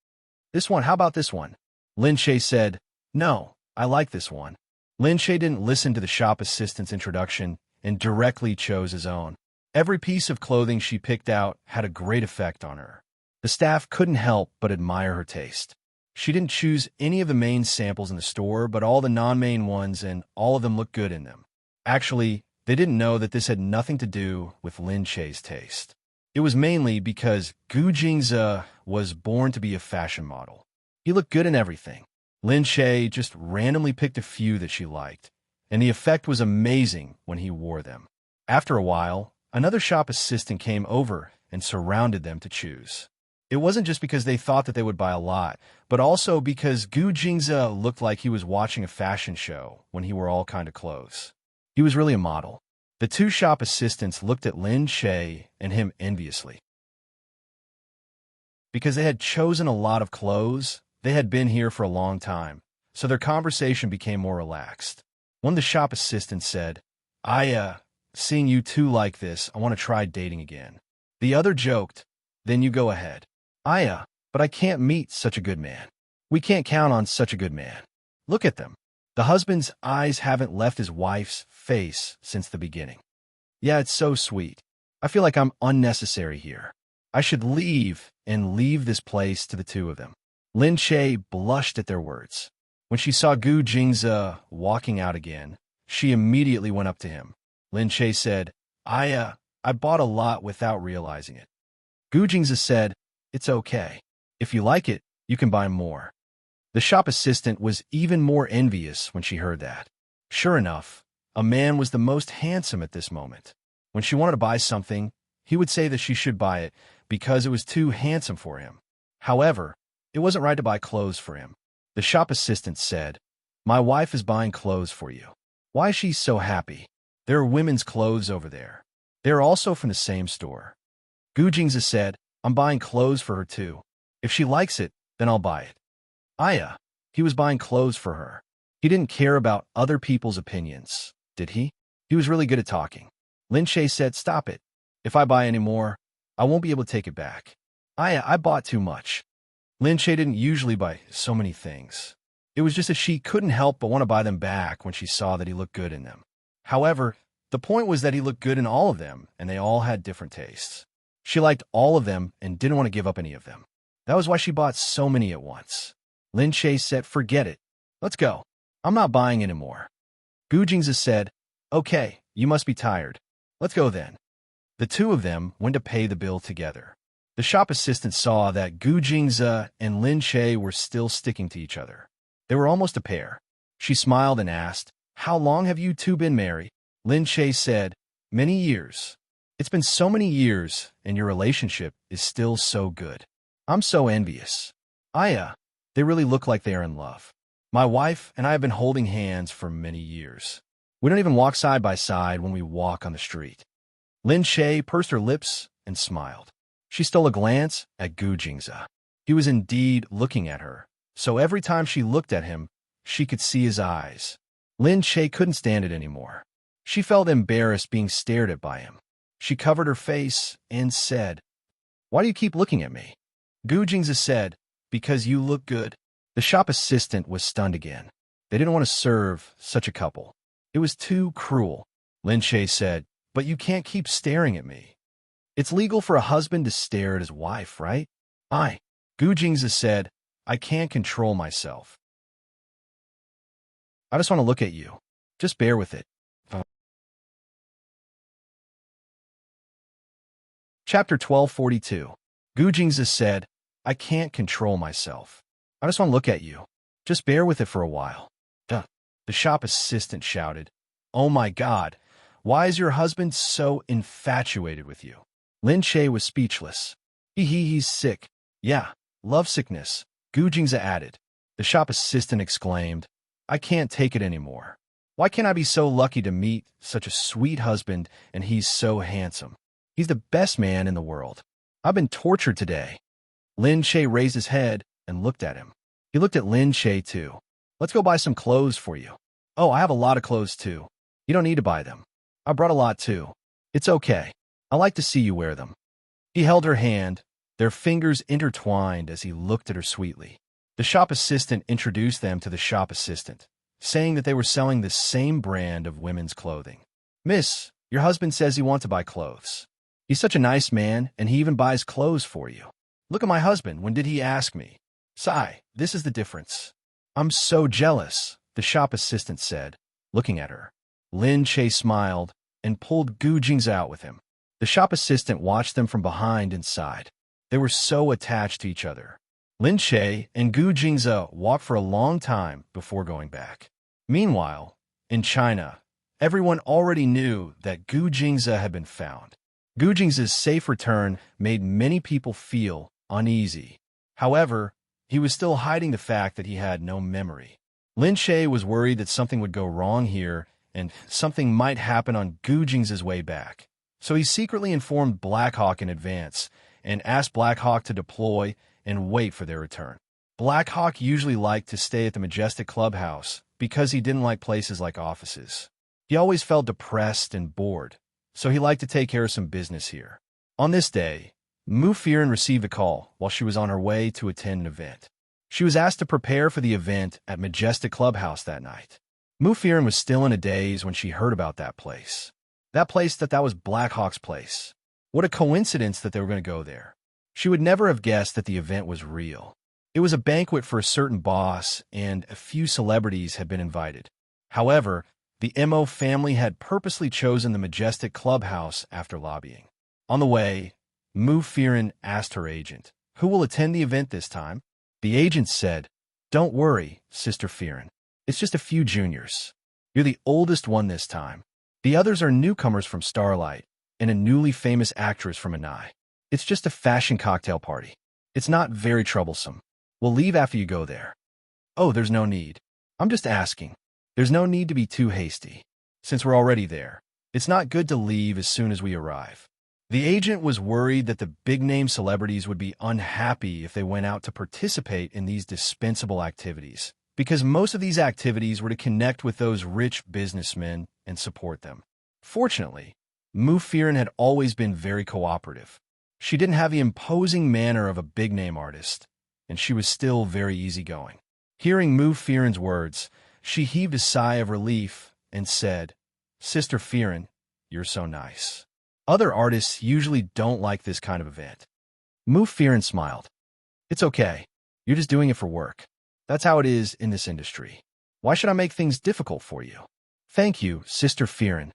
This one, how about this one? Lin Che said, no, I like this one. Lin Che didn't listen to the shop assistant's introduction and directly chose his own. Every piece of clothing she picked out had a great effect on her. The staff couldn't help but admire her taste. She didn't choose any of the main samples in the store, but all the non-main ones, and all of them looked good in them. Actually, they didn't know that this had nothing to do with Lin Che's taste. It was mainly because Gu Jingzi was born to be a fashion model. He looked good in everything. Lin Shay just randomly picked a few that she liked, and the effect was amazing when he wore them. After a while, another shop assistant came over and surrounded them to choose. It wasn't just because they thought that they would buy a lot, but also because Gu Jingze looked like he was watching a fashion show when he wore all kind of clothes. He was really a model. The two shop assistants looked at Lin Shay and him enviously. Because they had chosen a lot of clothes, they had been here for a long time, so their conversation became more relaxed. One of the shop assistants said, seeing you two like this, I want to try dating again. The other joked, then you go ahead. But I can't meet such a good man. We can't count on such a good man. Look at them. The husband's eyes haven't left his wife's face since the beginning. Yeah, it's so sweet. I feel like I'm unnecessary here. I should leave this place to the two of them. Lin Shay blushed at their words. When she saw Gu Jingze walking out again, she immediately went up to him. Lin Shay said, I bought a lot without realizing it. Gu Jingze said, it's okay. If you like it, you can buy more. The shop assistant was even more envious when she heard that. Sure enough, a man was the most handsome at this moment. When she wanted to buy something, he would say that she should buy it because it was too handsome for him. However, it wasn't right to buy clothes for him. The shop assistant said, my wife is buying clothes for you. Why is she so happy? There are women's clothes over there. They are also from the same store. Gu Jingze said, I'm buying clothes for her too. If she likes it, then I'll buy it. He was buying clothes for her. He didn't care about other people's opinions, did he? He was really good at talking. Lin Shay said, stop it. If I buy any more, I won't be able to take it back. I bought too much. Lin Shay didn't usually buy so many things. It was just that she couldn't help but want to buy them back when she saw that he looked good in them. However, the point was that he looked good in all of them, and they all had different tastes. She liked all of them and didn't want to give up any of them. That was why she bought so many at once. Lin Shay said, forget it. Let's go. I'm not buying anymore. Gu Jingze said, okay, you must be tired. Let's go then. The two of them went to pay the bill together. The shop assistant saw that Gu Jingze and Lin Shay were still sticking to each other. They were almost a pair. She smiled and asked, how long have you two been married? Lin Shay said, many years. It's been so many years, and your relationship is still so good. I'm so envious. They really look like they are in love. My wife and I have been holding hands for many years. We don't even walk side by side when we walk on the street. Lin Shay pursed her lips and smiled. She stole a glance at Gu Jingze. He was indeed looking at her, so every time she looked at him, she could see his eyes. Lin Shay couldn't stand it anymore. She felt embarrassed being stared at by him. She covered her face and said, why do you keep looking at me? Gu Jingze said, because you look good. The shop assistant was stunned again. They didn't want to serve such a couple. It was too cruel. Lin Shay said, but you can't keep staring at me. It's legal for a husband to stare at his wife, right? Gu Jingze said, I can't control myself. I just want to look at you. Just bear with it. Chapter 1242. Gu Jingze said, I can't control myself. I just want to look at you. Just bear with it for a while. The shop assistant shouted, oh my God, why is your husband so infatuated with you? Lin Shay was speechless. He's sick. Yeah, love sickness, Gu Jingze added. The shop assistant exclaimed, I can't take it anymore. Why can't I be so lucky to meet such a sweet husband and he's so handsome? He's the best man in the world. I've been tortured today. Lin Shay raised his head and looked at him. He looked at Lin Shay too. Let's go buy some clothes for you. Oh, I have a lot of clothes too. You don't need to buy them. I brought a lot too. It's okay. I like to see you wear them. He held her hand, their fingers intertwined as he looked at her sweetly. The shop assistant introduced them to the shop assistant, saying that they were selling the same brand of women's clothing. Miss, your husband says he wants to buy clothes. He's such a nice man, and he even buys clothes for you. Look at my husband. When did he ask me? Sigh, this is the difference. I'm so jealous, the shop assistant said, looking at her. Lin Shay smiled and pulled Gu Jingze out with him. The shop assistant watched them from behind and sighed. They were so attached to each other. Lin Che and Gu Jingze walked for a long time before going back. Meanwhile, in China, everyone already knew that Gu Jingze had been found. Gu Jingze's safe return made many people feel uneasy. However, he was still hiding the fact that he had no memory. Lin Che was worried that something would go wrong here and something might happen on Gu Jingze's way back. So he secretly informed Black Hawk in advance and asked Black Hawk to deploy and wait for their return. Black Hawk usually liked to stay at the Majestic Clubhouse because he didn't like places like offices. He always felt depressed and bored, so he liked to take care of some business here. On this day, Mu Firen received a call while she was on her way to attend an event. She was asked to prepare for the event at Majestic Clubhouse that night. Mu Firen was still in a daze when she heard about that place. That was Black Hawk's place. What a coincidence that they were going to go there. She would never have guessed that the event was real. It was a banquet for a certain boss, and a few celebrities had been invited. However, the Mo family had purposely chosen the Majestic Clubhouse after lobbying. On the way, Mu Firen asked her agent, "Who will attend the event this time?" The agent said, "Don't worry, Sister Firen. It's just a few juniors. You're the oldest one this time. The others are newcomers from Starlight and a newly famous actress from Anai. It's just a fashion cocktail party. It's not very troublesome. We'll leave after you go there." "Oh, there's no need. I'm just asking. There's no need to be too hasty. Since we're already there, it's not good to leave as soon as we arrive." The agent was worried that the big-name celebrities would be unhappy if they went out to participate in these dispensable activities, because most of these activities were to connect with those rich businessmen and support them. Fortunately, Mu Firen had always been very cooperative. She didn't have the imposing manner of a big-name artist, and she was still very easygoing. Hearing Mu Firen's words, she heaved a sigh of relief and said, "Sister Firen, you're so nice. Other artists usually don't like this kind of event." Mu Firen smiled. "It's okay. You're just doing it for work. That's how it is in this industry. Why should I make things difficult for you?" "Thank you, Sister Firen."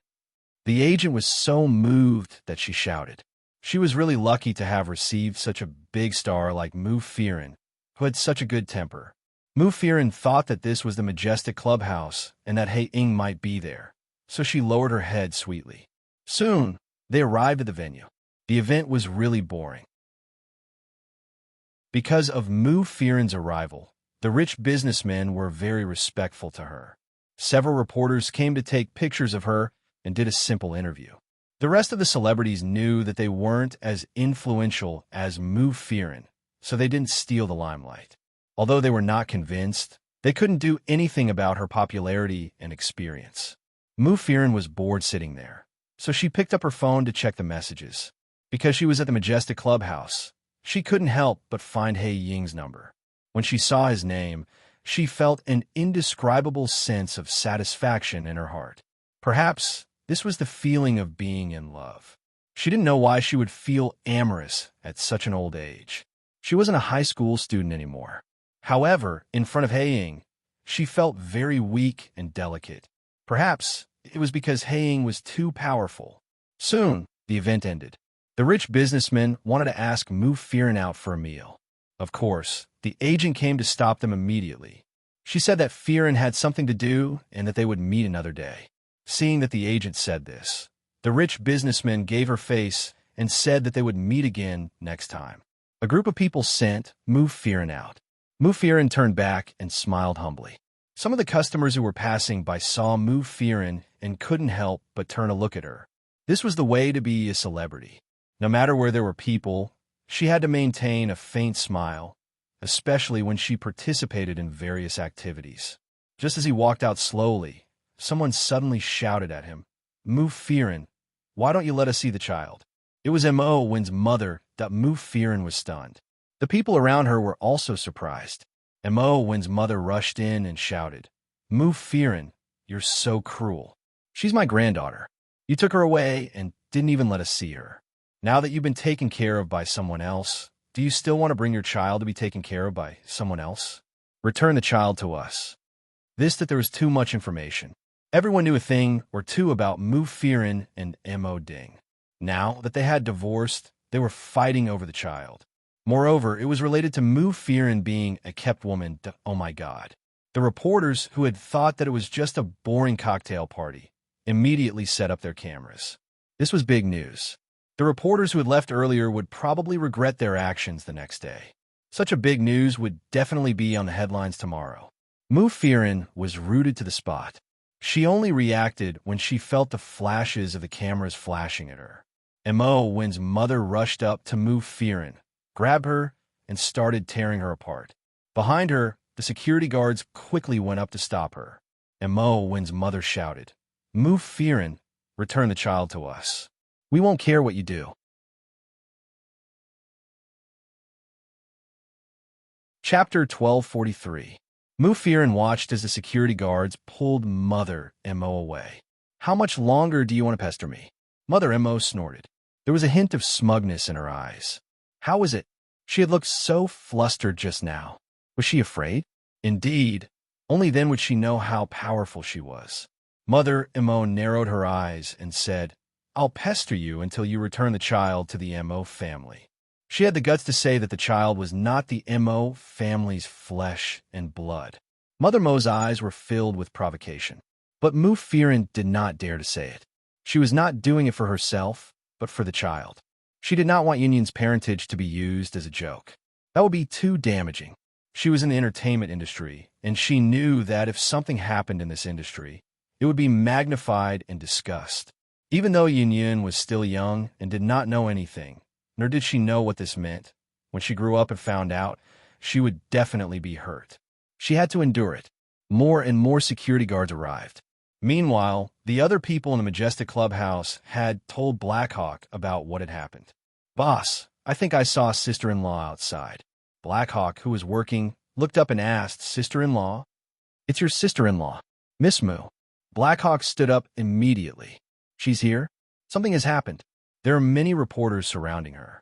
The agent was so moved that she shouted. She was really lucky to have received such a big star like Mu Firen, who had such a good temper. Mu Firen thought that this was the Majestic Clubhouse and that Hei Ying might be there, so she lowered her head sweetly. Soon, they arrived at the venue. The event was really boring. Because of Mu Firen's arrival, the rich businessmen were very respectful to her. Several reporters came to take pictures of her and did a simple interview. The rest of the celebrities knew that they weren't as influential as Mu Firen, so they didn't steal the limelight. Although they were not convinced, they couldn't do anything about her popularity and experience. Mu Firen was bored sitting there, so she picked up her phone to check the messages. Because she was at the Majestic Clubhouse, she couldn't help but find Hei Ying's number. When she saw his name, she felt an indescribable sense of satisfaction in her heart. Perhaps this was the feeling of being in love. She didn't know why she would feel amorous at such an old age. She wasn't a high school student anymore. However, in front of Hei Ying, she felt very weak and delicate. Perhaps it was because Hei Ying was too powerful. Soon, the event ended. The rich businessman wanted to ask Mu Firen out for a meal. Of course, the agent came to stop them immediately. She said that Firen had something to do and that they would meet another day. Seeing that the agent said this, the rich businessman gave her face and said that they would meet again next time. A group of people sent Mu Firen out. Mu Firen turned back and smiled humbly. Some of the customers who were passing by saw Mu Firen and couldn't help but turn a look at her. This was the way to be a celebrity. No matter where there were people, she had to maintain a faint smile, especially when she participated in various activities. Just as he walked out slowly, someone suddenly shouted at him, "Mu Firen, why don't you let us see the child?" It was Mo Win's mother that Mu Firen was stunned. The people around her were also surprised. Mo Win's mother rushed in and shouted, "Mu Firen, you're so cruel. She's my granddaughter. You took her away and didn't even let us see her. Now that you've been taken care of by someone else, do you still want to bring your child to be taken care of by someone else? Return the child to us." That there was too much information. Everyone knew a thing or two about Mu Firen and Mo Ding. Now that they had divorced, they were fighting over the child. Moreover, it was related to Mu Fearon being a kept woman. Oh my God. The reporters, who had thought that it was just a boring cocktail party, immediately set up their cameras. This was big news. The reporters who had left earlier would probably regret their actions the next day. Such a big news would definitely be on the headlines tomorrow. Mu Fearon was rooted to the spot. She only reacted when she felt the flashes of the cameras flashing at her. Wen's mother rushed up to Mu Fearon, grabbed her, and started tearing her apart. Behind her, the security guards quickly went up to stop her. Wen's mother shouted, "Mu Fearon, return the child to us. We won't care what you do." Chapter 1243. Mu Fearon watched as the security guards pulled Mother Mo away. "How much longer do you want to pester me?" Mother Mo snorted. There was a hint of smugness in her eyes. How was it? She had looked so flustered just now. Was she afraid? Indeed. Only then would she know how powerful she was. Mother Mo narrowed her eyes and said, "I'll pester you until you return the child to the Mo family." She had the guts to say that the child was not the Mo family's flesh and blood. Mother Mo's eyes were filled with provocation. But Mu Fearon did not dare to say it. She was not doing it for herself, but for the child. She did not want Yunyan's parentage to be used as a joke. That would be too damaging. She was in the entertainment industry, and she knew that if something happened in this industry, it would be magnified and discussed. Even though Yunyan was still young and did not know anything, nor did she know what this meant, when she grew up and found out, she would definitely be hurt. She had to endure it. More and more security guards arrived. Meanwhile, the other people in the Majestic Clubhouse had told Blackhawk about what had happened. "Boss, I think I saw sister-in-law outside." Blackhawk, who was working, looked up and asked, "Sister-in-law?" "It's your sister-in-law, Miss Mu." Blackhawk stood up immediately. "She's here? Something has happened." There are many reporters surrounding her.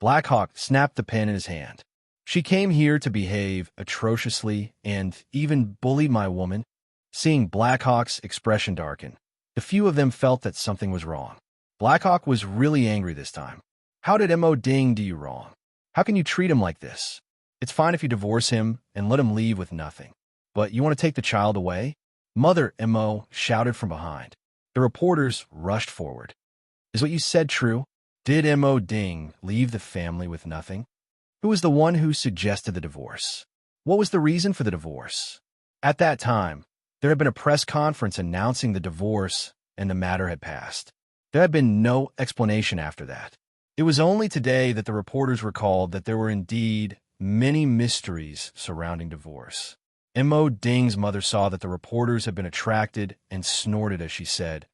Blackhawk snapped the pen in his hand. "She came here to behave atrociously and even bullied my woman." Seeing Blackhawk's expression darken, the few of them felt that something was wrong. Blackhawk was really angry this time. "How did Mo Ding do you wrong? How can you treat him like this? It's fine if you divorce him and let him leave with nothing. But you want to take the child away?" Mother Mo shouted from behind. The reporters rushed forward. "Is what you said true? Did Mo Ding leave the family with nothing? Who was the one who suggested the divorce? What was the reason for the divorce?" At that time, there had been a press conference announcing the divorce, and the matter had passed. There had been no explanation after that. It was only today that the reporters recalled that there were indeed many mysteries surrounding divorce. Mo Ding's mother saw that the reporters had been attracted and snorted as she said,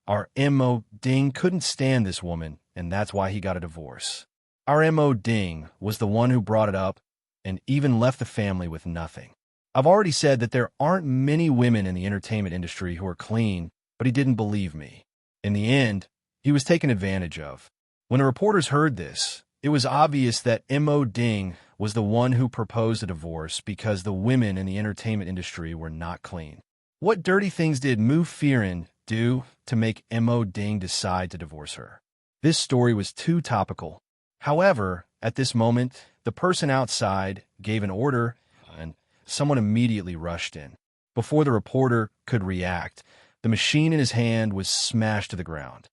"Our Mo Ding couldn't stand this woman, and that's why he got a divorce. Our Mo Ding was the one who brought it up and even left the family with nothing. I've already said that there aren't many women in the entertainment industry who are clean, but he didn't believe me. In the end, he was taken advantage of." When the reporters heard this, it was obvious that Mo Ding was the one who proposed a divorce because the women in the entertainment industry were not clean. What dirty things did Mu Fearon do to make Mo Ding decide to divorce her? This story was too topical. However, at this moment, the person outside gave an order, and someone immediately rushed in. Before the reporter could react, the machine in his hand was smashed to the ground.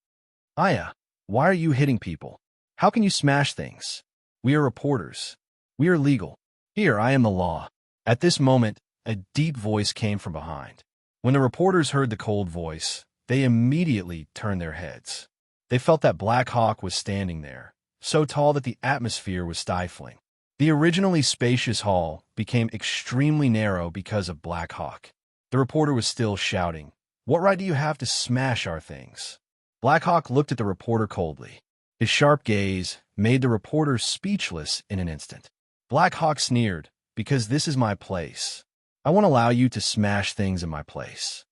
"Aya, why are you hitting people? How can you smash things? We are reporters. We are legal. Here, I am the law." At this moment, a deep voice came from behind. When the reporters heard the cold voice, they immediately turned their heads. They felt that Black Hawk was standing there, so tall that the atmosphere was stifling. The originally spacious hall became extremely narrow because of Black Hawk. The reporter was still shouting, "What right do you have to smash our things?" Black Hawk looked at the reporter coldly. His sharp gaze made the reporter speechless in an instant. Black Hawk sneered, "Because this is my place. I won't allow you to smash things in my place."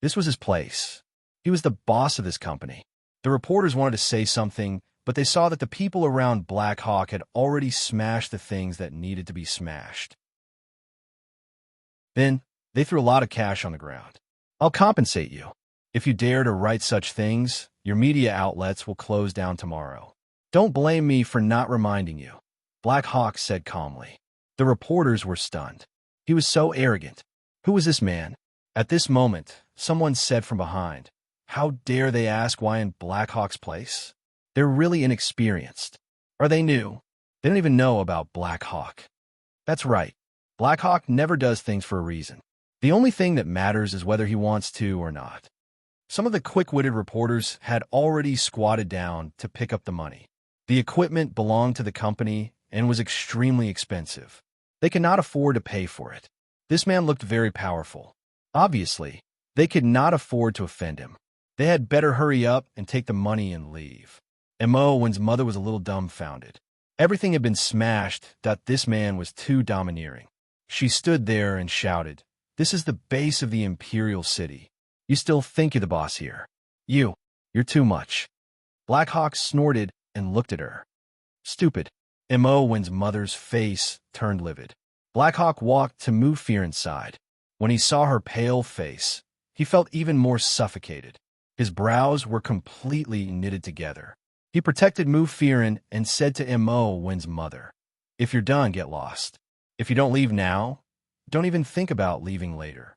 This was his place. He was the boss of this company. The reporters wanted to say something, but they saw that the people around Black Hawk had already smashed the things that needed to be smashed. Then, they threw a lot of cash on the ground. "I'll compensate you. If you dare to write such things, your media outlets will close down tomorrow. Don't blame me for not reminding you." Black Hawk said calmly. The reporters were stunned. He was so arrogant. Who was this man? At this moment, someone said from behind, "How dare they ask why in Black Hawk's place? They're really inexperienced. Are they new? They don't even know about Black Hawk." That's right. Black Hawk never does things for a reason. The only thing that matters is whether he wants to or not. Some of the quick-witted reporters had already squatted down to pick up the money. The equipment belonged to the company and was extremely expensive. They could not afford to pay for it. This man looked very powerful. Obviously, they could not afford to offend him. They had better hurry up and take the money and leave. Immerse's mother was a little dumbfounded. Everything had been smashed, that this man was too domineering. She stood there and shouted, "This is the base of the Imperial City. You still think you're the boss here? You're too much." Black Hawk snorted and looked at her. Stupid. Immerse's mother's face turned livid. Black Hawk walked to move fear inside. When he saw her pale face, he felt even more suffocated. His brows were completely knitted together. He protected Mufirin and said to Immerse's mother, "If you're done, get lost. If you don't leave now, don't even think about leaving later."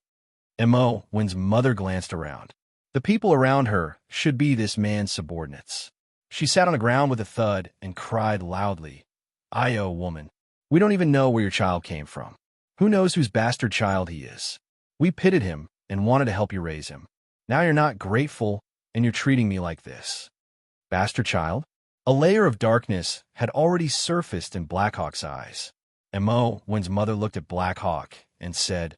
Immerse's mother glanced around. The people around her should be this man's subordinates. She sat on the ground with a thud and cried loudly, "Io, woman, we don't even know where your child came from. Who knows whose bastard child he is? We pitied him and wanted to help you raise him. Now you're not grateful and you're treating me like this." Bastard child? A layer of darkness had already surfaced in Black Hawk's eyes. Immerse's mother looked at Black Hawk and said,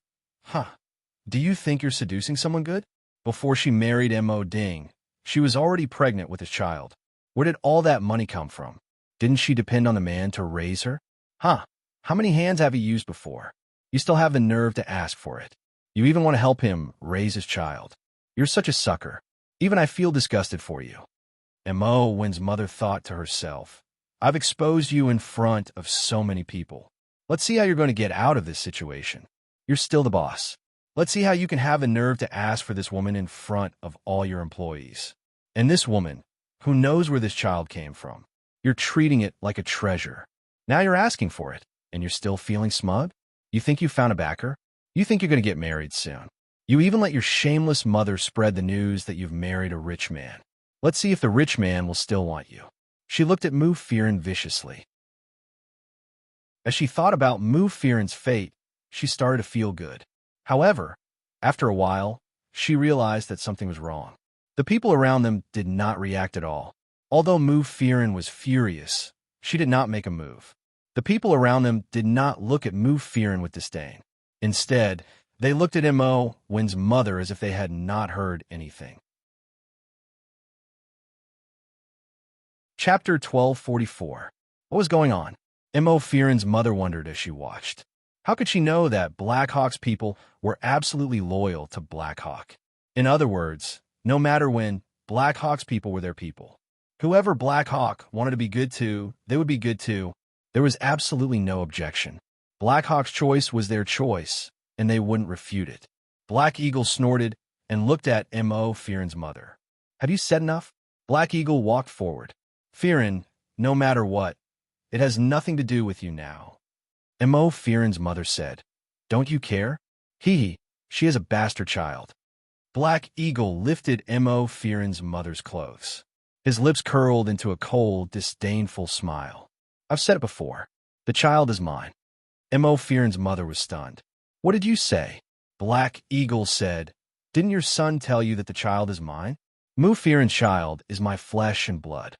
Do you think you're seducing someone good?" Before she married Ding, she was already pregnant with his child. Where did all that money come from? Didn't she depend on the man to raise her? How many hands have you used before? You still have the nerve to ask for it. You even want to help him raise his child. You're such a sucker. Even I feel disgusted for you. Immerse's mother thought to herself, "I've exposed you in front of so many people. Let's see how you're going to get out of this situation. You're still the boss. Let's see how you can have the nerve to ask for this woman in front of all your employees. And this woman, who knows where this child came from? You're treating it like a treasure. Now you're asking for it, and you're still feeling smug? You think you found a backer? You think you're going to get married soon. You even let your shameless mother spread the news that you've married a rich man. Let's see if the rich man will still want you." She looked at Mufirin viciously. As she thought about Mufirin's fate, she started to feel good. However, after a while, she realized that something was wrong. The people around them did not react at all. Although Mufirin was furious, she did not make a move. The people around them did not look at Mufirin with disdain. Instead, they looked at Immerse's mother as if they had not heard anything. Chapter 1244. What was going on? Immerse's mother wondered as she watched. How could she know that Black Hawk's people were absolutely loyal to Black Hawk? In other words, no matter when, Black Hawk's people were their people. Whoever Black Hawk wanted to be good to, they would be good to. There was absolutely no objection. Black Hawk's choice was their choice, and they wouldn't refute it. Black Eagle snorted and looked at Immerse's mother. "Have you said enough?" Black Eagle walked forward. "Firin, no matter what, it has nothing to do with you now." Immerse's mother said, "Don't you care? She is a bastard child." Black Eagle lifted Immerse's mother's clothes. His lips curled into a cold, disdainful smile. "I've said it before. The child is mine." Immerse's mother was stunned. "What did you say?" Black Eagle said, "Didn't your son tell you that the child is mine? Mufirin's child is my flesh and blood."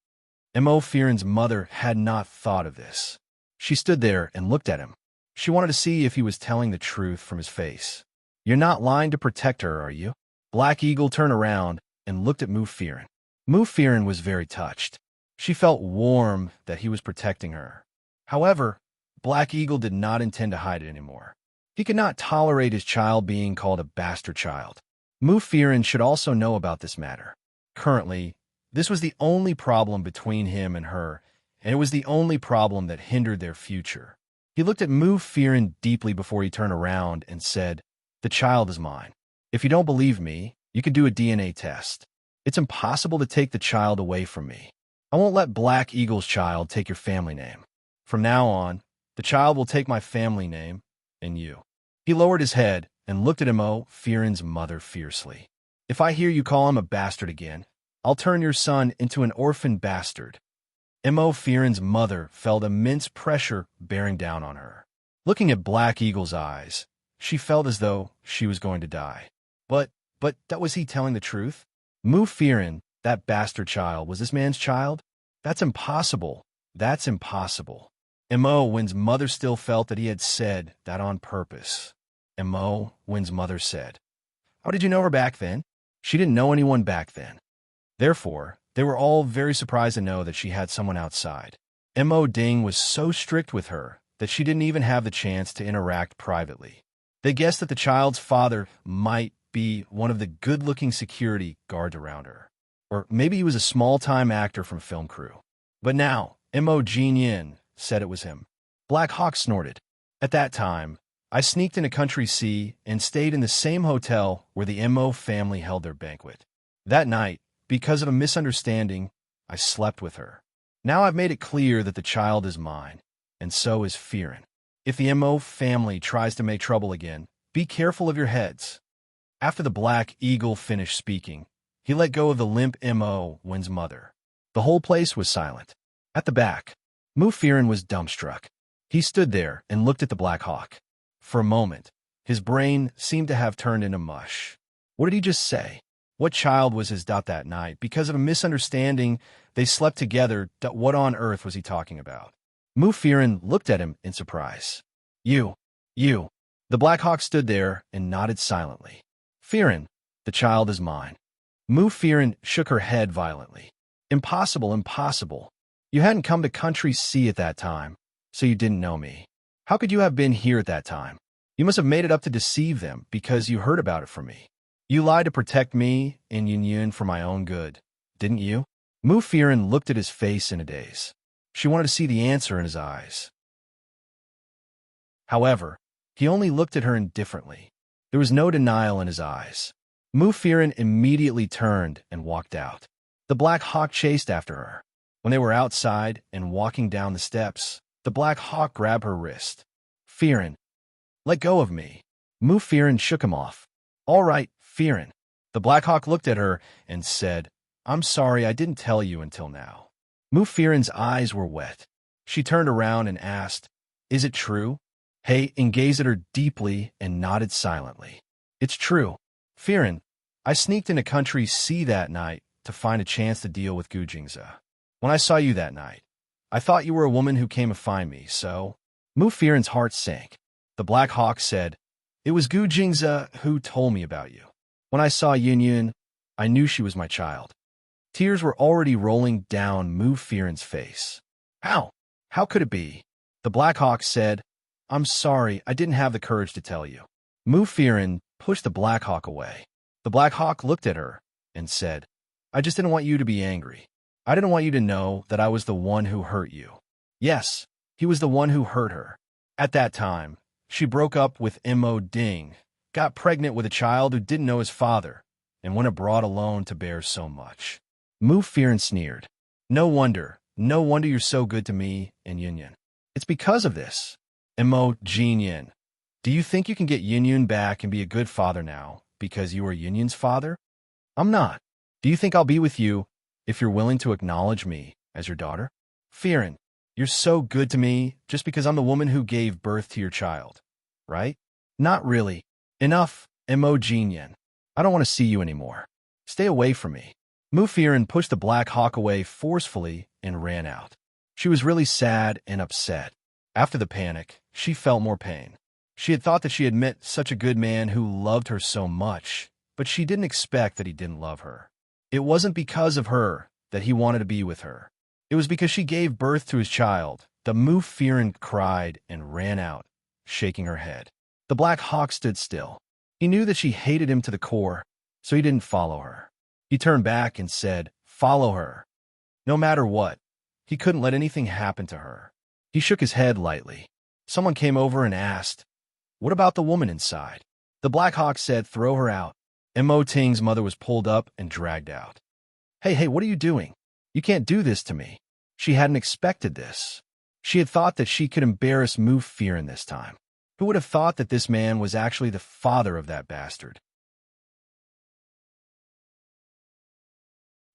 Immerse's mother had not thought of this. She stood there and looked at him. She wanted to see if he was telling the truth from his face. "You're not lying to protect her, are you?" Black Eagle turned around and looked at Mufirin. Mufirin was very touched. She felt warm that he was protecting her. However, Black Eagle did not intend to hide it anymore. He could not tolerate his child being called a bastard child. Mufirin should also know about this matter. Currently, this was the only problem between him and her, and it was the only problem that hindered their future. He looked at Mufirin deeply before he turned around and said, "The child is mine. If you don't believe me, you can do a DNA test. It's impossible to take the child away from me. I won't let Black Eagle's child take your family name. From now on, the child will take my family name, and you." He lowered his head and looked at Immerse's mother fiercely. "If I hear you call him a bastard again, I'll turn your son into an orphan bastard." Immerse's mother felt immense pressure bearing down on her. Looking at Black Eagle's eyes, she felt as though she was going to die. But that was he telling the truth? Immerse, that bastard child, was this man's child? That's impossible. That's impossible. Immerse's mother still felt that he had said that on purpose. Immerse's mother said, "How did you know her back then?" She didn't know anyone back then. Therefore, they were all very surprised to know that she had someone outside. Immerse was so strict with her that she didn't even have the chance to interact privately. They guessed that the child's father might be one of the good-looking security guards around her. Or maybe he was a small-time actor from film crew. But now, Immerse said it was him. Black Hawk snorted. "At that time, I sneaked into Country C and stayed in the same hotel where the Immerse family held their banquet. That night, because of a misunderstanding, I slept with her. Now I've made it clear that the child is mine, and so is Fearin. If the Immerse family tries to make trouble again, be careful of your heads." After the Black Eagle finished speaking, he let go of the limp Immerse's mother. The whole place was silent. At the back, Fearin was dumbstruck. He stood there and looked at the Black Hawk. For a moment, his brain seemed to have turned into mush. What did he just say? What child was his that night? Because of a misunderstanding, they slept together. What on earth was he talking about? Fearin looked at him in surprise. You. The Black Hawk stood there and nodded silently. "Fearin, the child is mine." Fearin shook her head violently. "Impossible, impossible. You hadn't come to Country C at that time, so you didn't know me. How could you have been here at that time? You must have made it up to deceive them because you heard about it from me. You lied to protect me and Yun for my own good, didn't you?" Fearin looked at his face in a daze. She wanted to see the answer in his eyes. However, he only looked at her indifferently. There was no denial in his eyes. Fearin immediately turned and walked out. The Black Hawk chased after her. When they were outside and walking down the steps, the Black Hawk grabbed her wrist. "Fearin, let go of me." Fearin shook him off. "All right, Fearin." The Black Hawk looked at her and said, "I'm sorry I didn't tell you until now." Fearin's eyes were wet. She turned around and asked, "Is it true?" Hay gazed at her deeply and nodded silently. "It's true. Fearin, I sneaked into Country C that night to find a chance to deal with Gujingza. When I saw you that night, I thought you were a woman who came to find me, so..." Fearin's heart sank. The Black Hawk said, "It was Gujingza who told me about you. When I saw Yun, I knew she was my child." Tears were already rolling down Fearin's face. How could it be?" The Black Hawk said, "I'm sorry, I didn't have the courage to tell you." Fearin pushed the Black Hawk away. The Black Hawk looked at her and said, "I just didn't want you to be angry. I didn't want you to know that I was the one who hurt you." Yes, he was the one who hurt her. At that time, she broke up with Immerse, got pregnant with a child who didn't know his father, and went abroad alone to bear so much. Fearin sneered. No wonder you're so good to me and Yun. It's because of this." Immerse, do you think you can get Yun back and be a good father now because you are Yun's father? I'm not. Do you think I'll be with you if you're willing to acknowledge me as your daughter? Fearin, you're so good to me just because I'm the woman who gave birth to your child, right? Not really. Enough, Immerse. I don't want to see you anymore. Stay away from me. Fearin pushed the Black Hawk away forcefully and ran out. She was really sad and upset. After the panic, she felt more pain. She had thought that she had met such a good man who loved her so much, but she didn't expect that he didn't love her. It wasn't because of her that he wanted to be with her. It was because she gave birth to his child. The Fearin cried and ran out, shaking her head. The Black Hawk stood still. He knew that she hated him to the core, so he didn't follow her. He turned back and said, "Follow her." No matter what, he couldn't let anything happen to her. He shook his head lightly. Someone came over and asked, "What about the woman inside?" The Black Hawk said, "Throw her out." Immerse's mother was pulled up and dragged out. Hey, what are you doing? You can't do this to me." She hadn't expected this. She had thought that she could embarrass Mu Fearin this time. Who would have thought that this man was actually the father of that bastard?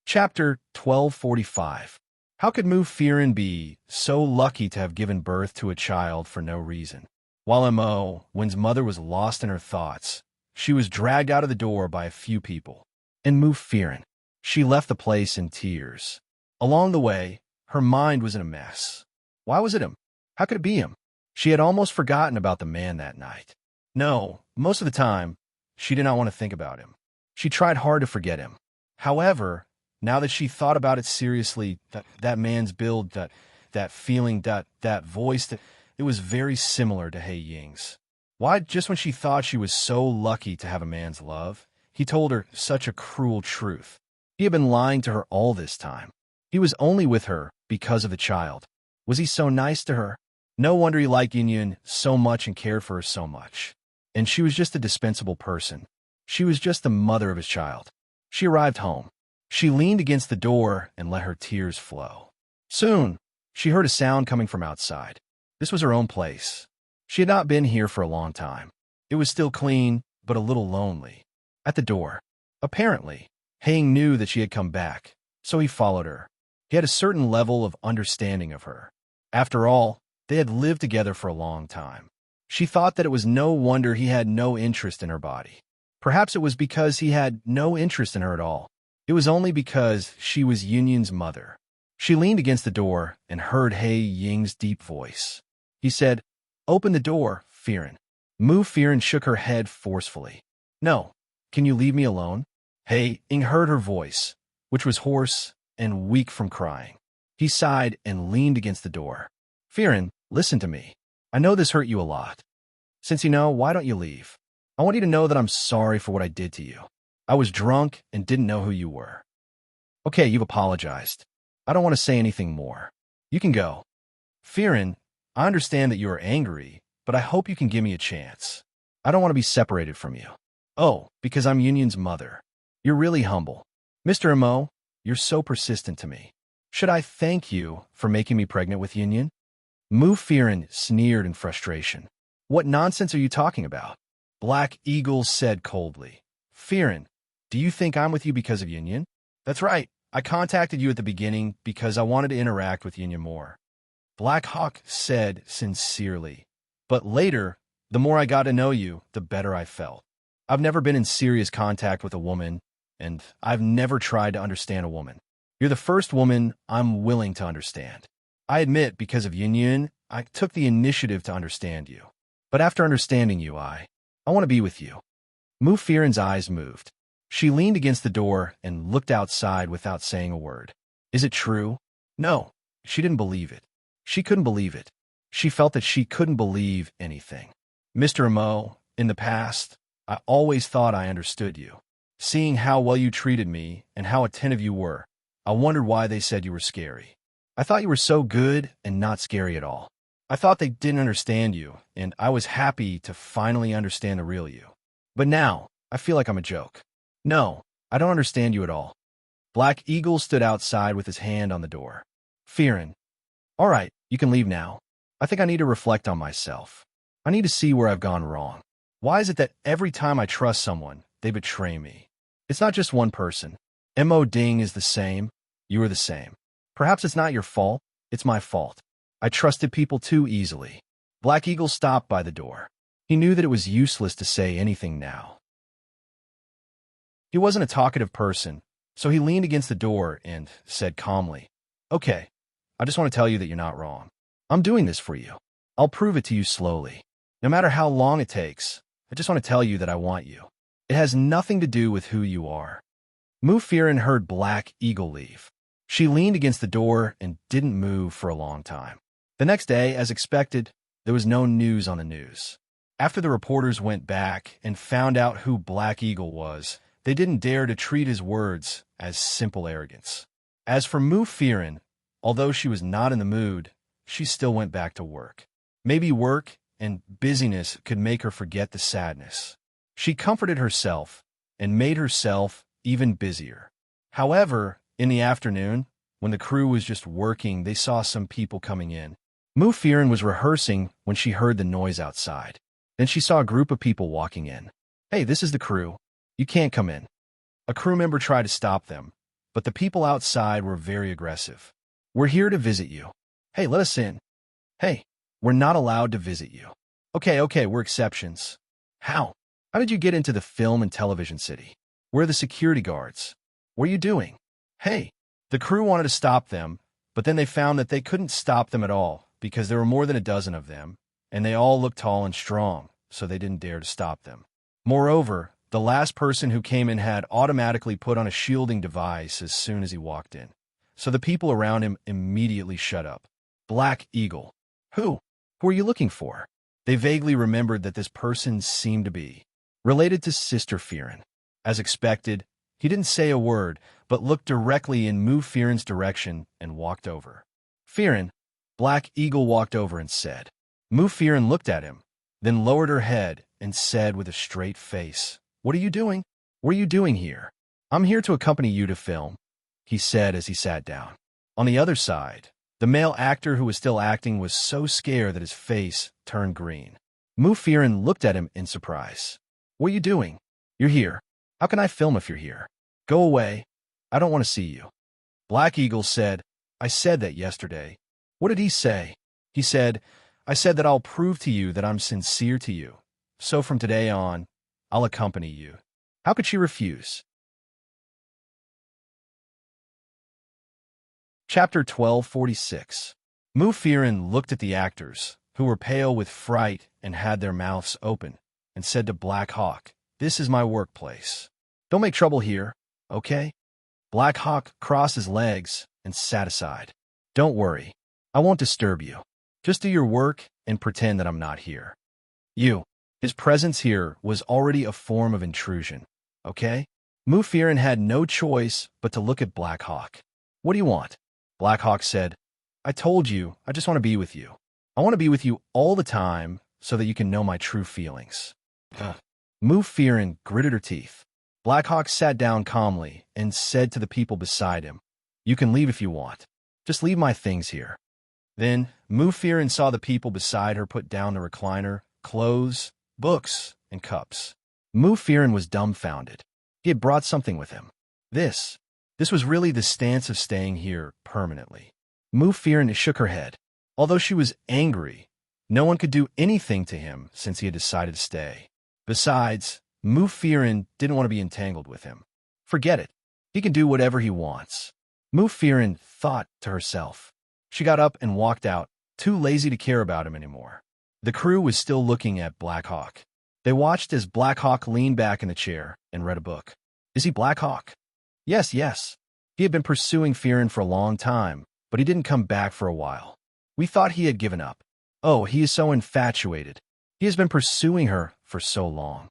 Chapter 1245. How could Mu Fearin be so lucky to have given birth to a child for no reason? While Wen's mother was lost in her thoughts, she was dragged out of the door by a few people. And Mu Fearin, she left the place in tears. Along the way, her mind was in a mess. Why was it him? How could it be him? She had almost forgotten about the man that night. No, most of the time, she did not want to think about him. She tried hard to forget him. However, now that she thought about it seriously, that man's build, that feeling, that voice, it was very similar to He Ying's. Why, just when she thought she was so lucky to have a man's love, he told her such a cruel truth. He had been lying to her all this time. He was only with her because of the child. Was he so nice to her? No wonder he liked Yin so much and cared for her so much. And she was just a dispensable person. She was just the mother of his child. She arrived home. She leaned against the door and let her tears flow. Soon, she heard a sound coming from outside. This was her own place. She had not been here for a long time. It was still clean, but a little lonely. At the door, apparently, Haing knew that she had come back, so he followed her. He had a certain level of understanding of her. After all, they had lived together for a long time. She thought that it was no wonder he had no interest in her body. Perhaps it was because he had no interest in her at all. It was only because she was Yunyan's mother. She leaned against the door and heard He Ying's deep voice. He said, "Open the door, Fearin." Mu Fearin shook her head forcefully. "No, can you leave me alone?" He Ying heard her voice, which was hoarse and weak from crying. He sighed and leaned against the door. "Fearin, listen to me. I know this hurt you a lot. Since you know, why don't you leave? I want you to know that I'm sorry for what I did to you. I was drunk and didn't know who you were. Okay, you've apologized. I don't want to say anything more. You can go. Fearin, I understand that you are angry, but I hope you can give me a chance. I don't want to be separated from you. Oh, because I'm Yunyan's mother. You're really humble. Mr. Mo, you're so persistent to me. Should I thank you for making me pregnant with Yunyan?" Mu Fearin sneered in frustration. "What nonsense are you talking about?" Black Eagle said coldly. "Fearin, do you think I'm with you because of Yunyan?" "That's right. I contacted you at the beginning because I wanted to interact with Yunyan more." Black Hawk said sincerely. "But later, the more I got to know you, the better I felt. I've never been in serious contact with a woman, and I've never tried to understand a woman. You're the first woman I'm willing to understand. I admit, because of Yunyan, I took the initiative to understand you. But after understanding you, I want to be with you." Mu Fearin's eyes moved. She leaned against the door and looked outside without saying a word. Is it true? No, she didn't believe it. She couldn't believe it. She felt that she couldn't believe anything. "Mr. Mo, in the past, I always thought I understood you. Seeing how well you treated me and how attentive you were, I wondered why they said you were scary. I thought you were so good and not scary at all. I thought they didn't understand you, and I was happy to finally understand the real you. But now, I feel like I'm a joke. No, I don't understand you at all." Black Eagle stood outside with his hand on the door. "Fearin, all right, you can leave now. I think I need to reflect on myself. I need to see where I've gone wrong. Why is it that every time I trust someone, they betray me? It's not just one person. Mo Ding is the same. You are the same. Perhaps it's not your fault. It's my fault. I trusted people too easily." Black Eagle stopped by the door. He knew that it was useless to say anything now. He wasn't a talkative person, so he leaned against the door and said calmly, "Okay, I just want to tell you that you're not wrong. I'm doing this for you. I'll prove it to you slowly. No matter how long it takes, I just want to tell you that I want you. It has nothing to do with who you are." Mu Fearin heard Black Eagle leave. She leaned against the door and didn't move for a long time. The next day, as expected, there was no news on the news. After the reporters went back and found out who Black Eagle was, they didn't dare to treat his words as simple arrogance. As for Mu Fearin, although she was not in the mood, she still went back to work. Maybe work and busyness could make her forget the sadness. She comforted herself and made herself even busier. However, in the afternoon, when the crew was just working, they saw some people coming in. Mu Fearon was rehearsing when she heard the noise outside. Then she saw a group of people walking in. Hey, this is the crew. You can't come in. A crew member tried to stop them, but the people outside were very aggressive. We're here to visit you. Hey, let us in. Hey, we're not allowed to visit you. Okay, we're exceptions. How? How did you get into the film and television city? Where are the security guards? What are you doing? Hey, the crew wanted to stop them, but then they found that they couldn't stop them at all because there were more than a dozen of them, and they all looked tall and strong, so they didn't dare to stop them. Moreover, the last person who came in had automatically put on a shielding device as soon as he walked in, so the people around him immediately shut up. Black Eagle. Who? Who are you looking for? They vaguely remembered that this person seemed to be related to Sister Fearon. As expected, he didn't say a word, but looked directly in Mu Fearon's direction and walked over. Fearon, Black Eagle walked over and said. Mu Fearon looked at him, then lowered her head and said with a straight face, What are you doing? What are you doing here? I'm here to accompany you to film, he said as he sat down. On the other side, the male actor who was still acting was so scared that his face turned green. Mu Fearon looked at him in surprise. What are you doing? You're here. How can I film if you're here? Go away. I don't want to see you. Black Eagle said, I said that yesterday. What did he say? He said, I said that I'll prove to you that I'm sincere to you. So from today on, I'll accompany you. How could she refuse? Chapter 1246. Mu Fearon looked at the actors, who were pale with fright and had their mouths open, and said to Black Hawk, This is my workplace. Don't make trouble here, okay? Black Hawk crossed his legs and sat aside. Don't worry, I won't disturb you. Just do your work and pretend that I'm not here. His presence here was already a form of intrusion, okay? Mu Fearon had no choice but to look at Black Hawk. What do you want? Black Hawk said, I told you, I just want to be with you. I want to be with you all the time so that you can know my true feelings. Mu Fearon gritted her teeth. Black Hawk sat down calmly and said to the people beside him, You can leave if you want. Just leave my things here. Then Mu Fearon saw the people beside her put down the recliner, clothes, books, and cups. Mu Fearon was dumbfounded. He had brought something with him. This was really the stance of staying here permanently. Mu Fearon shook her head. Although she was angry, no one could do anything to him since he had decided to stay. Besides, Mu Fearon didn't want to be entangled with him. Forget it. He can do whatever he wants. Mu Fearon thought to herself. She got up and walked out, too lazy to care about him anymore. The crew was still looking at Black Hawk. They watched as Black Hawk leaned back in the chair and read a book. Is he Black Hawk? Yes. He had been pursuing Fearon for a long time, but he didn't come back for a while. We thought he had given up. Oh, he is so infatuated. He has been pursuing her for so long.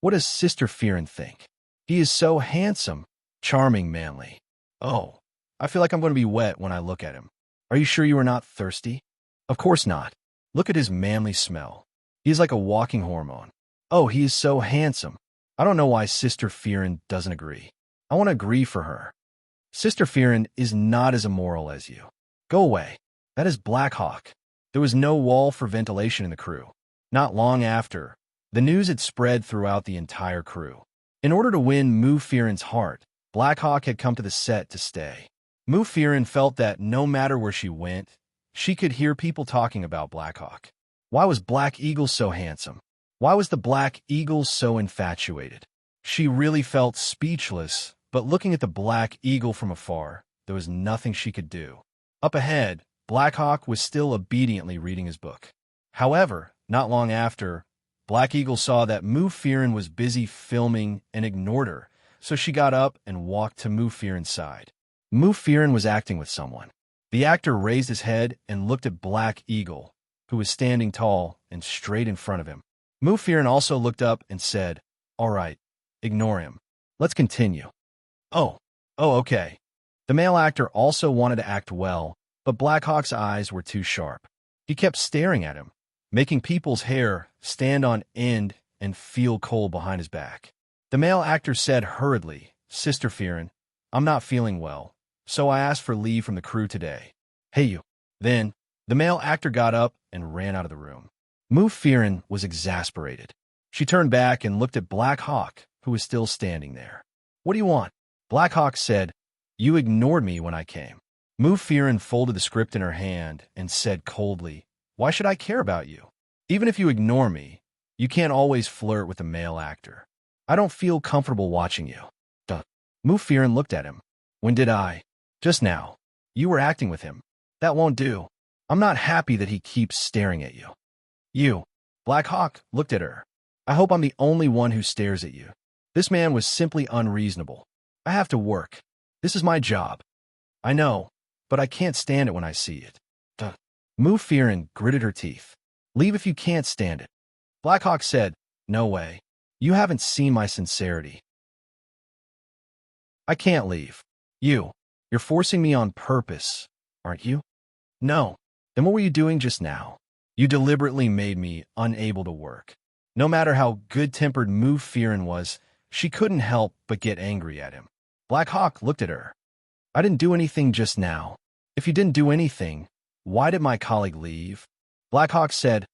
What does Sister Fearon think? He is so handsome, charming, manly. Oh, I feel like I'm going to be wet when I look at him. Are you sure you are not thirsty? Of course not. Look at his manly smell. He is like a walking hormone. Oh, he is so handsome. I don't know why Sister Fearon doesn't agree. I want to agree for her. Sister Fearon is not as immoral as you. Go away. That is Black Hawk. There was no wall for ventilation in the crew. Not long after, the news had spread throughout the entire crew. In order to win Mu Fearon's heart, Black Hawk had come to the set to stay. Mu Fearon felt that no matter where she went, she could hear people talking about Black Hawk. Why was Black Eagle so handsome? Why was the Black Eagle so infatuated? She really felt speechless, but looking at the Black Eagle from afar, there was nothing she could do. Up ahead, Black Hawk was still obediently reading his book. However, not long after, Black Eagle saw that Mu Fearon was busy filming and ignored her, so she got up and walked to Mu Fearon's side. Mu Fearon was acting with someone. The actor raised his head and looked at Black Eagle, who was standing tall and straight in front of him. Mu Fearon also looked up and said, All right, ignore him. Let's continue. Oh, okay. The male actor also wanted to act well, but Black Hawk's eyes were too sharp. He kept staring at him, making people's hair stand on end and feel cold behind his back. The male actor said hurriedly, Sister Fearon, I'm not feeling well, so I asked for leave from the crew today. Hey you. Then, The male actor got up and ran out of the room. Mu Fearon was exasperated. She turned back and looked at Black Hawk, who was still standing there. "What do you want?" Black Hawk said, "You ignored me when I came." Mu Fearon folded the script in her hand and said coldly, "Why should I care about you? Even if you ignore me, you can't always flirt with a male actor. I don't feel comfortable watching you." Duh. Mu Fearon looked at him. "When did I?" "Just now. You were acting with him. That won't do. I'm not happy that he keeps staring at you." "You." Black Hawk looked at her. "I hope I'm the only one who stares at you." This man was simply unreasonable. "I have to work. This is my job." "I know, but I can't stand it when I see it." Duh. Mu Fearon gritted her teeth. "Leave if you can't stand it." Black Hawk said, "No way. You haven't seen my sincerity. I can't leave." You're forcing me on purpose, aren't you?" "No." "Then what were you doing just now?" "You deliberately made me unable to work." No matter how good-tempered Mu Fearon was, she couldn't help but get angry at him. Black Hawk looked at her. "I didn't do anything just now. If you didn't do anything, why did my colleague leave?" Black Hawk said,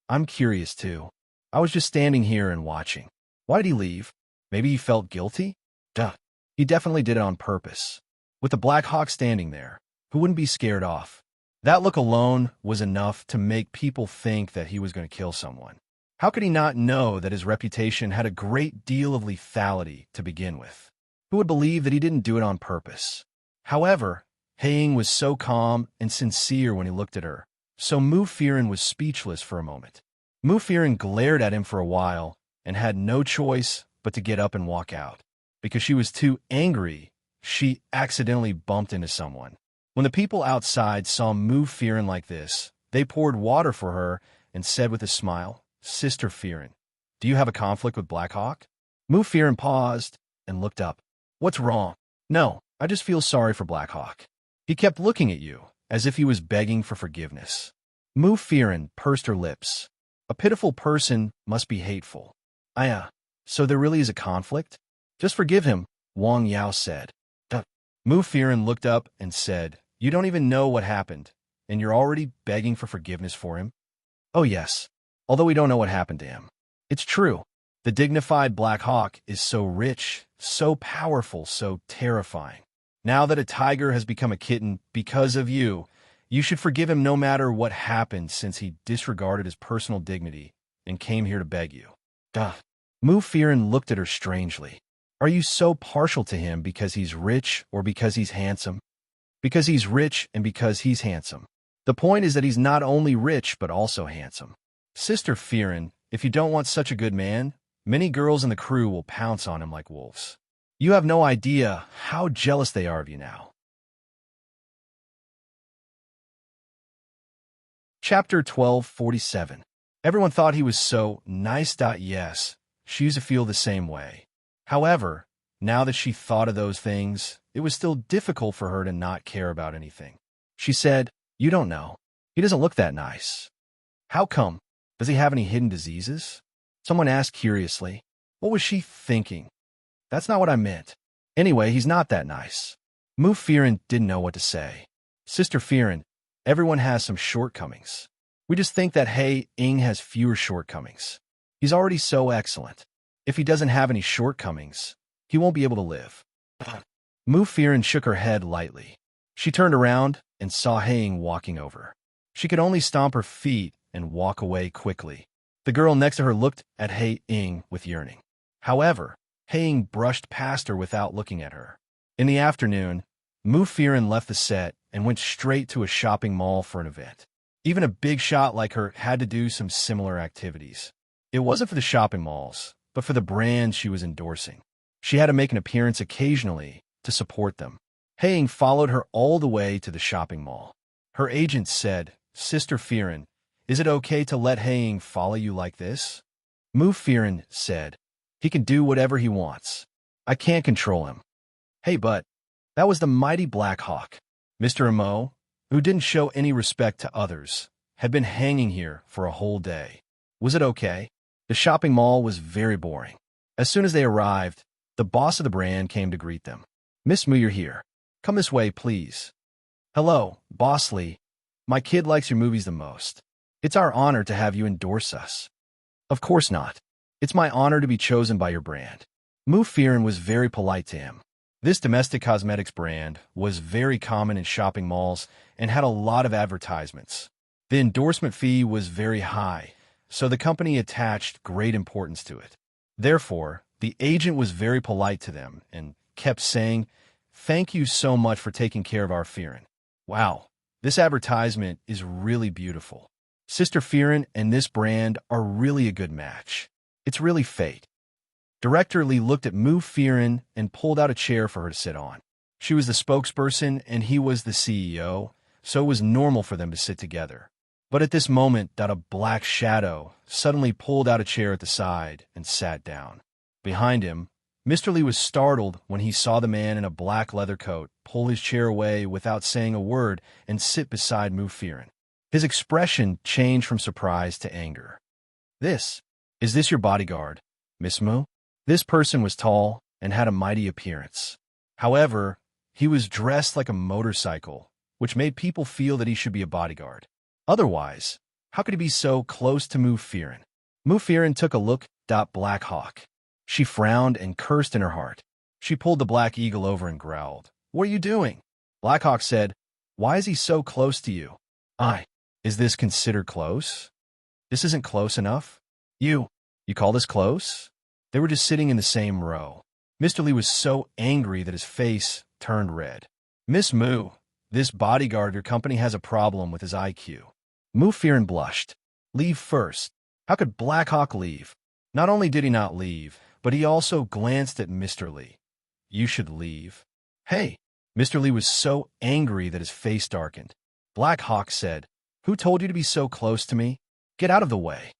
"I'm curious too. I was just standing here and watching." "Why did he leave? Maybe he felt guilty?" "Duh. He definitely did it on purpose." With the Black Hawk standing there, who wouldn't be scared off? That look alone was enough to make people think that he was going to kill someone. How could he not know that his reputation had a great deal of lethality to begin with? Who would believe that he didn't do it on purpose? However, Haing was so calm and sincere when he looked at her, so Mu Fearon was speechless for a moment. Mu Fearon glared at him for a while and had no choice but to get up and walk out. Because she was too angry, she accidentally bumped into someone. When the people outside saw Mu Fearon like this, they poured water for her and said with a smile, "Sister Fearon, do you have a conflict with Black Hawk?" Mu Fearon paused and looked up. "What's wrong?" "No, I just feel sorry for Black Hawk. He kept looking at you, as if he was begging for forgiveness." Mu Fearon pursed her lips. "A pitiful person must be hateful." So there really is a conflict?" "Just forgive him," Wang Yao said. Mu Fearon looked up and said, "You don't even know what happened, and you're already begging for forgiveness for him?" "Oh yes, although we don't know what happened to him." "It's true. The dignified Black Hawk is so rich, so powerful, so terrifying. Now that a tiger has become a kitten because of you, you should forgive him no matter what happened since he disregarded his personal dignity and came here to beg you." Mu Fearon looked at her strangely. "Are you so partial to him because he's rich or because he's handsome?" "Because he's rich and because he's handsome. The point is that he's not only rich but also handsome." "Sister Fearon, if you don't want such a good man, many girls in the crew will pounce on him like wolves. You have no idea how jealous they are of you now." Chapter 1247. Everyone thought he was so nice. Yes, she used to feel the same way. However, now that she thought of those things, it was still difficult for her to not care about anything. She said, "You don't know. He doesn't look that nice." "How come? Does he have any hidden diseases?" Someone asked curiously. What was she thinking? "That's not what I meant. Anyway, he's not that nice." Mu Fearon didn't know what to say. "Sister Fearon, everyone has some shortcomings. We just think that Haing has fewer shortcomings. He's already so excellent. If he doesn't have any shortcomings, he won't be able to live." Mu Fearon shook her head lightly. She turned around and saw Haing walking over. She could only stomp her feet and walk away quickly. The girl next to her looked at Haing with yearning. However, Haing brushed past her without looking at her. In the afternoon, Mu Fearon left the set and went straight to a shopping mall for an event. Even a big shot like her had to do some similar activities. It wasn't for the shopping malls, but for the brands she was endorsing. She had to make an appearance occasionally to support them. Haing followed her all the way to the shopping mall. Her agent said, "Sister Fearon, is it okay to let Haing follow you like this?" Mu Fearon said, "He can do whatever he wants. I can't control him." "Hey, but that was the mighty Black Hawk." Mr. Amo, who didn't show any respect to others, had been hanging here for a whole day. Was it okay? The shopping mall was very boring. As soon as they arrived, the boss of the brand came to greet them. "Miss Mu, you're here. Come this way, please." "Hello, Boss Lee." My kid likes your movies the most. It's our honor to have you endorse us. Of course not. It's my honor to be chosen by your brand. Fearon was very polite to him. This domestic cosmetics brand was very common in shopping malls and had a lot of advertisements. The endorsement fee was very high, so the company attached great importance to it. Therefore, the agent was very polite to them and kept saying, "Thank you so much for taking care of our Fearon. Wow, this advertisement is really beautiful. Sister Fearon and this brand are really a good match. It's really fate." Director Lee looked at Fearon and pulled out a chair for her to sit on. She was the spokesperson and he was the CEO, so it was normal for them to sit together. But at this moment, a black shadow suddenly pulled out a chair at the side and sat down. Behind him, Mr. Lee was startled when he saw the man in a black leather coat pull his chair away without saying a word and sit beside Fearon. His expression changed from surprise to anger. Is this your bodyguard, Miss Mu? This person was tall and had a mighty appearance. However, he was dressed like a motorcycle, which made people feel that he should be a bodyguard. Otherwise, how could he be so close to Fearon? Fearon took a look at Black Hawk. She frowned and cursed in her heart. She pulled the Black Eagle over and growled, "What are you doing?" Black Hawk said, "Why is he so close to you?" Is this considered close? This isn't close enough. You call this close? They were just sitting in the same row. Mr. Lee was so angry that his face turned red. "Miss Mu, this bodyguard of your company has a problem with his IQ." Fearon blushed. "Leave first." How could Black Hawk leave? Not only did he not leave, but he also glanced at Mr. Lee. "You should leave." "Hey!" Mr. Lee was so angry that his face darkened. Black Hawk said, "Who told you to be so close to me? Get out of the way."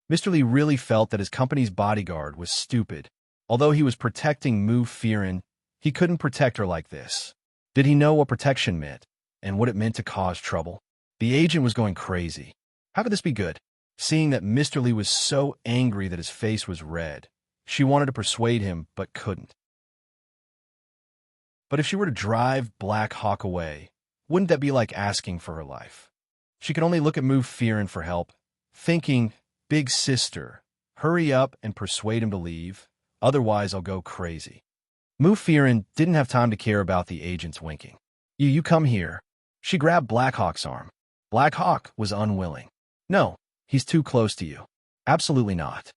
Mr. Lee really felt that his company's bodyguard was stupid. Although he was protecting Fearon, he couldn't protect her like this. Did he know what protection meant and what it meant to cause trouble? The agent was going crazy. How could this be good? Seeing that Mr. Lee was so angry that his face was red, she wanted to persuade him but couldn't. But if she were to drive Black Hawk away, wouldn't that be like asking for her life? She could only look at Fearon for help, thinking, "Big sister, hurry up and persuade him to leave, otherwise I'll go crazy." Fearon didn't have time to care about the agent's winking. You come here." She grabbed Black Hawk's arm. Black Hawk was unwilling. "No, he's too close to you." "Absolutely not."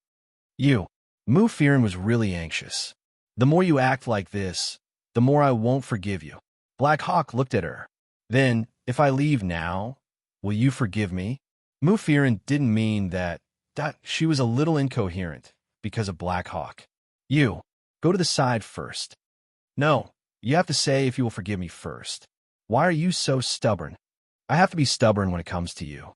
Fearon was really anxious. "The more you act like this, the more I won't forgive you." Black Hawk looked at her. "Then, if I leave now, will you forgive me?" Fearon didn't mean that she was a little incoherent because of Black Hawk. Go to the side first." "No, you have to say if you will forgive me first." "Why are you so stubborn?" "I have to be stubborn when it comes to you."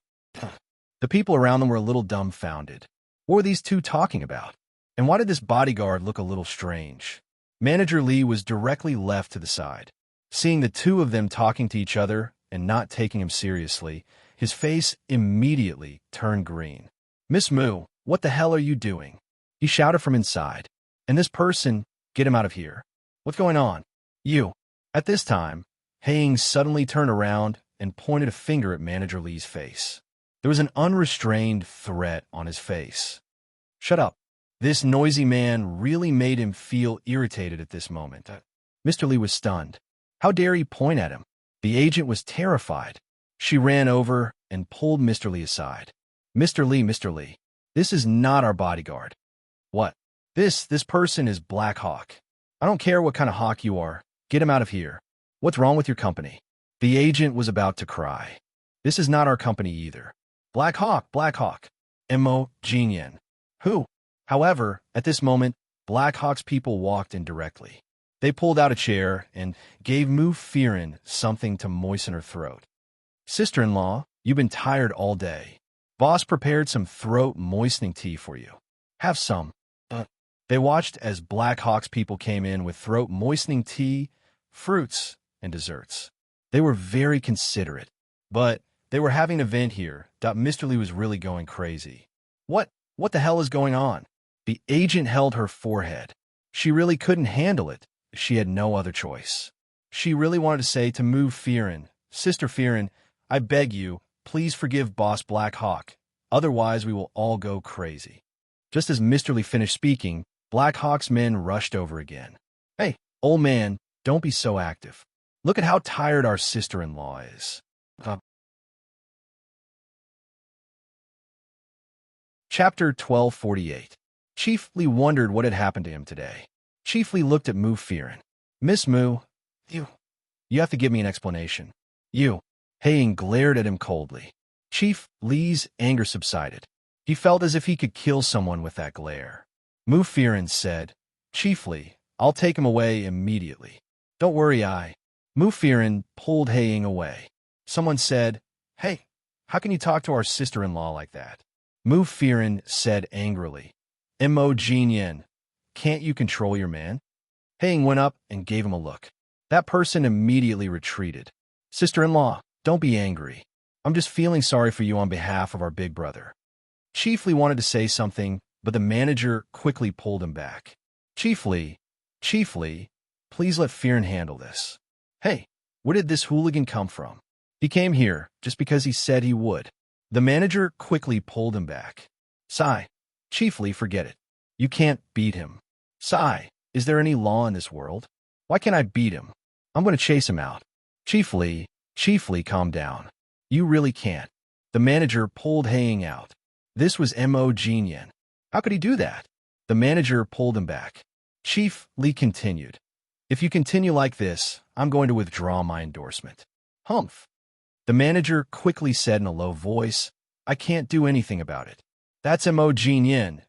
The people around them were a little dumbfounded. What were these two talking about? And why did this bodyguard look a little strange? Manager Lee was directly left to the side. Seeing the two of them talking to each other and not taking him seriously, his face immediately turned green. "Miss Mu, what the hell are you doing?" He shouted from inside. "And this person, get him out of here. What's going on?" At this time, Haying suddenly turned around and pointed a finger at Manager Lee's face. There was an unrestrained threat on his face. "Shut up." This noisy man really made him feel irritated at this moment. Mr. Lee was stunned. How dare he point at him? The agent was terrified. She ran over and pulled Mr. Lee aside. Mr. Lee, this is not our bodyguard." "What? This person is Black Hawk." "I don't care what kind of hawk you are. Get him out of here." "What's wrong with your company?" The agent was about to cry. "This is not our company either." Black Hawk. M.O. Jinyan. Who? However, at this moment, Black Hawk's people walked in directly. They pulled out a chair and gave Fearon something to moisten her throat. "Sister-in-law, you've been tired all day. Boss prepared some throat-moistening tea for you. Have some." They watched as Black Hawk's people came in with throat-moistening tea, fruits, and desserts. They were very considerate, but they were having an event here. Mr. Lee was really going crazy. What the hell is going on?" The agent held her forehead. She really couldn't handle it. She had no other choice. She really wanted to say to Fearon, "Sister Fearon, I beg you, please forgive Boss Black Hawk. Otherwise, we will all go crazy. Just as Mr. Lee finished speaking, Black Hawk's men rushed over again. Hey, old man, don't be so active. Look at how tired our sister-in-law is. Chapter 1248. Chief Lee wondered what had happened to him today. Chief Lee looked at Mu Fearon. Miss Mu, you have to give me an explanation. You. Haing glared at him coldly. Chief Lee's anger subsided. He felt as if he could kill someone with that glare. Mu Fearon said, Chief Lee, I'll take him away immediately. Don't worry, Mu Fearon pulled Haing away. Someone said, Hey, how can you talk to our sister-in-law like that? Mu Fearon said angrily, Mo Jinyan, can't you control your man? Haing went up and gave him a look. That person immediately retreated. Sister-in-law, don't be angry. I'm just feeling sorry for you on behalf of our big brother. Chief Lee wanted to say something, but the manager quickly pulled him back. Chief Lee, please let Fearon handle this. Hey, where did this hooligan come from? He came here just because he said he would. The manager quickly pulled him back. Sigh, Chief Lee, forget it. You can't beat him. Sigh, is there any law in this world? Why can't I beat him? I'm going to chase him out. Chief Lee, calm down. You really can't. The manager pulled Haing out. This was Mo Jinyan. How could he do that? The manager pulled him back. Chief Lee continued. If you continue like this, I'm going to withdraw my endorsement. Humph. The manager quickly said in a low voice, I can't do anything about it. That's Mo Jinyan.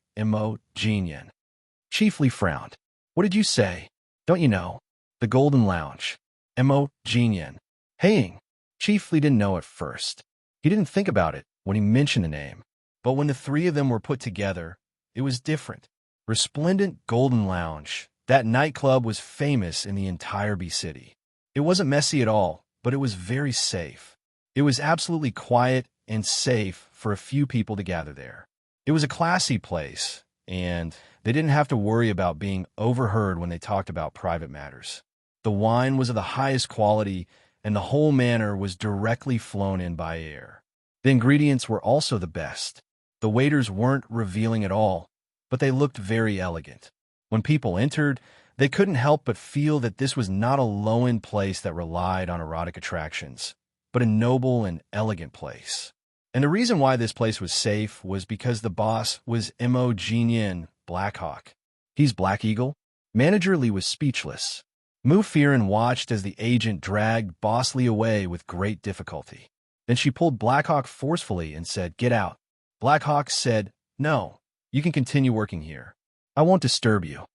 Chief Lee frowned. What did you say? Don't you know? The Golden Lounge. Mo Jinyan. Haing. Chief Lee didn't know at first. He didn't think about it when he mentioned the name. But when the three of them were put together, it was different. Resplendent Golden Lounge. That nightclub was famous in the entire B City. It wasn't messy at all, but it was very safe. It was absolutely quiet and safe for a few people to gather there. It was a classy place, and they didn't have to worry about being overheard when they talked about private matters. The wine was of the highest quality, and the whole manor was directly flown in by air. The ingredients were also the best. The waiters weren't revealing at all, but they looked very elegant. When people entered, they couldn't help but feel that this was not a low-end place that relied on erotic attractions, but a noble and elegant place. And the reason why this place was safe was because the boss was Mo Jinyan, Black Hawk. He's Black Eagle? Manager Lee was speechless. Mu Fearon watched as the agent dragged Boss Lee away with great difficulty. Then she pulled Black Hawk forcefully and said, Get out. Black Hawk said, No, you can continue working here. I won't disturb you.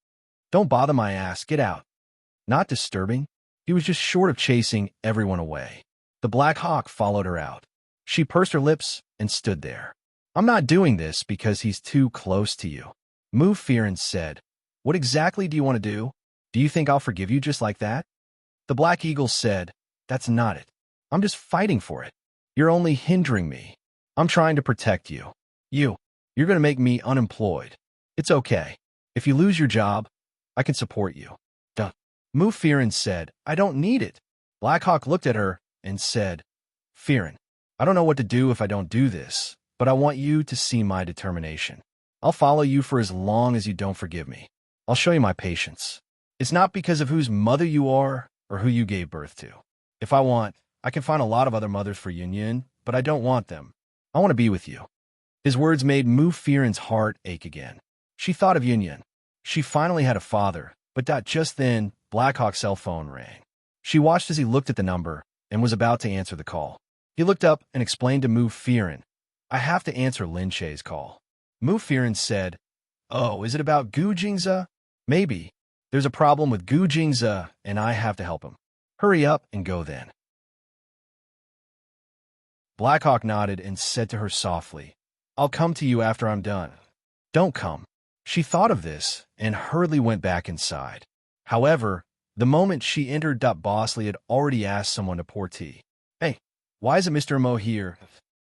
Don't bother my ass, get out. Not disturbing. He was just short of chasing everyone away. The Black Hawk followed her out. She pursed her lips and stood there. I'm not doing this because he's too close to you. Mu Fearon said, What exactly do you want to do? Do you think I'll forgive you just like that? The Black Eagle said, That's not it. I'm just fighting for it. You're only hindering me. I'm trying to protect you. You're going to make me unemployed. It's okay. If you lose your job, I can support you. Duh. Mu Fearon said, I don't need it. Black Hawk looked at her and said, Fearon, I don't know what to do if I don't do this, but I want you to see my determination. I'll follow you for as long as you don't forgive me. I'll show you my patience. It's not because of whose mother you are or who you gave birth to. If I want, I can find a lot of other mothers for Yun, but I don't want them. I want to be with you. His words made Mu Fearon's heart ache again. She thought of Yun. She finally had a father, but just then, Black Hawk's cell phone rang. She watched as he looked at the number and was about to answer the call. He looked up and explained to Mu Fearon, I have to answer Lin Che's call. Mu Fearon said, Oh, is it about Gu Jingza? Maybe. There's a problem with Gu Jingza, and I have to help him. Hurry up and go then. Black Hawk nodded and said to her softly, I'll come to you after I'm done. Don't come. She thought of this and hurriedly went back inside. However, the moment she entered, Boss Lee had already asked someone to pour tea. Hey, why isn't Mr. Mo here?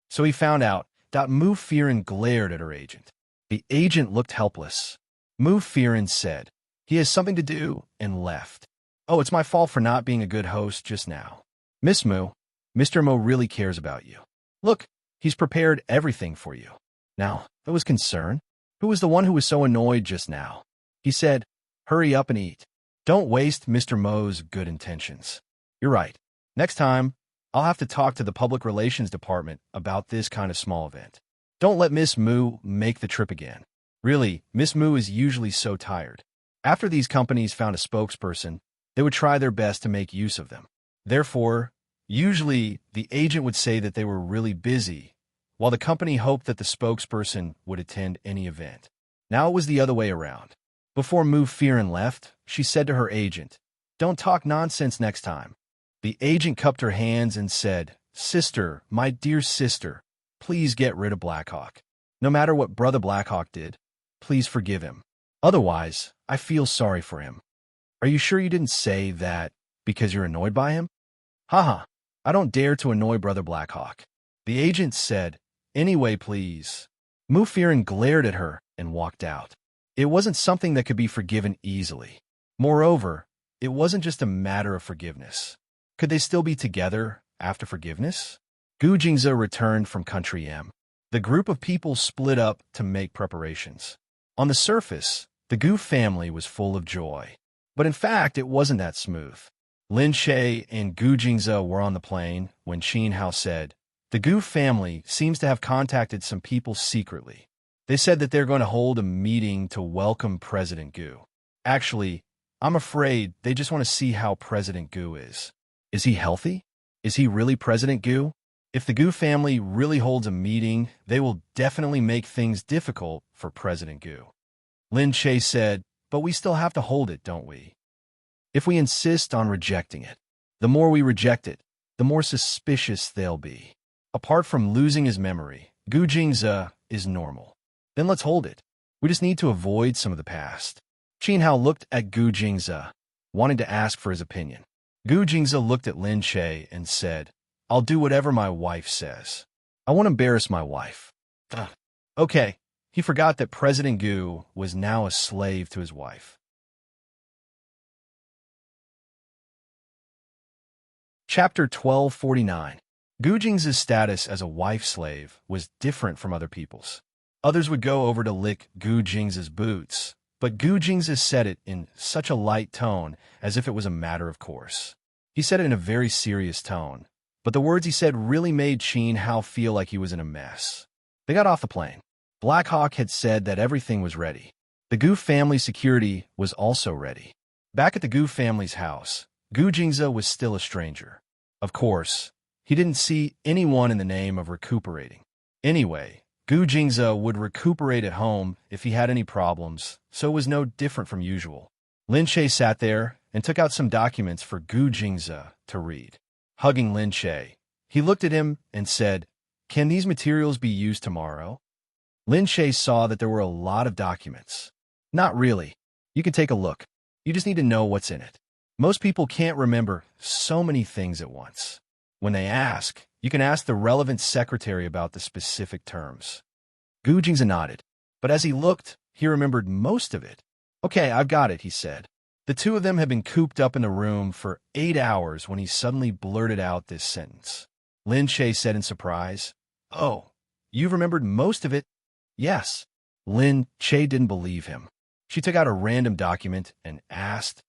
So he found out. Mu Fearon glared at her agent. The agent looked helpless. Mu Fearon said, He has something to do, and left. Oh, it's my fault for not being a good host just now. Miss Mu, Mr. Mo really cares about you. Look, he's prepared everything for you. Now, there was concern. Who was the one who was so annoyed just now? He said, hurry up and eat. Don't waste Mr. Mo's good intentions. You're right. Next time, I'll have to talk to the public relations department about this kind of small event. Don't let Miss Moo make the trip again. Really, Miss Moo is usually so tired. After these companies found a spokesperson, they would try their best to make use of them. Therefore, usually, the agent would say that they were really busy, while the company hoped that the spokesperson would attend any event. Now it was the other way around. Before Moo Fearin left, she said to her agent, don't talk nonsense next time. The agent cupped her hands and said, sister, my dear sister, please get rid of Blackhawk. No matter what Brother Blackhawk did, please forgive him. Otherwise, I feel sorry for him. Are you sure you didn't say that because you're annoyed by him? Haha, I don't dare to annoy Brother Blackhawk. The agent said, anyway, please. Moo Fearin glared at her and walked out. It wasn't something that could be forgiven easily. Moreover, it wasn't just a matter of forgiveness. Could they still be together after forgiveness? Gu Jingze returned from Country M. The group of people split up to make preparations. On the surface, the Gu family was full of joy. But in fact, it wasn't that smooth. Lin Shay and Gu Jingze were on the plane when Qin Hao said, the Gu family seems to have contacted some people secretly. They said that they're going to hold a meeting to welcome President Gu. Actually, I'm afraid they just want to see how President Gu is. Is he healthy? Is he really President Gu? If the Gu family really holds a meeting, they will definitely make things difficult for President Gu. Lin Shay said, but we still have to hold it, don't we? If we insist on rejecting it, the more we reject it, the more suspicious they'll be. Apart from losing his memory, Gu Jingze is normal. Then let's hold it. We just need to avoid some of the past. Qin Hao looked at Gu Jingze, wanting to ask for his opinion. Gu Jingze looked at Lin Shay and said, I'll do whatever my wife says. I won't embarrass my wife. Okay, he forgot that President Gu was now a slave to his wife. Chapter 1249. Gu Jingze's status as a wife-slave was different from other people's. Others would go over to lick Gu Jingze's boots, but Gu Jingze said it in such a light tone as if it was a matter of course. He said it in a very serious tone, but the words he said really made Qin Hao feel like he was in a mess. They got off the plane. Blackhawk had said that everything was ready. The Gu family security was also ready. Back at the Gu family's house, Gu Jingze was still a stranger. Of course, he didn't see anyone in the name of recuperating. Anyway, Gu Jingze would recuperate at home if he had any problems, so it was no different from usual. Lin Shay sat there and took out some documents for Gu Jingze to read. Hugging Lin Shay, he looked at him and said, can these materials be used tomorrow? Lin Shay saw that there were a lot of documents. Not really. You can take a look. You just need to know what's in it. Most people can't remember so many things at once. When they ask, you can ask the relevant secretary about the specific terms. Gu Jingze nodded, but as he looked, he remembered most of it. Okay, I've got it, he said. The two of them had been cooped up in the room for 8 hours when he suddenly blurted out this sentence. Lin Shay said in surprise, oh, you've remembered most of it? Yes. Lin Shay didn't believe him. She took out a random document and asked,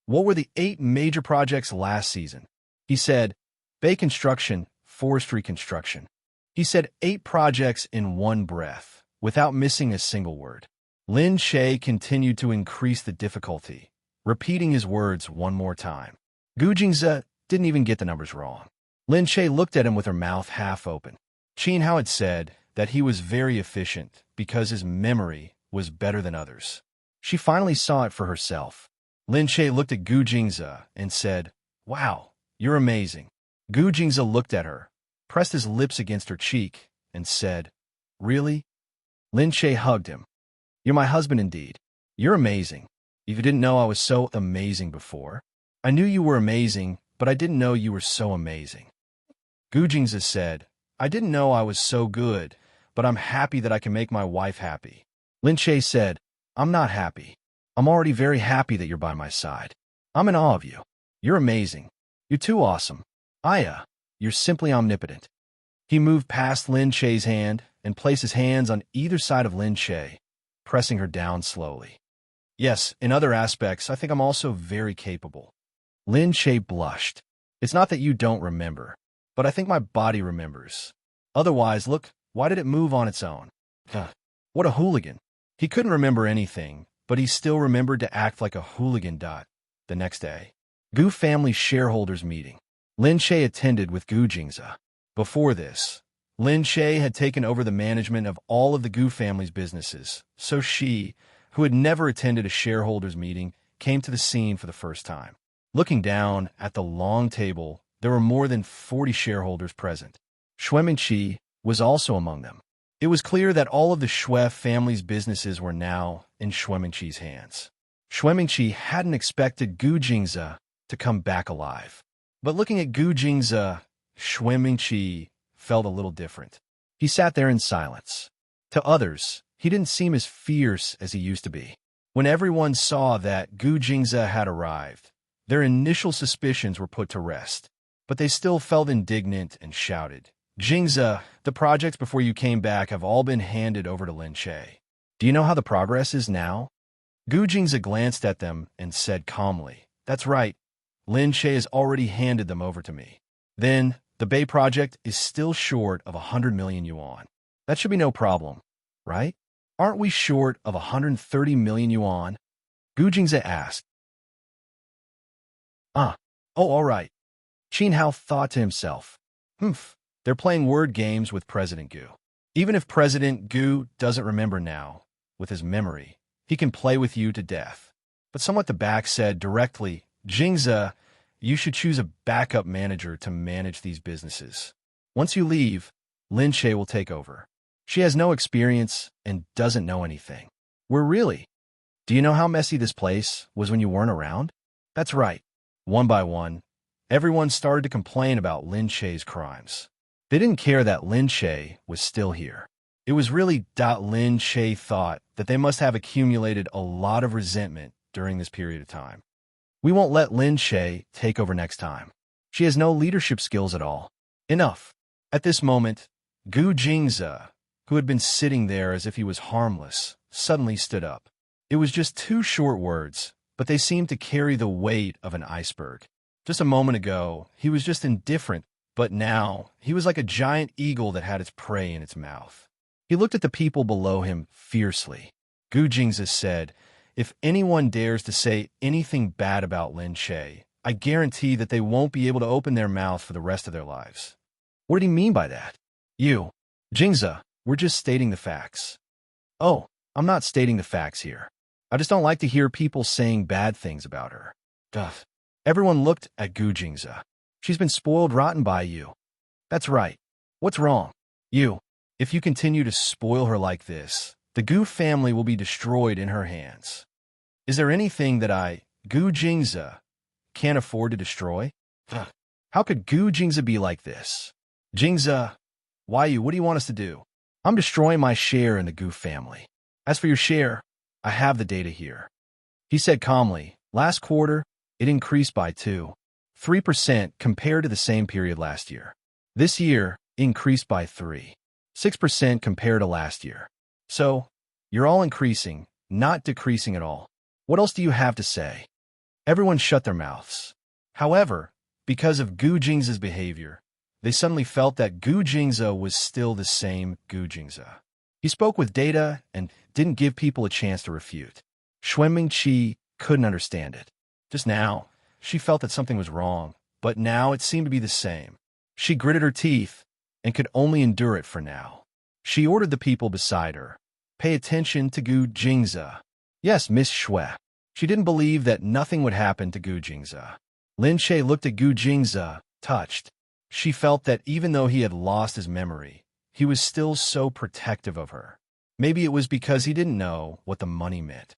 what were the 8 major projects last season? He said, Bay construction, forestry construction. He said 8 projects in one breath, without missing a single word. Lin Shay continued to increase the difficulty, repeating his words one more time. Gu Jingze didn't even get the numbers wrong. Lin Shay looked at him with her mouth half open. Qin Hao had said that he was very efficient because his memory was better than others. She finally saw it for herself. Lin Shay looked at Gu Jingze and said, wow, you're amazing. Gu Jingze looked at her, pressed his lips against her cheek, and said, really? Lin Shay hugged him. You're my husband indeed. You're amazing. If you didn't know I was so amazing before. I knew you were amazing, but I didn't know you were so amazing. Gu Jingze said, I didn't know I was so good, but I'm happy that I can make my wife happy. Lin Shay said, I'm not happy. I'm already very happy that you're by my side. I'm in awe of you. You're amazing. You're too awesome. Aya, You're simply omnipotent. He moved past Lin Che's hand and placed his hands on either side of Lin Che, pressing her down slowly. Yes, in other aspects, I think I'm also very capable. Lin Che blushed. It's not that you don't remember, but I think my body remembers. Otherwise, look, why did it move on its own? What a hooligan. He couldn't remember anything, but he still remembered to act like a hooligan. The next day, Gu family shareholders meeting. Lin Che attended with Gu Jingze. Before this, Lin Che had taken over the management of all of the Gu family's businesses, so she, who had never attended a shareholders meeting, came to the scene for the first time. Looking down at the long table, there were more than 40 shareholders present. Xue Mingqi was also among them. It was clear that all of the Xue family's businesses were now in Xue Mingqi's hands. Xue Mingqi hadn't expected Gu Jingze to come back alive. But looking at Gu Jingze, Xue Mingqi felt a little different. He sat there in silence. To others, he didn't seem as fierce as he used to be. When everyone saw that Gu Jingze had arrived, their initial suspicions were put to rest, but they still felt indignant and shouted, "Jingze, the projects before you came back have all been handed over to Lin Che. Do you know how the progress is now?" Gu Jingze glanced at them and said calmly, "That's right. Lin Che has already handed them over to me. Then, the Bay project is still short of 100 million yuan. That should be no problem, right? Aren't we short of 130 million yuan?" Gu Jingze asked. All right. Qin Hao thought to himself, they're playing word games with President Gu. Even if President Gu doesn't remember now, with his memory, he can play with you to death. But someone at the back said directly, "Jingze, you should choose a backup manager to manage these businesses. Once you leave, Lin Che will take over. She has no experience and doesn't know anything." Do you know how messy this place was when you weren't around? That's right. One by one, everyone started to complain about Lin Che's crimes. They didn't care that Lin Che was still here. It was really Lin Che thought that they must have accumulated a lot of resentment during this period of time. "We won't let Lin Che take over next time. She has no leadership skills at all. Enough." At this moment, Gu Jingze, who had been sitting there as if he was harmless, suddenly stood up. It was just 2 short words, but they seemed to carry the weight of an iceberg. Just a moment ago, he was just indifferent, but now he was like a giant eagle that had its prey in its mouth. He looked at the people below him fiercely. Gu Jingze said, "If anyone dares to say anything bad about Lin Che, I guarantee that they won't be able to open their mouth for the rest of their lives." What did he mean by that? "You, Jingze, we're just stating the facts." "Oh, I'm not stating the facts here. I just don't like to hear people saying bad things about her." Everyone looked at Gu Jingze. "She's been spoiled rotten by you." "That's right. What's wrong? If you continue to spoil her like this, the Gu family will be destroyed in her hands. Is there anything that Gu Jingze, can't afford to destroy?" How could Gu Jingze be like this? "Jingze, what do you want us to do?" "I'm destroying my share in the Gu family. As for your share, I have the data here." He said calmly, "Last quarter, it increased by 3% compared to the same period last year. This year, increased by 6% compared to last year. So, you're all increasing, not decreasing at all. What else do you have to say?" Everyone shut their mouths. However, because of Gu Jingze's behavior, they suddenly felt that Gu Jingze was still the same Gu Jingze. He spoke with data and didn't give people a chance to refute. Xue Mingqi couldn't understand it. Just now, she felt that something was wrong, but now it seemed to be the same. She gritted her teeth and could only endure it for now. She ordered the people beside her, "Pay attention to Gu Jingze." "Yes, Miss Xue." She didn't believe that nothing would happen to Gu Jingze. Lin Che looked at Gu Jingze, touched. She felt that even though he had lost his memory, he was still so protective of her. Maybe it was because he didn't know what the money meant.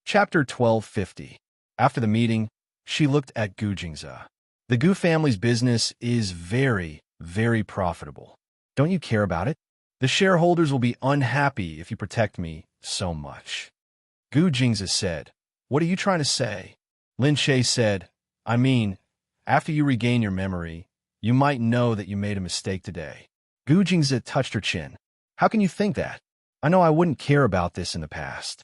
Chapter 1250. After the meeting, she looked at Gu Jingze. "The Gu family's business is very, very profitable. Don't you care about it? The shareholders will be unhappy if you protect me so much." Gu Jingze said, "What are you trying to say?" Lin Shay said, I mean, after you regain your memory, you might know that you made a mistake today. Gu Jingzi touched her chin. How can you think that? I know I wouldn't care about this in the past.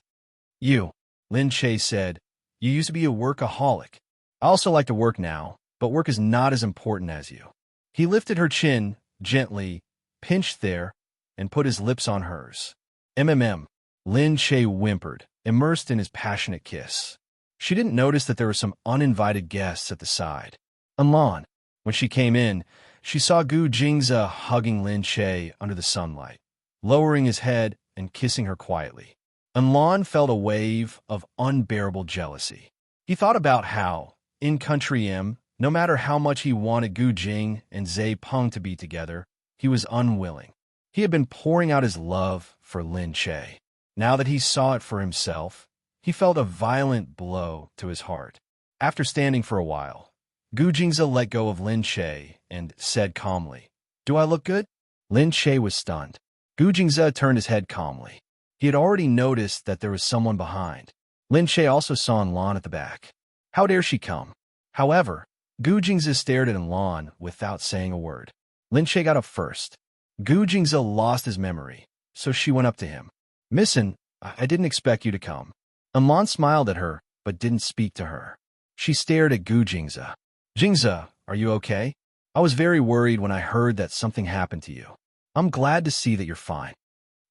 You, Lin Shay said, you used to be a workaholic. I also like to work now, but work is not as important as you. He lifted her chin, gently, pinched there, and put his lips on hers. Lin Shay whimpered, immersed in his passionate kiss. She didn't notice that there were some uninvited guests at the side. Lan, when she came in, she saw Gu Jingzi hugging Lin Shay under the sunlight, lowering his head and kissing her quietly. Lan felt a wave of unbearable jealousy. He thought about how, in Country M, no matter how much he wanted Gu Jing and Zai Peng to be together, he was unwilling. He had been pouring out his love for Lin Shay. Now that he saw it for himself, he felt a violent blow to his heart. After standing for a while, Gu Jingzi let go of Lin Shay and said calmly, Do I look good? Lin Shay was stunned. Gu Jingzi turned his head calmly. He had already noticed that there was someone behind. Lin Shay also saw Lan at the back. How dare she come? However, Gu Jingzi stared at Lan without saying a word. Lin Shay got up first. Gu Jingzi lost his memory, so she went up to him. Missin, I didn't expect you to come. Lan smiled at her, but didn't speak to her. She stared at Gu Jingzi. Jingzi, are you okay? I was very worried when I heard that something happened to you. I'm glad to see that you're fine.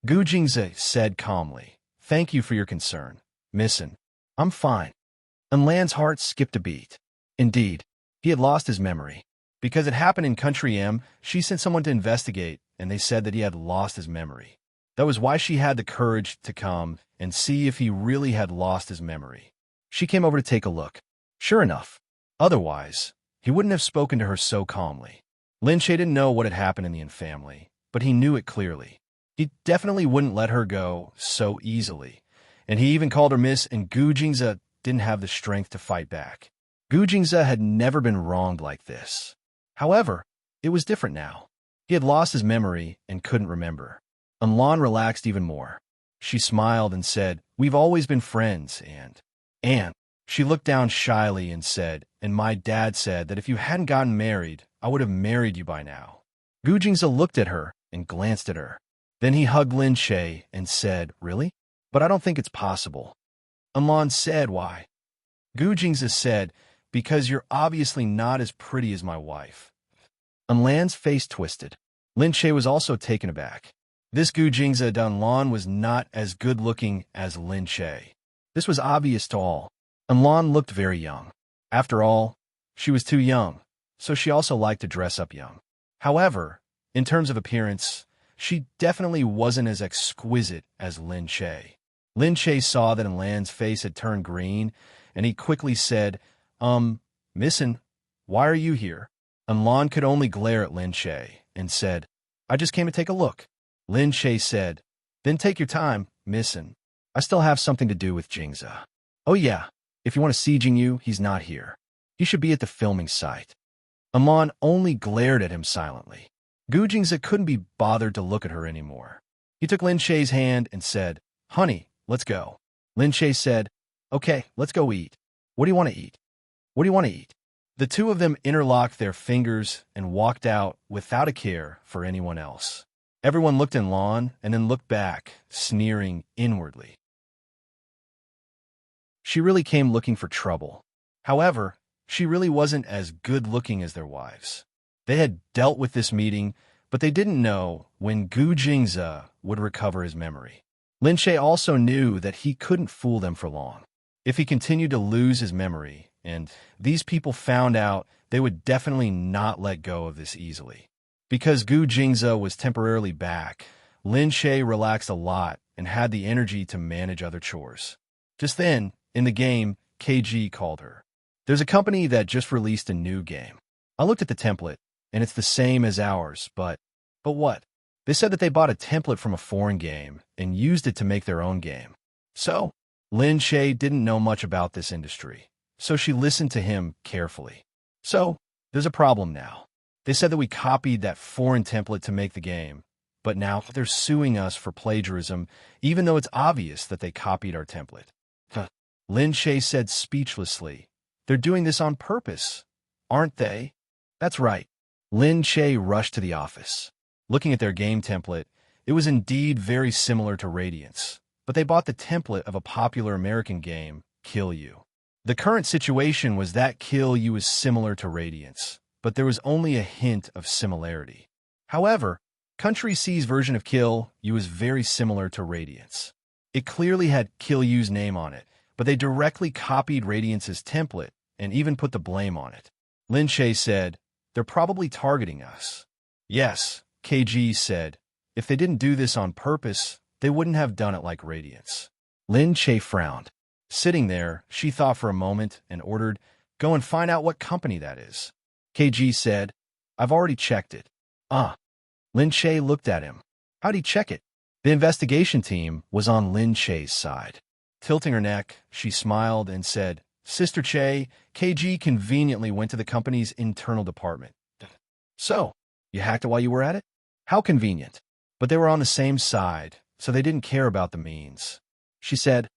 Gu Jingzi said calmly, Thank you for your concern, Missin. I'm fine. Lan's heart skipped a beat. Indeed, he had lost his memory. Because it happened in Country M, she sent someone to investigate, and they said that he had lost his memory. That was why she had the courage to come and see if he really had lost his memory. She came over to take a look. Sure enough. Otherwise, he wouldn't have spoken to her so calmly. Lin Shay didn't know what had happened in the Yin family, but he knew it clearly. He definitely wouldn't let her go so easily, and he even called her Miss, and Gu Jingzi didn't have the strength to fight back. Gu Jingzi had never been wronged like this. However, it was different now. He had lost his memory and couldn't remember. Lan relaxed even more. She smiled and said, We've always been friends, and she looked down shyly and said, And my dad said that if you hadn't gotten married, I would have married you by now. Gu Jingzi looked at her and glanced at her. Then he hugged Lin Shay and said, Really? But I don't think it's possible. Lan said, Why? Gu Jingzi said, Because you're obviously not as pretty as my wife. Lan's face twisted. Lin Shay was also taken aback. This Gu Jingzi Lan was not as good-looking as Lin Shay. This was obvious to all. Lan looked very young. After all, she was too young, so she also liked to dress up young. However, in terms of appearance, she definitely wasn't as exquisite as Lin Shay. Lin Shay saw that Lan's face had turned green, and he quickly said, Missin, why are you here? Lan could only glare at Lin Shay and said, I just came to take a look. Lin Shay said, Then take your time, Missin. I still have something to do with Jingzi. Oh yeah, if you want to see Jingyu, he's not here. He should be at the filming site. Lan only glared at him silently. Gu Jingzi couldn't be bothered to look at her anymore. He took Lin Shay's hand and said, Honey, let's go. Lin Shay said, Okay, let's go eat. What do you want to eat? What do you want to eat? The two of them interlocked their fingers and walked out without a care for anyone else. Everyone looked at Lan and then looked back, sneering inwardly. She really came looking for trouble. However, she really wasn't as good-looking as their wives. They had dealt with this meeting, but they didn't know when Gu Jingzi would recover his memory. Lin Shay also knew that he couldn't fool them for long. If he continued to lose his memory, and these people found out, they would definitely not let go of this easily. Because Gu Jingzi was temporarily back, Lin Shay relaxed a lot and had the energy to manage other chores. Just then, in the game, KG called her. There's a company that just released a new game. I looked at the template, and it's the same as ours, but what? They said that they bought a template from a foreign game and used it to make their own game. So, Lin Shay didn't know much about this industry, so she listened to him carefully. So, there's a problem now. They said that we copied that foreign template to make the game, but now they're suing us for plagiarism, even though it's obvious that they copied our template. Lin Shay said speechlessly, They're doing this on purpose, aren't they? That's right. Lin Che rushed to the office. Looking at their game template, it was indeed very similar to Radiance, but they bought the template of a popular American game, Kill You. The current situation was that Kill You is similar to Radiance, but there was only a hint of similarity. However, Country C's version of Kill You is very similar to Radiance. It clearly had Kill You's name on it, but they directly copied Radiance's template and even put the blame on it. Lin Che said, "They're probably targeting us." "Yes," KG said. "If they didn't do this on purpose, they wouldn't have done it like Radiance." Lin Che frowned. Sitting there, she thought for a moment and ordered, "Go and find out what company that is." KG said, "I've already checked it." Lin Che looked at him. How'd he check it? The investigation team was on Lin Che's side. Tilting her neck, she smiled and said, "Sister Che, KG conveniently went to the company's internal department." "So, you hacked it while you were at it?" "How convenient." But they were on the same side, so they didn't care about the means. She said,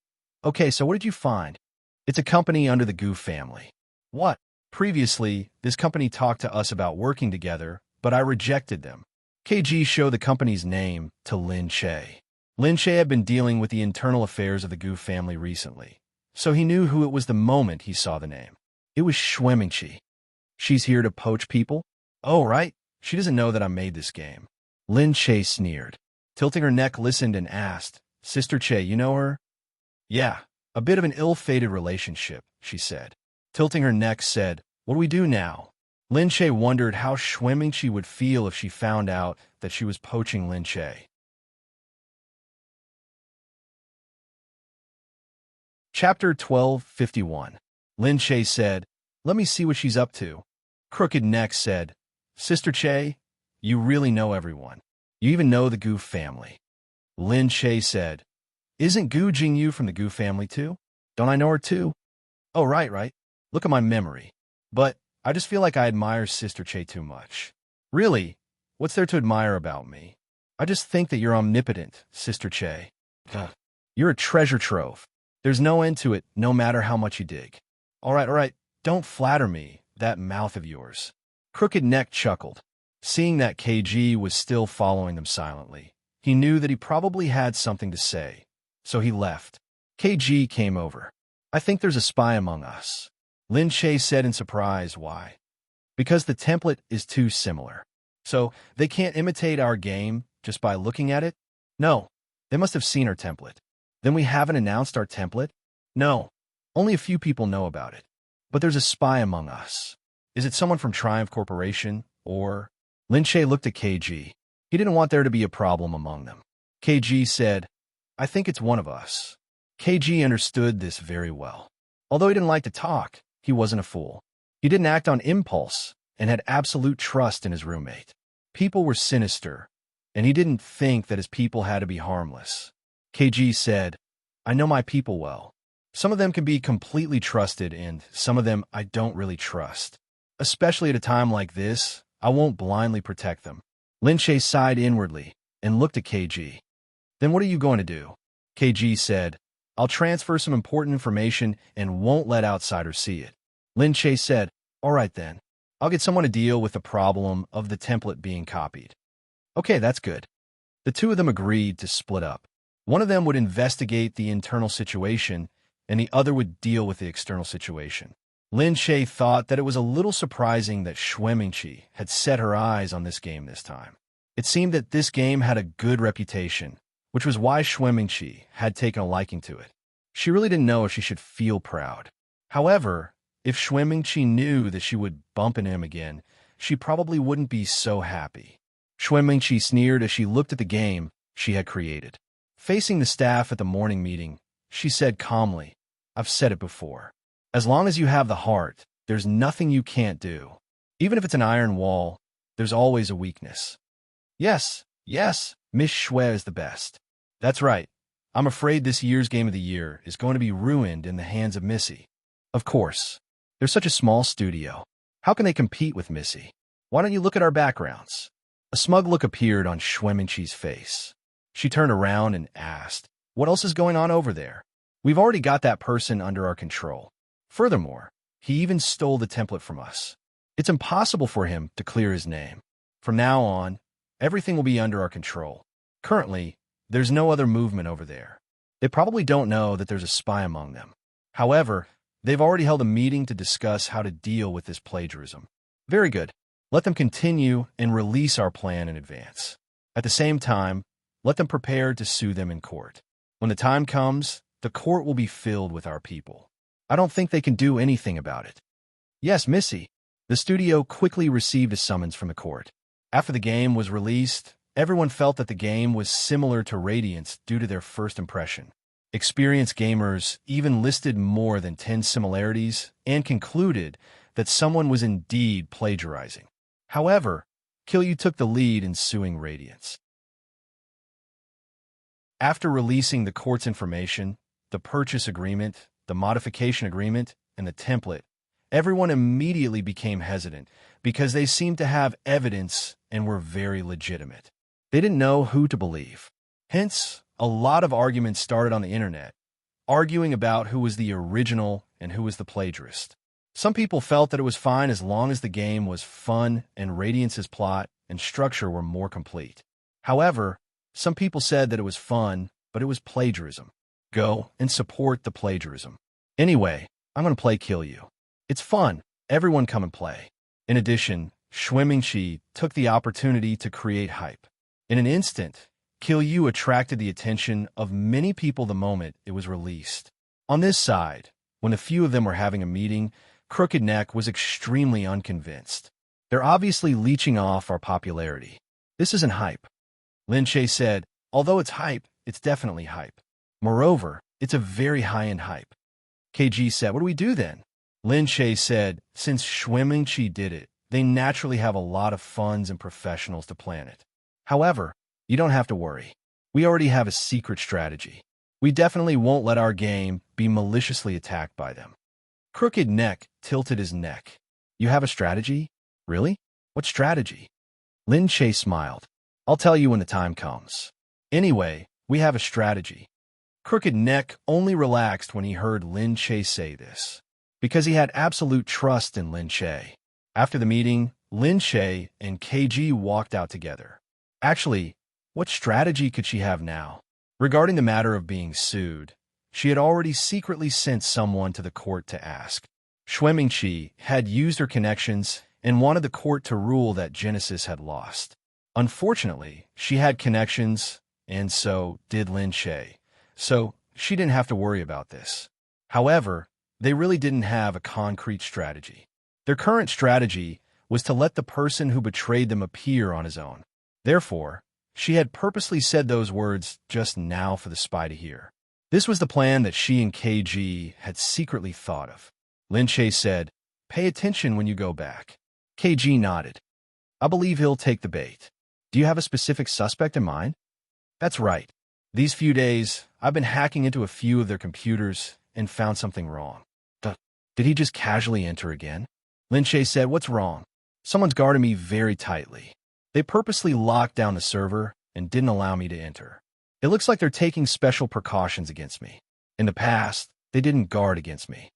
"Okay, so what did you find?" "It's a company under the Gu family." "What?" "Previously, this company talked to us about working together, but I rejected them." KG showed the company's name to Lin Che. Lin Che had been dealing with the internal affairs of the Gu family recently, so he knew who it was the moment he saw the name. It was Xuemingqi. "She's here to poach people?" "Oh, right. She doesn't know that I made this game." Lin Che sneered. Tilting her neck, listened and asked, "Sister Che, you know her?" "Yeah, a bit of an ill-fated relationship," she said. Tilting her neck, said, "What do we do now?" Lin Che wondered how Xuemingqi would feel if she found out that she was poaching Lin Che. Chapter 1251. Lin Che said, "Let me see what she's up to." Crooked Neck said, "Sister Che, you really know everyone. You even know the Gu family." Lin Che said, "Isn't Gu Jingyu from the Gu family too? Don't I know her too?" "Oh, right. Look at my memory. But I just feel like I admire Sister Che too much." "Really? What's there to admire about me?" "I just think that you're omnipotent, Sister Che. You're a treasure trove. There's no end to it, no matter how much you dig." All right. Don't flatter me, that mouth of yours." Crooked Neck chuckled. Seeing that KG was still following them silently, he knew that he probably had something to say, so he left. KG came over. "I think there's a spy among us." Lin Che said in surprise. "Why?" "Because the template is too similar. So they can't imitate our game just by looking at it?" "No, they must have seen our template." "Then we haven't announced our template?" "No, only a few people know about it. But there's a spy among us. Is it someone from Triumph Corporation, or—" Lin Che looked at KG. He didn't want there to be a problem among them. KG said, "I think it's one of us." KG understood this very well. Although he didn't like to talk, he wasn't a fool. He didn't act on impulse and had absolute trust in his roommate. People were sinister, and he didn't think that his people had to be harmless. KG said, "I know my people well. Some of them can be completely trusted, and some of them I don't really trust. Especially at a time like this, I won't blindly protect them." Lin Che sighed inwardly and looked at KG. "Then what are you going to do?" KG said, "I'll transfer some important information and won't let outsiders see it." Lin Che said, "All right then. I'll get someone to deal with the problem of the template being copied." "Okay, that's good." The two of them agreed to split up. One of them would investigate the internal situation, and the other would deal with the external situation. Lin Che thought that it was a little surprising that Xuemingqi had set her eyes on this game this time. It seemed that this game had a good reputation, which was why Xuemingqi had taken a liking to it. She really didn't know if she should feel proud. However, if Xuemingqi knew that she would bump into him again, she probably wouldn't be so happy. Xuemingqi sneered as she looked at the game she had created. Facing the staff at the morning meeting, she said calmly, "I've said it before. As long as you have the heart, there's nothing you can't do. Even if it's an iron wall, there's always a weakness." Yes, Miss Xue is the best." "That's right. I'm afraid this year's Game of the Year is going to be ruined in the hands of Missy." "Of course. They're such a small studio. How can they compete with Missy? Why don't you look at our backgrounds?" A smug look appeared on Xuemingqi's face. She turned around and asked, "What else is going on over there? We've already got that person under our control. Furthermore, He even stole the template from us. It's impossible for him to clear his name. From now on, everything will be under our control. Currently, there's no other movement over there. They probably don't know that there's a spy among them. However, they've already held a meeting to discuss how to deal with this plagiarism. Very good. Let them continue and release our plan in advance. At the same time, let them prepare to sue them in court. When the time comes, the court will be filled with our people. I don't think they can do anything about it. Yes, Missy. The studio quickly received a summons from the court. After the game was released, everyone felt that the game was similar to Radiance due to their first impression. Experienced gamers even listed more than 10 similarities and concluded that someone was indeed plagiarizing. However, Kilyu took the lead in suing Radiance. After releasing the court's information, the purchase agreement, the modification agreement, and the template, everyone immediately became hesitant because they seemed to have evidence and were very legitimate. They didn't know who to believe. Hence, a lot of arguments started on the internet, arguing about who was the original and who was the plagiarist. Some people felt that it was fine as long as the game was fun and Radiance's plot and structure were more complete. However, some people said that it was fun, but it was plagiarism. Go and support the plagiarism. Anyway, I'm going to play Kill You. It's fun. Everyone come and play. In addition, Shuimingqi took the opportunity to create hype. In an instant, Kill You attracted the attention of many people the moment it was released. On this side, when a few of them were having a meeting, Crooked Neck was extremely unconvinced. They're obviously leeching off our popularity. This isn't hype. Lin Che said, although it's hype, it's definitely hype. Moreover, it's a very high-end hype. KG said, what do we do then? Lin Che said, since Shuimingqi did it, they naturally have a lot of funds and professionals to plan it. However, you don't have to worry. We already have a secret strategy. We definitely won't let our game be maliciously attacked by them. Crooked Neck tilted his neck. You have a strategy? Really? What strategy? Lin Che smiled. I'll tell you when the time comes. Anyway, we have a strategy. Crooked Neck only relaxed when he heard Lin Che say this, because he had absolute trust in Lin Che. After the meeting, Lin Che and KG walked out together. Actually, what strategy could she have now? Regarding the matter of being sued, she had already secretly sent someone to the court to ask. Shuimingqi had used her connections and wanted the court to rule that Genesis had lost. Unfortunately, she had connections, and so did Lin Che, so she didn't have to worry about this. However, they really didn't have a concrete strategy. Their current strategy was to let the person who betrayed them appear on his own. Therefore, she had purposely said those words just now for the spy to hear. This was the plan that she and KG had secretly thought of. Lin Che said, pay attention when you go back. KG nodded. I believe he'll take the bait. Do you have a specific suspect in mind? That's right. These few days, I've been hacking into a few of their computers and found something wrong. Did he just casually enter again? Lin Che said, what's wrong? Someone's guarding me very tightly. They purposely locked down the server and didn't allow me to enter. It looks like they're taking special precautions against me. In the past, they didn't guard against me.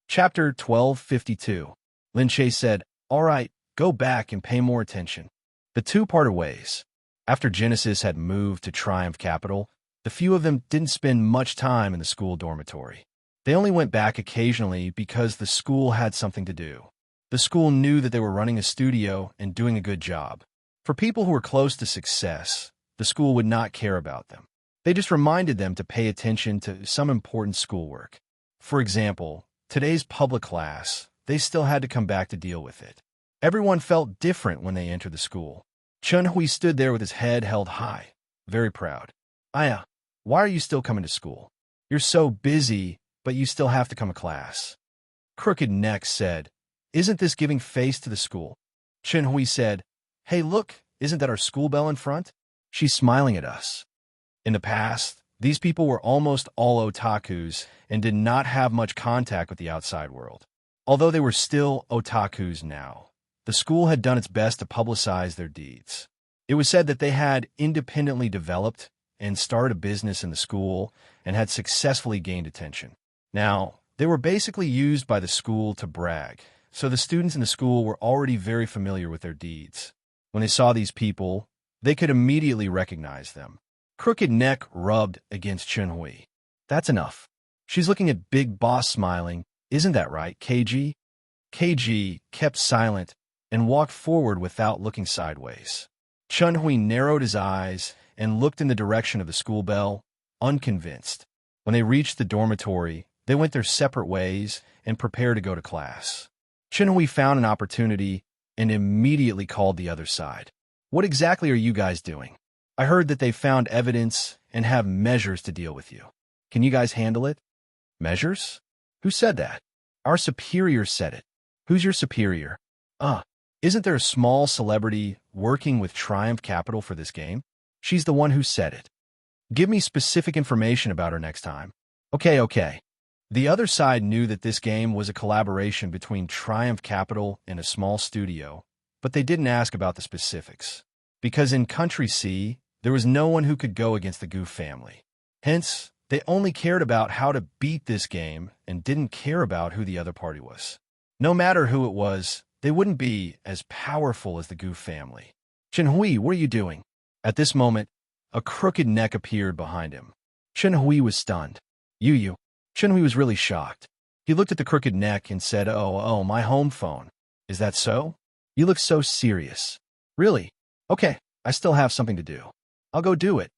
Chapter 1252. Lin Che said, all right, go back and pay more attention. The two parted ways. After Genesis had moved to Triumph Capital, the few of them didn't spend much time in the school dormitory. They only went back occasionally because the school had something to do. The school knew that they were running a studio and doing a good job. For people who were close to success, the school would not care about them. They just reminded them to pay attention to some important schoolwork. For example, today's public class, they still had to come back to deal with it. Everyone felt different when they entered the school. Chun Hui stood there with his head held high, very proud. Aya, why are you still coming to school? You're so busy, but you still have to come to class. Crooked Neck said, isn't this giving face to the school? Chun Hui said, hey look, isn't that our school bell in front? She's smiling at us. In the past, these people were almost all otakus and did not have much contact with the outside world. Although they were still otakus now, the school had done its best to publicize their deeds. It was said that they had independently developed and started a business in the school and had successfully gained attention. Now, they were basically used by the school to brag, so the students in the school were already very familiar with their deeds. When they saw these people, they could immediately recognize them. Crooked neck rubbed against Chunhui. That's enough. She's looking at Big Boss smiling. Isn't that right, KG? KG kept silent and walked forward without looking sideways. Chunhui narrowed his eyes and looked in the direction of the school bell, unconvinced. When they reached the dormitory, they went their separate ways and prepared to go to class. Chunhui found an opportunity and immediately called the other side. What exactly are you guys doing? I heard that they found evidence and have measures to deal with you. Can you guys handle it? Measures? Who said that? Our superior said it. Who's your superior? Isn't there a small celebrity working with Triumph Capital for this game? She's the one who said it. Give me specific information about her next time. Okay. The other side knew that this game was a collaboration between Triumph Capital and a small studio, but they didn't ask about the specifics. Because in Country C, there was no one who could go against the Goof family. Hence, they only cared about how to beat this game and didn't care about who the other party was. No matter who it was, they wouldn't be as powerful as the Goof family. Chunhui, what are you doing? At this moment, a crooked neck appeared behind him. Chunhui was stunned. You. Chunhui was really shocked. He looked at the crooked neck and said, Oh, my home phone. Is that so? You look so serious. Really? Okay, I still have something to do. I'll go do it.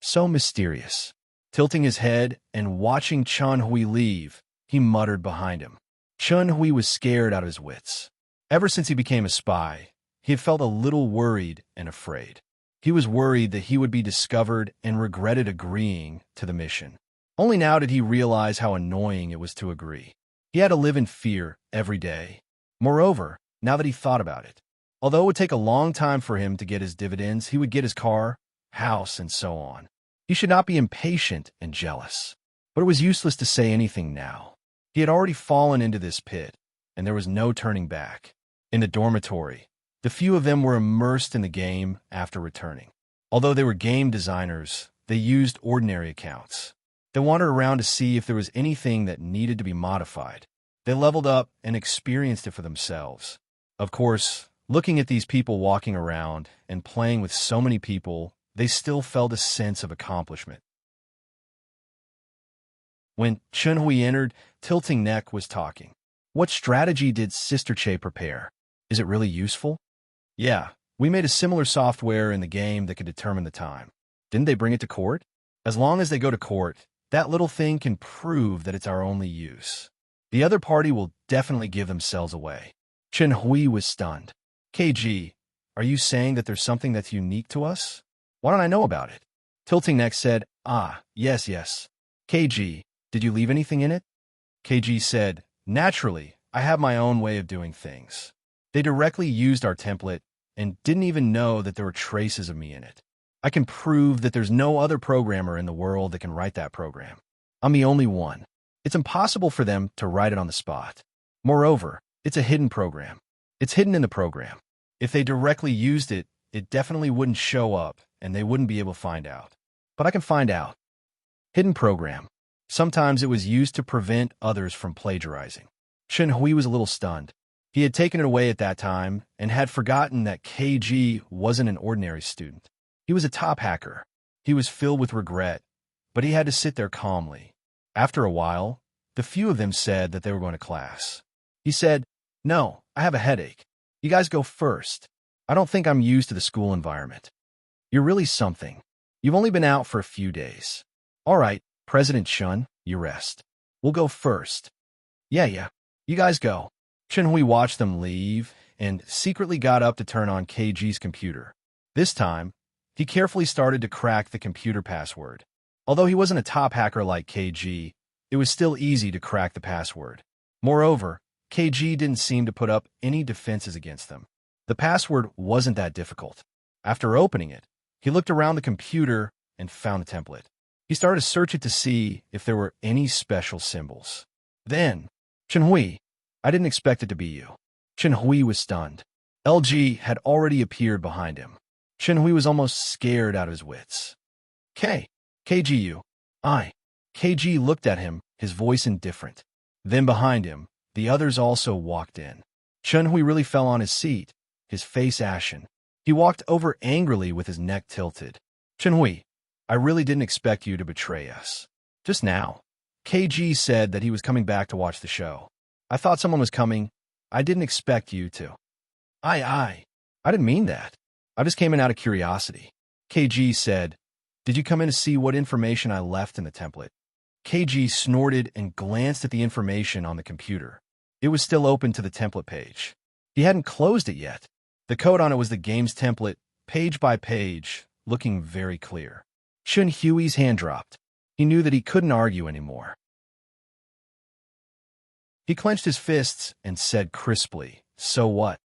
So mysterious. Tilting his head and watching Chunhui leave, he muttered behind him. Chunhui was scared out of his wits. Ever since he became a spy, he had felt a little worried and afraid. He was worried that he would be discovered and regretted agreeing to the mission. Only now did he realize how annoying it was to agree. He had to live in fear every day. Moreover, now that he thought about it, although it would take a long time for him to get his dividends, he would get his car, house, and so on. He should not be impatient and jealous. But it was useless to say anything now. He had already fallen into this pit, and there was no turning back. In the dormitory, the few of them were immersed in the game after returning. Although they were game designers, they used ordinary accounts. They wandered around to see if there was anything that needed to be modified. They leveled up and experienced it for themselves. Of course, looking at these people walking around and playing with so many people, they still felt a sense of accomplishment. When Chunhui entered, Tilting Neck was talking. What strategy did Sister Che prepare? Is it really useful? Yeah, we made a similar software in the game that could determine the time. Didn't they bring it to court? As long as they go to court, that little thing can prove that it's our only use. The other party will definitely give themselves away. Chunhui was stunned. KG, are you saying that there's something that's unique to us? Why don't I know about it? Tilting Neck said, yes. KG, did you leave anything in it? KG said, naturally, I have my own way of doing things. They directly used our template and didn't even know that there were traces of me in it. I can prove that there's no other programmer in the world that can write that program. I'm the only one. It's impossible for them to write it on the spot. Moreover, it's a hidden program. It's hidden in the program. If they directly used it, it definitely wouldn't show up and they wouldn't be able to find out. But I can find out. Hidden program. Sometimes it was used to prevent others from plagiarizing. Chunhui was a little stunned. He had taken it away at that time and had forgotten that KG wasn't an ordinary student. He was a top hacker. He was filled with regret, but he had to sit there calmly. After a while, the few of them said that they were going to class. He said, No, I have a headache. You guys go first. I don't think I'm used to the school environment. You're really something. You've only been out for a few days. All right, President Chun, you rest. We'll go first. Yeah. You guys go. Chunhui watched them leave and secretly got up to turn on KG's computer. This time, he carefully started to crack the computer password. Although he wasn't a top hacker like KG, it was still easy to crack the password. Moreover, KG didn't seem to put up any defenses against them. The password wasn't that difficult. After opening it, he looked around the computer and found the template. He started to search it to see if there were any special symbols. Then, Chunhui, I didn't expect it to be you. Chunhui was stunned. LG had already appeared behind him. Chunhui was almost scared out of his wits. KGU. KG looked at him, his voice indifferent. Then behind him, the others also walked in. Chunhui really fell on his seat, his face ashen. He walked over angrily with his neck tilted. Chunhui, I really didn't expect you to betray us. Just now. KG said that he was coming back to watch the show. I thought someone was coming. I didn't expect you to. I didn't mean that. I just came in out of curiosity. KG said, Did you come in to see what information I left in the template? KG snorted and glanced at the information on the computer. It was still open to the template page. He hadn't closed it yet. The code on it was the game's template, page by page, looking very clear. Chunhui's hand dropped. He knew that he couldn't argue anymore. He clenched his fists and said crisply, So what?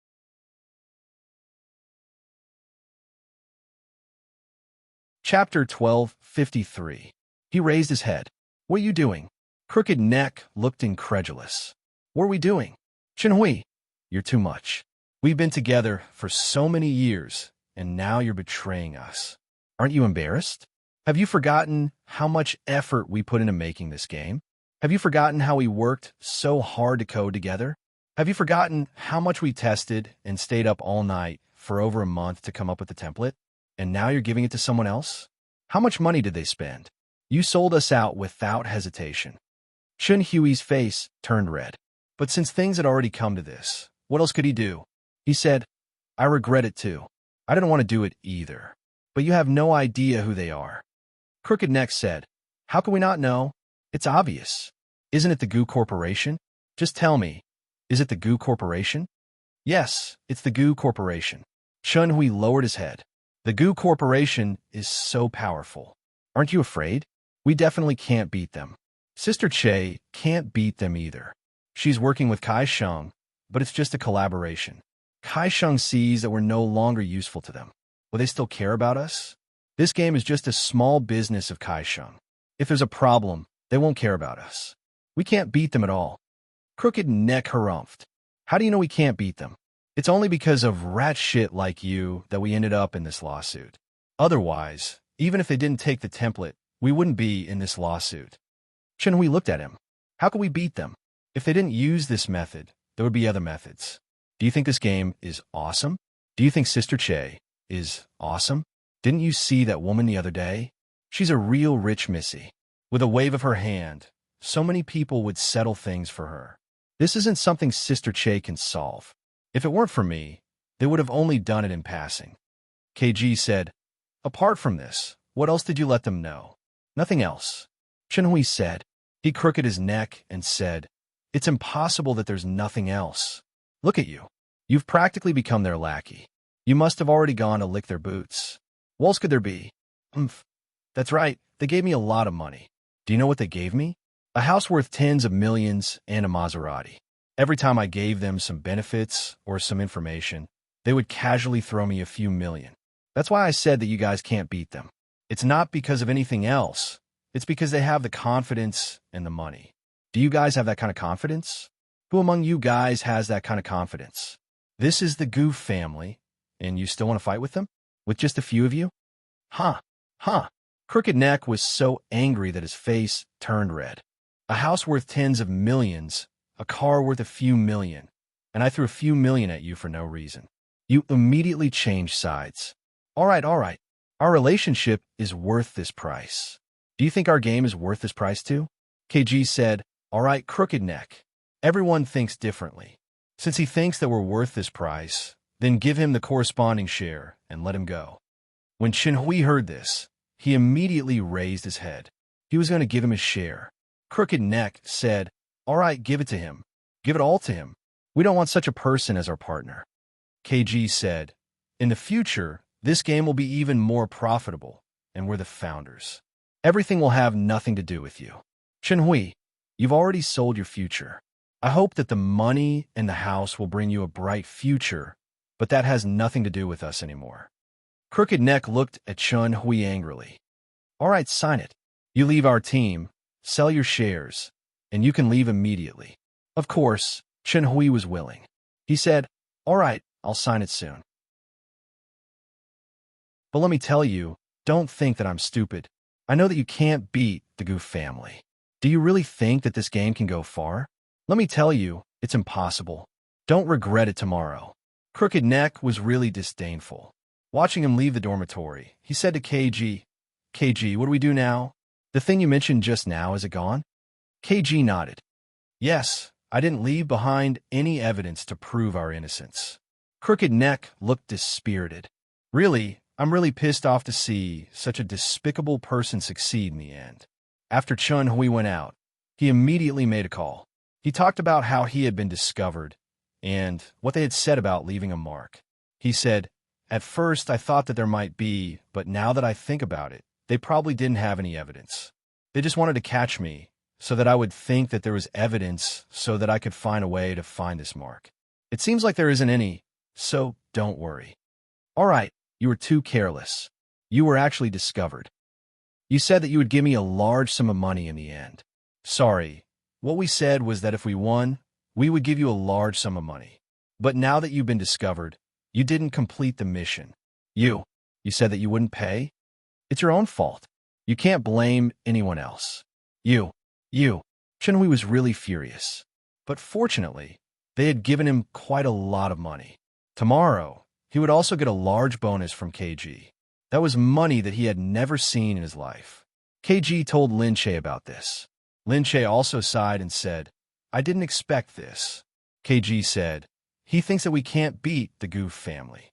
Chapter 12:53. He raised his head. What are you doing? Crooked Neck looked incredulous. What are we doing? Chunhui, you're too much. We've been together for so many years, and now you're betraying us. Aren't you embarrassed? Have you forgotten how much effort we put into making this game? Have you forgotten how we worked so hard to code together? Have you forgotten how much we tested and stayed up all night for over a month to come up with the template? And now you're giving it to someone else? How much money did they spend? You sold us out without hesitation. Chunhui's face turned red. But since things had already come to this, what else could he do? He said, I regret it too. I didn't want to do it either. But you have no idea who they are. Crooked Neck said, How can we not know? It's obvious. Isn't it the Goo Corporation? Just tell me, is it the Goo Corporation? Yes, it's the Goo Corporation. Chunhui lowered his head. The Goo Corporation is so powerful. Aren't you afraid? We definitely can't beat them. Sister Che can't beat them either. She's working with Kai Sheng, but it's just a collaboration. Kai Sheng sees that we're no longer useful to them. Will they still care about us? This game is just a small business of Kai Sheng. If there's a problem, they won't care about us. We can't beat them at all. Crooked Neck harumphed. How do you know we can't beat them? It's only because of rat shit like you that we ended up in this lawsuit. Otherwise, even if they didn't take the template, we wouldn't be in this lawsuit. Chunhui looked at him. How could we beat them? If they didn't use this method, there would be other methods. Do you think this game is awesome? Do you think Sister Che is awesome? Didn't you see that woman the other day? She's a real rich missy. With a wave of her hand, so many people would settle things for her. This isn't something Sister Che can solve. If it weren't for me, they would have only done it in passing. KG said, Apart from this, what else did you let them know? Nothing else. Chunhui said. He crooked his neck and said, It's impossible that there's nothing else. Look at you. You've practically become their lackey. You must have already gone to lick their boots. What else could there be? That's right. They gave me a lot of money. Do you know what they gave me? A house worth tens of millions and a Maserati. Every time I gave them some benefits or some information, they would casually throw me a few million. That's why I said that you guys can't beat them. It's not because of anything else. It's because they have the confidence and the money. Do you guys have that kind of confidence? Who among you guys has that kind of confidence? This is the Goof family, and you still want to fight with them? With just a few of you? Huh. Crooked Neck was so angry that his face turned red. A house worth tens of millions, a car worth a few million, and I threw a few million at you for no reason. You immediately changed sides. All right. Our relationship is worth this price. Do you think our game is worth this price too? KG said, All right, Crooked Neck. Everyone thinks differently. Since he thinks that we're worth this price, then give him the corresponding share and let him go. When Chunhui heard this, he immediately raised his head. He was going to give him his share. Crooked Neck said, All right, give it to him. Give it all to him. We don't want such a person as our partner. KG said, In the future, this game will be even more profitable, and we're the founders. Everything will have nothing to do with you. Chunhui, you've already sold your future. I hope that the money and the house will bring you a bright future, but that has nothing to do with us anymore. Crooked Neck looked at Chunhui angrily. All right, sign it. You leave our team, sell your shares, and you can leave immediately. Of course, Chunhui was willing. He said, All right, I'll sign it soon. But let me tell you, don't think that I'm stupid. I know that you can't beat the Goof family. Do you really think that this game can go far? Let me tell you, it's impossible. Don't regret it tomorrow. Crooked Neck was really disdainful. Watching him leave the dormitory, he said to KG, KG, what do we do now? The thing you mentioned just now, is it gone? KG nodded. Yes, I didn't leave behind any evidence to prove our innocence. Crooked Neck looked dispirited. Really, I'm really pissed off to see such a despicable person succeed in the end. After Chun Hui went out, he immediately made a call. He talked about how he had been discovered and what they had said about leaving a mark. He said, at first I thought that there might be, but now that I think about it, they probably didn't have any evidence. They just wanted to catch me so that I would think that there was evidence so that I could find a way to find this mark. It seems like there isn't any, so don't worry. All right, you were too careless. You were actually discovered. You said that you would give me a large sum of money in the end. Sorry, what we said was that if we won, we would give you a large sum of money. But now that you've been discovered, you didn't complete the mission. You said that you wouldn't pay? It's your own fault. You can't blame anyone else. Chun-Hui was really furious. But fortunately, they had given him quite a lot of money. Tomorrow, he would also get a large bonus from KG. That was money that he had never seen in his life. KG told Lin Che about this. Lin Che also sighed and said, I didn't expect this. KG said, he thinks that we can't beat the Goof family.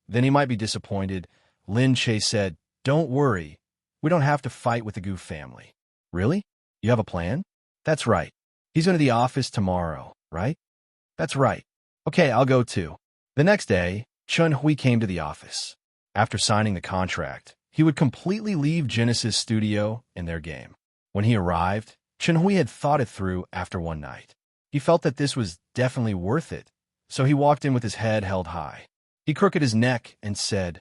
Then he might be disappointed. Lin Che said, don't worry, we don't have to fight with the Goof family. Really? You have a plan? That's right. He's going to the office tomorrow, right? That's right. Okay, I'll go too. The next day, Chun Hui came to the office. After signing the contract, he would completely leave Genesis Studio and their game. When he arrived, Chun Hui had thought it through after one night. He felt that this was definitely worth it, so he walked in with his head held high. He crooked his neck and said,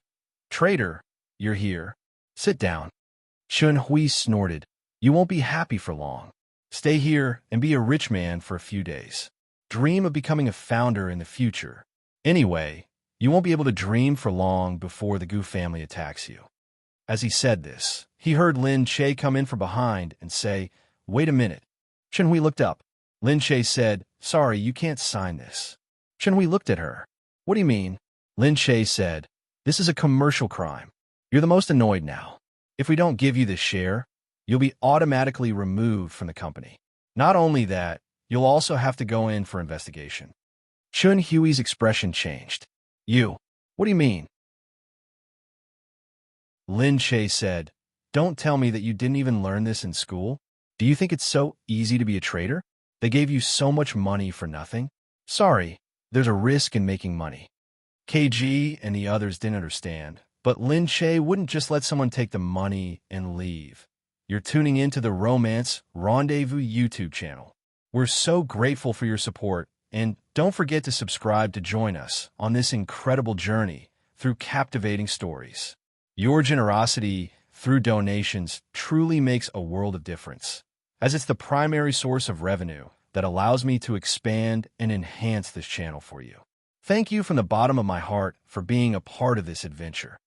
Traitor, you're here. Sit down. Chun Hui snorted. You won't be happy for long. Stay here and be a rich man for a few days. Dream of becoming a founder in the future. Anyway, you won't be able to dream for long before the Goof family attacks you. As he said this, he heard Lin Che come in from behind and say, Wait a minute. Chun Hui looked up. Lin Che said, Sorry, you can't sign this. Chun Hui looked at her. What do you mean? Lin Che said, This is a commercial crime. You're the most annoyed now. If we don't give you this share, you'll be automatically removed from the company. Not only that, you'll also have to go in for investigation. Chun Hui's expression changed. What do you mean? Lin Che said, Don't tell me that you didn't even learn this in school. Do you think it's so easy to be a traitor? They gave you so much money for nothing? Sorry, there's a risk in making money. KG and the others didn't understand, but Lin Che wouldn't just let someone take the money and leave. You're tuning into the Romance Rendezvous YouTube channel. We're so grateful for your support, and don't forget to subscribe to join us on this incredible journey through captivating stories. Your generosity through donations truly makes a world of difference, as it's the primary source of revenue that allows me to expand and enhance this channel for you. Thank you from the bottom of my heart for being a part of this adventure.